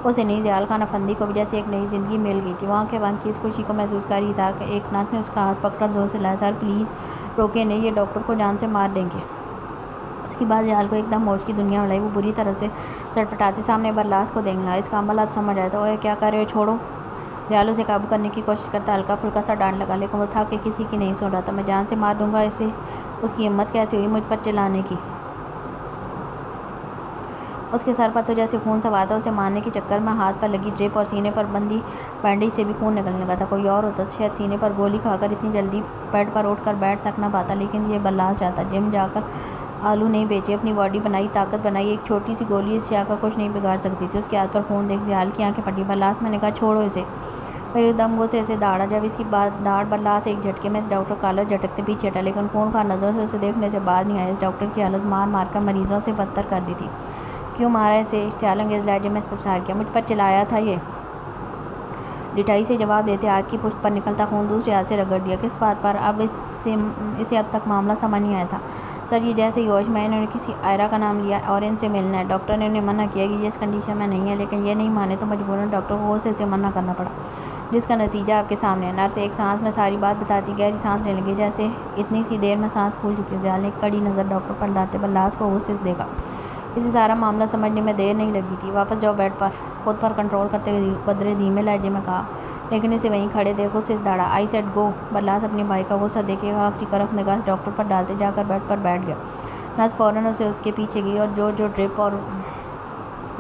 اسے نہیں، زیال خان افندی کو بھی جیسے ایک نئی زندگی مل گئی تھی۔ وہ آنکھیں بند کی اس خوشی کو محسوس کر رہی تھا کہ ایک نرس نے اس کا ہاتھ پکڑ کر زور سے لایا۔ سر پلیز روکیں نہیں، یہ ڈاکٹر کو جان سے مار دیں گے۔ اس کی بات زیال کو ایک دم ہوش کی دنیا میں لائی۔ وہ بری طرح سے سٹپٹاتے سامنے برلاس کو دیکھنے لگا۔ اس کا عمل اب سمجھ آیا تھا۔ اوئے کیا کر رہے ہو، چھوڑو۔ زیال اسے قابو کرنے کی کوشش کرتا ہلکا پھلکا سا ڈانٹ لگا، لیکن وہ تھا کہ کسی کی نہیں سن رہا تھا۔ میں جان سے مار دوں گا اسے، اس کی ہمت کیسے ہوئی مجھ پر چلانے کی؟ اس کے سر پر تو جیسے خون سوار تھا۔ اسے مارنے کے چکر میں ہاتھ پر لگی ڈرپ اور سینے پر بندھی بینڈیج سے بھی خون نکلنے لگا تھا۔ کوئی اور ہوتا تو شاید سینے پر گولی کھا کر اتنی جلدی بیڈ پر اٹھ کر بیٹھ تک نہ پاتا، لیکن یہ برلاس جاتا، جم جا کر آلو نہیں بیچے، اپنی باڈی بنائی، طاقت بنائی۔ ایک چھوٹی سی گولی اس شے کا کچھ نہیں بگاڑ سکتی تھی۔ اس کے ہاتھ پر خون دیکھ زیال کی آنکھیں پھٹی۔ برلاس، میں نے کہا چھوڑو اسے۔ وہ ایک دم غصے سے داڑا۔ جب اس کی داڑھ برلاس ایک جھٹکے میں اس ڈاکٹر کا کالر جھٹکتے پیچھے ہٹا، لیکن خونخوار نظروں سے اسے دیکھنے سے باز نہیں آیا۔ اس ڈاکٹر کی حالت مار کر مریضوں سے بدتر کر دی تھی۔ کیوں مارا اسے؟ اشتعال انگیز لہجے میں استفسار کیا۔ مجھ پر چلایا تھا یہ، ڈٹائی سے جواب دیتے ہاتھ کی پشت پر نکلتا خون دوسرے ہاتھ سے رگڑ دیا۔ کس بات پر؟ اسے اب تک معاملہ سمجھ نہیں آیا تھا۔ سر یہ جیسے ہی ہوش میں انہوں نے کسی آئرہ کا نام لیا اور ان سے ملنا ہے۔ ڈاکٹر نے انہیں منع کیا کہ یہ اس کنڈیشن میں نہیں ہے، لیکن یہ نہیں مانے تو مجبوراً ڈاکٹر کو غصے سے منع کرنا پڑا، جس کا نتیجہ آپ کے سامنے ہے۔ نرس ایک سانس میں ساری بات بتاتی گہری سانس لینے لگی، جیسے اتنی سی دیر میں سانس پھول چکی ہو۔ زیال نے ایک کڑی نظر ڈاکٹر پر ڈالتے برلاس کو غصے سے دیکھا۔ اسے سارا معاملہ سمجھنے میں دیر نہیں لگی تھی۔ واپس جاؤ بیڈ پر، خود پر کنٹرول کرتے قدرے دھیمے لہجے میں کہا، لیکن اسے وہیں کھڑے دیکھ غصے سے داڑا۔ I said go. برلاس اپنے بھائی کا غصہ دیکھ ایک آخری کرخت نگاہ ڈاکٹر پر ڈالتے جا کر بیڈ پر بیٹھ گیا۔ نرس فوراً اس کے پیچھے گئی اور جو ڈرپ اور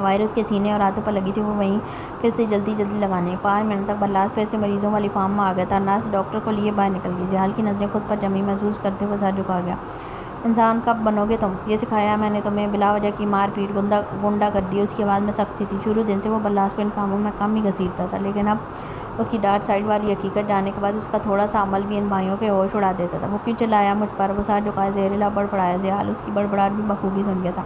وائرس کے سینے اور ہاتھوں پر لگی تھی وہ وہیں پھر سے جلدی لگانے۔ 5 منٹ تک برلاس پھر سے مریضوں والی فارم میں آ گیا تھا۔ نرس ڈاکٹر کو لیے باہر نکل گئی۔ زیال کی نظریں خود پر جمی محسوس کرتے ہوئے سر جھکا گیا۔ انسان کب بنو گے تم؟ یہ سکھایا میں نے تمہیں؟ بلا وجہ کی مار پیٹ، غنڈہ گردی۔ اس کی آواز میں سختی تھی۔ شروع دن سے وہ برلاس کو ان کاموں میں کم ہی گھسیٹتا تھا، لیکن اب اس کی ڈارک سائیڈ والی حقیقت جاننے کے بعد اس کا تھوڑا سا عمل بھی ان بھائیوں کے ہوش اڑا دیتا تھا۔ وہ کیوں چلایا مجھ پر؟ وہ سر جھکائے زیر لب بڑبڑایا۔ زیال اس کی بڑبڑاہٹ بھی بخوبی سن گیا تھا۔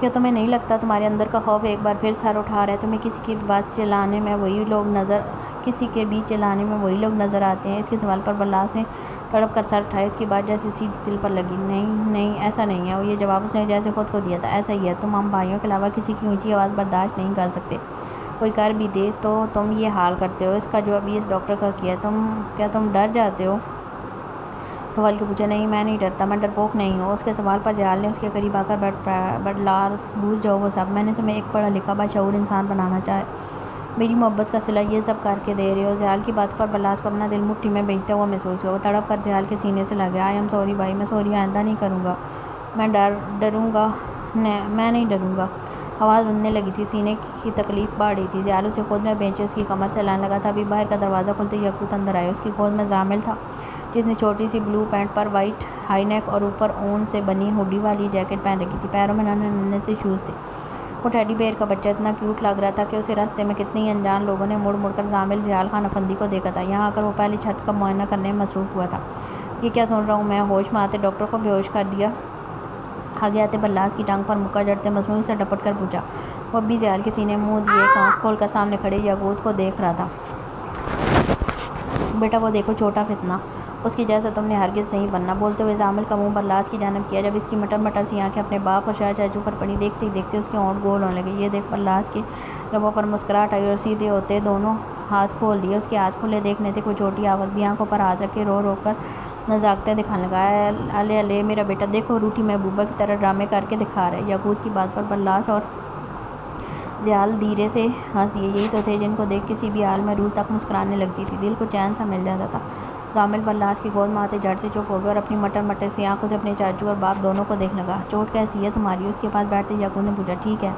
کیا تمہیں نہیں لگتا تمہارے اندر کا خوف ایک بار پھر سر اٹھا رہا ہے؟ تمہیں کسی کی بات چلانے میں وہی لوگ نظر کسی کے بھی چلانے میں وہی لوگ نظر آتے ہیں۔ اس کے سوال پر بلاس نے تڑپ کر سر اٹھایا، اس کی بات جیسے سیدھی دل پر لگی۔ نہیں ایسا نہیں ہے، یہ جواب اس نے جیسے خود کو دیا تھا۔ ایسا ہی ہے، تم ہم بھائیوں کے علاوہ کسی کی اونچی آواز برداشت نہیں کر سکتے، کوئی کر بھی دے تو تم یہ حال کرتے ہو۔ اس کا جو ابھی اس ڈاکٹر کا کیا، کیا تم ڈر جاتے ہو؟ سوال کے پوچھا۔ نہیں میں نہیں ڈرتا، میں ڈرپوک نہیں ہوں۔ اس کے سوال پر جیال نے اس کے قریب آ کر بلاس بھول جاؤ وہ سب، میں نے تمہیں ایک پڑھا لکھا باشعور انسان بنانا چاہے، میری محبت کا صلہ یہ سب کر کے دے رہے ہو۔ زیال کی بات پر بلاس کو اپنا دل مٹھی میں بیٹھتا ہوا محسوس ہوا۔ وہ تڑپ کر زیال کے سینے سے لگا۔ آئی ایم سوری بھائی، میں سوری آئندہ نہیں کروں گا، میں ڈروں گا میں نہیں ڈروں گا۔ آواز رونے لگی تھی، سینے کی تکلیف بڑھ رہی تھی۔ زیال اسے خود میں بینچے اس کی کمر سے لانے لگا تھا۔ ابھی باہر کا دروازہ کھلتے یاقوت اندر آیا۔ اس کی گود میں زامل تھا، جس نے چھوٹی سی بلو پینٹ پر وائٹ ہائی نیک اور اوپر اون سے بنی ہوڈی والی جیکٹ پہن رکھی تھی۔ پیروں میں ننھے سے شوز تھے۔ وہ ٹیڈی بیئر کا بچہ اتنا کیوٹ لگ رہا تھا کہ اسے راستے میں کتنی انجان لوگوں نے مڑ مڑ کر زامل زیال خان افندی کو دیکھا تھا۔ یہاں آ کر وہ پہلے چھت کا معائنہ کرنے میں مصروف ہوا تھا۔ یہ کیا سن رہا ہوں میں؟ ہوش میں آتے ڈاکٹر کو بے ہوش کر دیا۔ آگے آتے بلاس کی ٹانگ پر مکہ جڑتے مصنوعی سے ڈپٹ کر پوچھا۔ وہ اب بھی زیال کے سینے منہ دیے ایک آنکھ کھول کر سامنے کھڑے یاقوت کو دیکھ رہا تھا۔ بیٹا وہ دیکھو چھوٹا فتنہ، اس کی جیسا تم نے ہرگز نہیں بننا۔ بولتے ہوئے زامل کا منہ بلاس کی جانب کیا۔ جب اس کی مٹر مٹر سی آنکھیں اپنے باپ اور شاہ چاچو پر پڑی، دیکھتے ہی دیکھتے اس کے ہونٹ گول ہونے لگے۔ یہ دیکھ بلاس کے لبوں پر مسکراہٹ آئی اور سیدھے ہوتے دونوں ہاتھ کھول دیے۔ اس کے ہاتھ کھلے دیکھنے تھے۔ کوئی چھوٹی آواز بھی آنکھوں پر ہاتھ رکھے رو رو کر نزاکتیں دکھانے لگا۔ الے الے میرا بیٹا دیکھو، روٹھی محبوبہ کی طرح ڈرامے کر کے دکھا رہا ہے۔ یاقوت کی بات پر بلاس اور زیال دھیرے سے ہنس دیے۔ یہی تو تھے جن کو دیکھ کسی بھی حال میں روح تک مسکرانے لگتی تھی، دل کو چین سا مل جاتا تھا۔ زامل بلاس کی گود میں آتے جھٹ سے چپ ہو گیا اور اپنی مٹر مٹر سی آنکھوں سے اپنے چاچو اور باپ دونوں کو دیکھنے لگا۔ چوٹ کیسی ہے تمہاری؟ اس کے پاس بیٹھتے یاقوت نے پوچھا۔ ٹھیک ہے،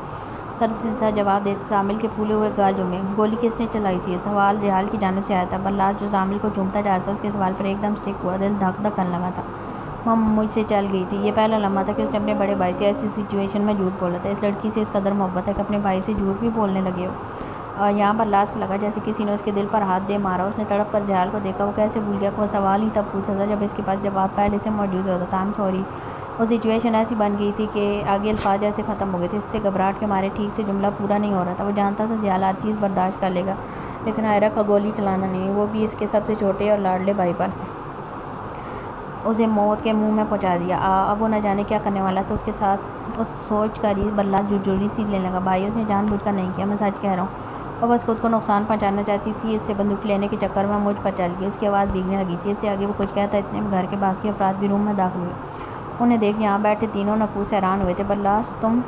سر سیدھا جواب دیتے زامل کے پھولے ہوئے گال جھومے۔ گولی کس نے چلائی تھی؟ سوال زیال کی جانب سے آیا تھا۔ بلاس جو زامل کو چومتا جا رہا تھا، اس کے سوال پر ایک دم سٹک ہوا، دل دھک دھک کرنے لگا تھا۔ مجھ سے چل گئی تھی۔ یہ پہلا لمحہ تھا کہ اس نے اپنے بڑے بھائی سے ایسی سچویشن میں جھوٹ بولا تھا۔ اس لڑکی سے اس قدر محبت ہے کہ اپنے بھائی سے جھوٹ بھی بولنے لگے ہو؟ یہاں بلاس کو لگا جیسے کسی نے اس کے دل پر ہاتھ دے مارا۔ اس نے تڑپ کر زیال کو دیکھا۔ وہ کیسے بھول گیا کہ وہ سوال ہی تب پوچھا تھا جب اس کے پاس جواب پہلے سے موجود ہوتا تھا۔ I am sorry. وہ سچویشن ایسی بن گئی تھی کہ آگے الفاظ ایسے ختم ہو گئے تھے۔ اس سے گھبراہٹ کے مارے ٹھیک سے جملہ پورا نہیں ہو رہا تھا۔ وہ جانتا تھا زیال ہر چیز برداشت کر لے گا، لیکن آئرہ کا گولی چلانا نہیں، وہ بھی اس کے سب سے چھوٹے اور لاڈلے بھائی پر۔ اسے موت کے منہ میں پہنچا دیا۔ اب وہ نہ جانے کیا کرنے والا تھا۔ اس کے ساتھ اس سوچ کر ہی بلاس جھرجھوری سی لینے لگا۔ بھائی اس نے جان بوجھ کر نہیں کیا، میں سچ کہہ رہا ہوں، وہ بس خود کو نقصان پہنچانا چاہتی تھی۔ اس سے بندوق لینے کے چکر میں مجھ پر چل گئی۔ اس کی آواز بھیگنے لگی تھی۔ اس سے آگے وہ کچھ کہتا، اتنے میں گھر کے باقی افراد بھی روم میں داخل ہوئے۔ انہیں دیکھ یہاں بیٹھے تینوں نفوس حیران ہوئے تھے۔ بلاس تم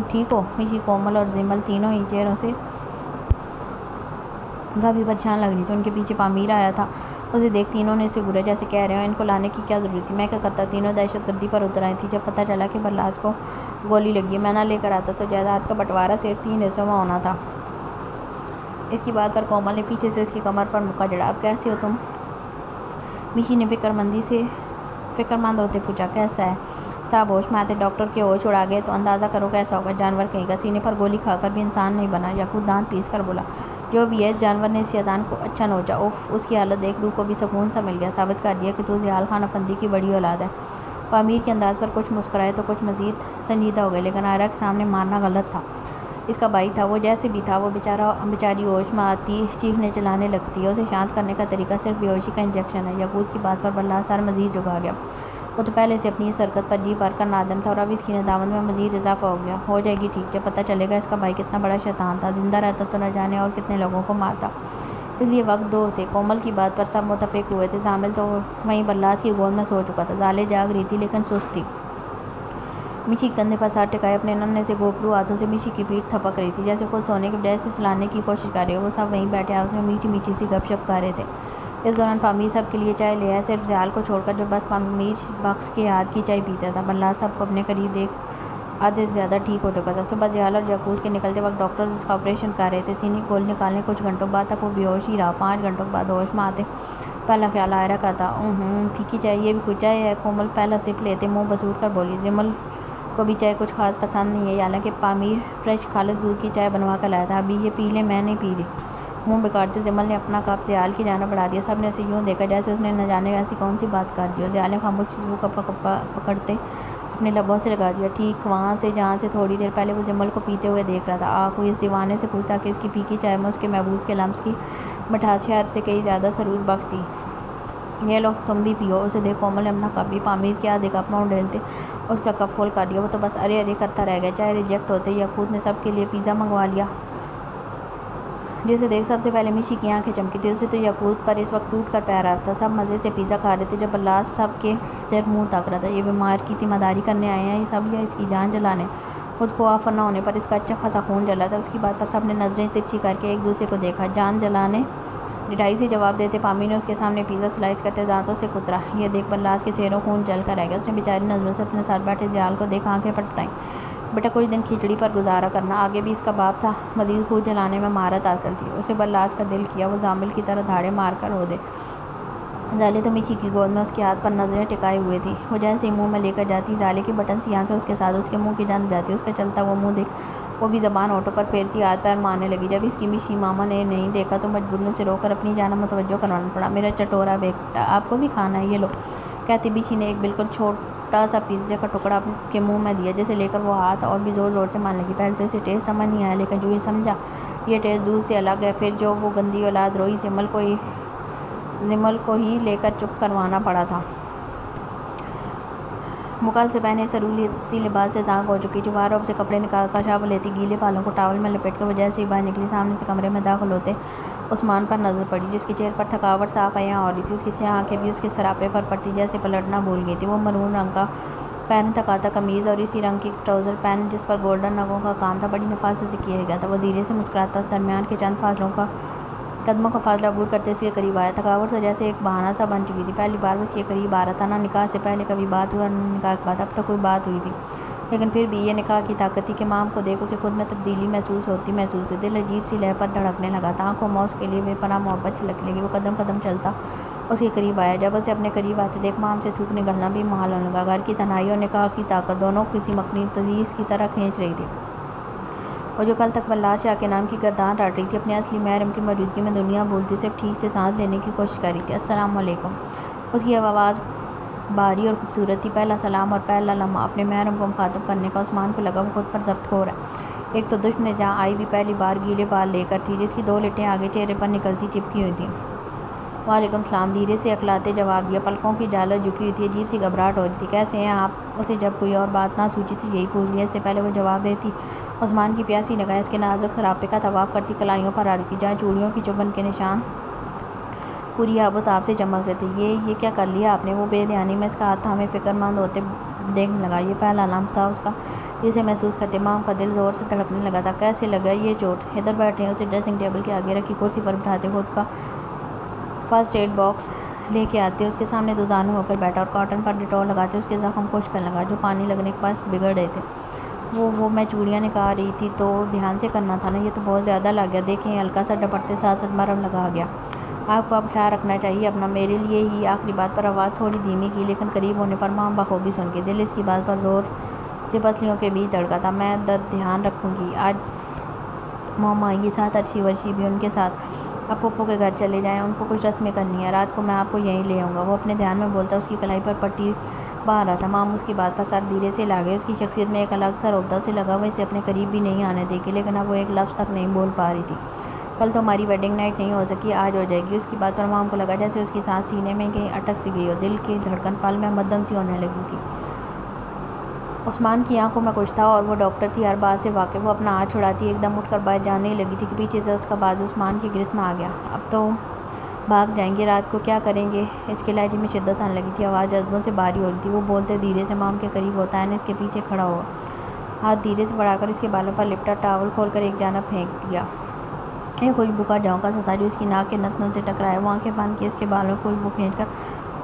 ٹھیک ہو؟ میشی، کومل اور زمل تینوں ہی چہروں سے کافی پریشان لگ رہی تھی۔ ان کے پیچھے پامیر آیا تھا۔ اسے دیکھ تینوں نے اسے گھورا جیسے کہہ رہے ہوں ان کو لانے کی کیا ضرورت تھی، میں کیا کرتا۔ تینوں دہشت گردی پر اتر آئی تھی جب پتہ چلا کہ بلاس کو گولی لگی ہے۔ میں نہ لے کر آتا تو جائیداد کا بٹوارا صرف 3 حصوں میں ہونا تھا۔ اس کی بات پر کومل نے پیچھے سے اس کی کمر پر مکہ جڑا۔ اب کیسے ہو تم؟ میشی نے فکر مند ہوتے پوچھا۔ کیسا ہے؟ صاحب ہوش میں آتے ڈاکٹر کے ہوش اڑا گئے تو اندازہ کرو کیسا ہوگا، جانور کہیں کا، سینے پر گولی کھا کر بھی انسان نہیں بنا۔ یاقوت دانت پیس کر بولا۔ جو بھی ہے، اس جانور نے اس شیطان کو اچھا نوچا۔ اوف، اس کی حالت دیکھ روح کو بھی سکون سا مل گیا۔ ثابت کر دیا کہ تو زیال خان افندی کی بڑی اولاد ہے۔ پامیر کے انداز پر کچھ مسکرائے تو کچھ مزید سنجیدہ ہو گئے، لیکن آئرہ کے سامنے مارنا غلط تھا۔ اس کا بھائی تھا، وہ جیسے بھی تھا۔ وہ بیچاری ہوش میں آتی چیخنے چلانے لگتی ہے۔ اسے شانت کرنے کا طریقہ صرف بے ہوشی کا انجیکشن ہے۔ یاقوت کی بات پر بلاس سر مزید جھکا گیا۔ وہ تو پہلے سے اپنی اس حرکت پر جی بھر کر نادم تھا اور اب اس کی ندامت میں مزید اضافہ ہو گیا۔ ہو جائے گی ٹھیک جب پتہ چلے گا اس کا بھائی کتنا بڑا شیطان تھا، زندہ رہتا تو نہ جانے اور کتنے لوگوں کو مارتا۔ اس لیے وقت دو اسے۔ کومل کی بات پر سب متفق ہوئے تھے۔ زامل تو وہیں بلاس کی گود میں سو چکا تھا۔ زالیں جاگ رہی تھی لیکن سست تھی۔ میشی کندھے پر سر ٹکائے اپنے ننھے سے گھوپلو ہاتھوں سے میشی کی پیٹھ تھپک رہی تھی جیسے خود سونے کے بجائے اسے سلانے کی کوشش کر رہے ہو۔ وہ سب وہیں بیٹھے آپس میں میٹھی میٹھی سی گپ شپ کر رہے تھے۔ اس دوران پامیر سب کے لیے چائے لے آیا، صرف زیال کو چھوڑ کر جو بس پامیر بخش کے ہاتھ کی چائے پیتا تھا۔ بلاس سب کو اپنے قریب دیکھ آدھے سے زیادہ ٹھیک ہو چکا تھا۔ صبح زیال اور یاقوت کے نکلتے وقت ڈاکٹرز اس کا آپریشن کر رہے تھے۔ سینے کی گولی نکالنے کچھ گھنٹوں بعد تک وہ بے ہوش ہی رہا۔ 5 گھنٹوں کے بعد ہوش میں آتے پہلا خیال آئرہ کا تھا۔ پھیکی چائے، یہ بھی کوئی چائے ہے؟ کومل پہلا سپ لیتے منہ بسور کر بولی۔ زمل کو بھی چائے کچھ خاص پسند نہیں ہے، حالانکہ پامیر فریش خالص دودھ کی چائے بنوا کر لایا تھا۔ ابھی یہ پی لیں، میں نہیں پی رہی۔ منہ بگاڑتے زمل نے اپنا کپ زیال کی جانب بڑھا دیا۔ سب نے اسے یوں دیکھا جیسے اس نے نہ جانے ایسی کون سی بات کر دی ہو۔ زیال نے خاموشی سے وہ کپ پکڑتے اپنے لبوں سے لگا دیا، ٹھیک وہاں سے جہاں سے تھوڑی دیر پہلے وہ زمل کو پیتے ہوئے دیکھ رہا تھا۔ کوئی اس دیوانے سے پوچھتا کہ اس کی پھیکی چائے میں اس کے محبوب کے لمس کی مٹھاس شہد سے کئی زیادہ سرور بخش تھی۔ یہ لو تم بھی پیو۔ اسے دیکھ کومل نے اپنا کپ بھی پامیر کیا دیکھا اپنا ڈھیلتے اس کا کپ فل کر دیا۔ وہ تو بس ارے ارے کرتا رہ گیا۔ چائے ریجیکٹ ہوتے یاقوت نے سب کے لیے پیزا منگوا لیا، جسے دیکھ سب سے پہلے میشی کی آنکھیں چمکی تھی۔ اسے تو یاقوت پر اس وقت ٹوٹ کر پیار آ رہا تھا۔ سب مزے سے پیزا کھا رہے تھے جب اللہ سب کے صرف منہ تاک رہا تھا۔ یہ بیمار کی تیمار داری کرنے آئے ہیں یہ سب یا اس کی جان جلانے؟ خود کو آفر نہ ہونے پر اس کا اچھا خاصا خون جلا تھا۔ اس کی بات پر سب نے نظریں ترچھی کر کے ایک دوسرے کو دیکھا۔ جان جلانے؟ ڈٹائی سے جواب دیتے پامیر نے اس کے سامنے پیزا سلائس کرتے دانتوں سے کترا۔ یہ دیکھ بلاس کے چہروں خون جل کر رہ گیا۔ اس نے بیچاری نظروں سے اپنے ساتھ بیٹھے ضیال کو دیکھا، آنکھیں پٹپٹائیں۔ بیٹا کچھ دن کھچڑی پر گزارا کرنا، آگے بھی اس کا باپ تھا، مزید خون جلانے میں مہارت حاصل تھی۔ اسے بلاس کا دل کیا وہ زامل کی طرح دھاڑے مار کر رو دے۔ زالے تو میشی کی گود میں اس کے ہاتھ پر نظریں ٹکائے ہوئے تھی۔ وہ جیسے ہی منہ میں لے کر جاتی زالے کی بٹن سی آنکھیں اس کے ساتھ اس کے منہ کی جانب جاتی۔ اس کا چلتا وہ منہ دیکھ وہ بھی زبان ہونٹوں پر پھیرتی ہاتھ پیر مارنے لگی۔ جب اس کی میشی ماما نے نہیں دیکھا تو مجبوری سے رو کر اپنی جانب متوجہ کروانا پڑا۔ میرا چٹورا بیٹا آپ کو بھی کھانا ہے، یہ لو۔ کہتی میشی نے ایک بالکل چھوٹا سا پیزے کا ٹکڑا اس کے منہ میں دیا، جسے لے کر وہ ہاتھ اور بھی زور زور سے مارنے لگی۔ پہلے تو اسے ٹیسٹ سمجھ نہیں آیا لیکن جو ہی سمجھا یہ ٹیسٹ دودھ سے الگ ہے۔ پھر جو وہ گندی اولاد روئی زمل کو ہی لے کر چپ کروانا پڑا تھا۔ مکال سے پہنے سرولی سی لباس سے تانگ ہو چکی تھی۔ وارب سے کپڑے نکال کر شاور لیتی گیلے بالوں کو ٹاول میں لپیٹ کر وہ جیسے ہی باہر نکلی سامنے سے کمرے میں داخل ہوتے عثمان پر نظر پڑی، جس کے چہرے پر تھکاوٹ صاف عیاں ہو رہی تھی۔ اس کی سیاہ آنکھیں بھی اس کے سراپے پر پڑتی جیسے پلٹنا بھول گئی تھی۔ وہ مرون رنگ کا پیروں تک آتا قمیض اور اسی رنگ کی ٹراؤزر پہن جس پر گولڈن نگوں کا کام تھا بڑی نفاست سے کیا گیا تھا۔ وہ دھیرے سے مسکراتا درمیان کے چند قدموں کا فاصلہ عبور کرتے اس کے قریب آیا۔ تھکاوٹ سے جیسے ایک بہانہ سا بن چکی تھی۔ پہلی بار وہ اس کے قریب آ رہا تھا۔ نہ نکاح سے پہلے کبھی بات ہوئی اور نہ نکاح کے بعد اب تک کوئی بات ہوئی تھی، لیکن پھر بھی یہ نکاح کی طاقت تھی کہ مام کو دیکھ اسے خود میں تبدیلی محسوس ہوئی۔ دل عجیب سی لے پر دھڑکنے لگا تھا، آنکھوں میں اس کے لیے بے پناہ محبت چھلکنے لگی۔ وہ قدم قدم چلتا اس کے قریب آیا۔ جب اسے اپنے قریب آتے دیکھ مام سے تھوک نگلنا بھی محال ہونے لگا۔ گھر کی تنہائی اور نکاح کی طاقت دونوں کسی مقناطیس کی طرح کھینچ رہی تھی۔ وہ جو کل تک بلاس شاہ کے نام کی گردان رٹ رہی تھی اپنے اصلی محرم کی موجودگی میں دنیا بھولتی صرف ٹھیک سے سانس لینے کی کوشش کر رہی تھی۔ السلام علیکم۔ اس کی آواز بھاری اور خوبصورت تھی۔ پہلا سلام اور پہلا لمحہ اپنے محرم کو مخاطب کرنے کا عثمان کو لگا وہ خود پر ضبط کھو رہا ہے۔ ایک تو دشت نے جہاں آئی بھی پہلی بار گیلے بال لے کر تھی، جس کی 2 لٹیں آگے چہرے پر نکلتی چپکی ہوئی تھیں۔ وعلیکم السلام دھیرے سے اکھلاتے جواب دیا۔ پلکوں کی جھالر جھکی ہوئی تھی، عجیب سی گھبراہٹ ہو رہی تھی۔ کیسے ہیں آپ؟ اسے جب کوئی اور بات نہ سوچی تو یہی پوچھ لیا۔ اس سے پہلے وہ جواب دیتی عثمان کی پیاسی نگاہیں اس کے نازک سراپے کا طواف کرتی کلائیوں پر آ رکی جہاں چوڑیوں کی چبھن کے نشان پوری آب و تاب سے چمک رہے تھے۔ یہ کیا کر لیا آپ نے؟ وہ بے دھیانی میں اس کا ہاتھ تھامے فکر مند ہوتے دیکھنے لگا۔ یہ پہلا لمحہ تھا اس کا جسے محسوس کرتے مام کا دل زور سے دھڑکنے لگا تھا۔ کیسے لگا یہ چوٹ؟ ادھر بیٹھے ہیں۔ اسے ڈریسنگ ٹیبل کے آگے رکھی کرسی پر بٹھاتے خود کا فرسٹ ایڈ باکس لے کے آتے اس کے سامنے دو زانو ہو کر بیٹھا اور کاٹن پر ڈیٹول لگاتے اس کے زخم خشک کرنے لگا جو پانی لگنے کے پاس بگڑ رہے تھے۔ وہ میں چوڑیاں نکال رہی تھی تو دھیان سے کرنا تھا نا، یہ تو بہت زیادہ لگ گیا۔ دیکھیں یہ ہلکا سا ڈپٹتے ساتھ ساتھ مرہم لگا گیا۔ آپ کو اب خیال رکھنا چاہیے اپنا۔ میرے لیے ہی آخری بات پر آواز تھوڑی دھیمی کی لیکن قریب ہونے پر مام بخوبی سن گئی۔ دل اس کی بات پر زور سے پسلیوں کے بیچ دھڑکا تھا۔ میں دھیان رکھوں گی۔ آج موم آئیں گی ساتھ، عرشی ورشی بھی ان کے ساتھ۔ اب پھپھو کے گھر چلے جائیں، ان کو کچھ رسمیں کرنی ہیں۔ رات کو میں آپ کو یہیں لے آؤں گا۔ وہ اپنے دھیان میں بولتا اس کی کلائی پر پٹی باندھ رہا تھا۔ مام اس کی بات پر سر دھیرے سے ہلا گئے۔ اس کی شخصیت میں ایک الگ سا رعب سے لگا وہ اسے اپنے قریب بھی نہیں آنے دے گی، لیکن اب وہ ایک لفظ تک نہیں بول پا رہی تھی۔ کل تو ہماری ویڈنگ نائٹ نہیں ہو سکی، آج ہو جائے گی۔ اس کی بات پر مام کو لگا جیسے اس کی سانس سینے میں کہیں اٹک سی گئی ہو، دل کی دھڑکن پل میں مدھم سی ہونے لگی تھی۔ عثمان کی آنکھوں میں کچھ تھا اور وہ ڈاکٹر تھی ہر بات سے واقف۔ وہ اپنا ہاتھ چھڑاتی ایک دم اٹھ کر باہر جانے لگی تھی کہ پیچھے سے اس کا بازو عثمان کی گرفت میں آ گیا۔ اب تو بھاگ جائیں گے، رات کو کیا کریں گے؟ اس کے لہجے میں شدت آنے لگی تھی، آواز جذبوں سے بھاری ہو رہی تھی۔ وہ بولتے دھیرے سے مام کے قریب ہوتا ہے نا اس کے پیچھے کھڑا ہوا، ہاتھ دھیرے سے بڑھا کر اس کے بالوں پر لپٹا ٹاول کھول کر ایک جانب پھینک دیا۔ ایک خوشبو کا جھونکا سا تھا جو اس کی ناک کے نتنوں سے ٹکرایا۔ وہ آنکھیں بند کی اس کے بالوں کو خوشبو کھینچ کر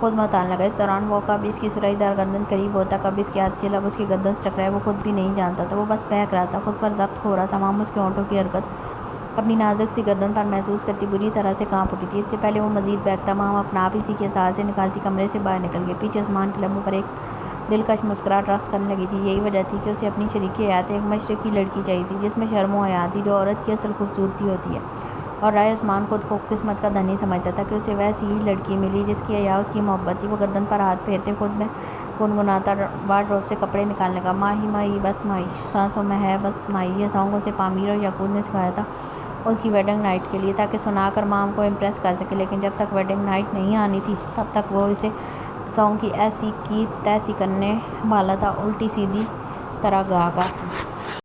خود میں اتارنے لگا۔ اس دوران وہ کب اس کی سرائی دار گردن قریب ہوتا، کب اس کے ہاتھ سے لب اس کی گردن سے ٹکرائے وہ خود بھی نہیں جانتا تھا۔ وہ بس بہک رہا تھا، خود پر ضبط کھو رہا تھا۔ مام اس کے ہونٹوں کی حرکت اپنی نازک سی گردن پر محسوس کرتی بری طرح سے کانپ اٹھی تھی۔ اس سے پہلے وہ مزید بہکتا مام اپنا آپ اسی کے ساتھ سے نکالتی کمرے سے باہر نکل گئی۔ پیچھے عثمان کے لبوں پر ایک دلکش مسکراہٹ رقص کرنے لگی تھی۔ یہی وجہ تھی کہ اسے اپنی شریک حیات ایک مشرقی لڑکی چاہیے تھی جس میں شرم و حیا تھی جو عورت کی اصل خوبصورتی ہوتی ہے، اور رائے عثمان خود کو قسمت کا دھنی سمجھتا تھا کہ اسے ویسی ہی لڑکی ملی جس کی حیا اس کی محبت تھی۔ وہ گردن پر ہاتھ پھیرتے خود میں گنگناتا وارڈروب سے کپڑے نکالنے لگا۔ ماہی ماہی بس ماہی، سانسوں میں ہے بس ماہی، یہ سونگ اسے پامیر اور یاقوت نے سکھایا تھا اس کی ویڈنگ نائٹ کے لیے، تاکہ سنا کر مام کو امپریس کر سکے، لیکن جب تک ویڈنگ نائٹ نہیں آنی تھی تب تک وہ اسے سانگ کی ایسی کی تیسی کرنے والا تھا، الٹی سیدھی طرح گا کر۔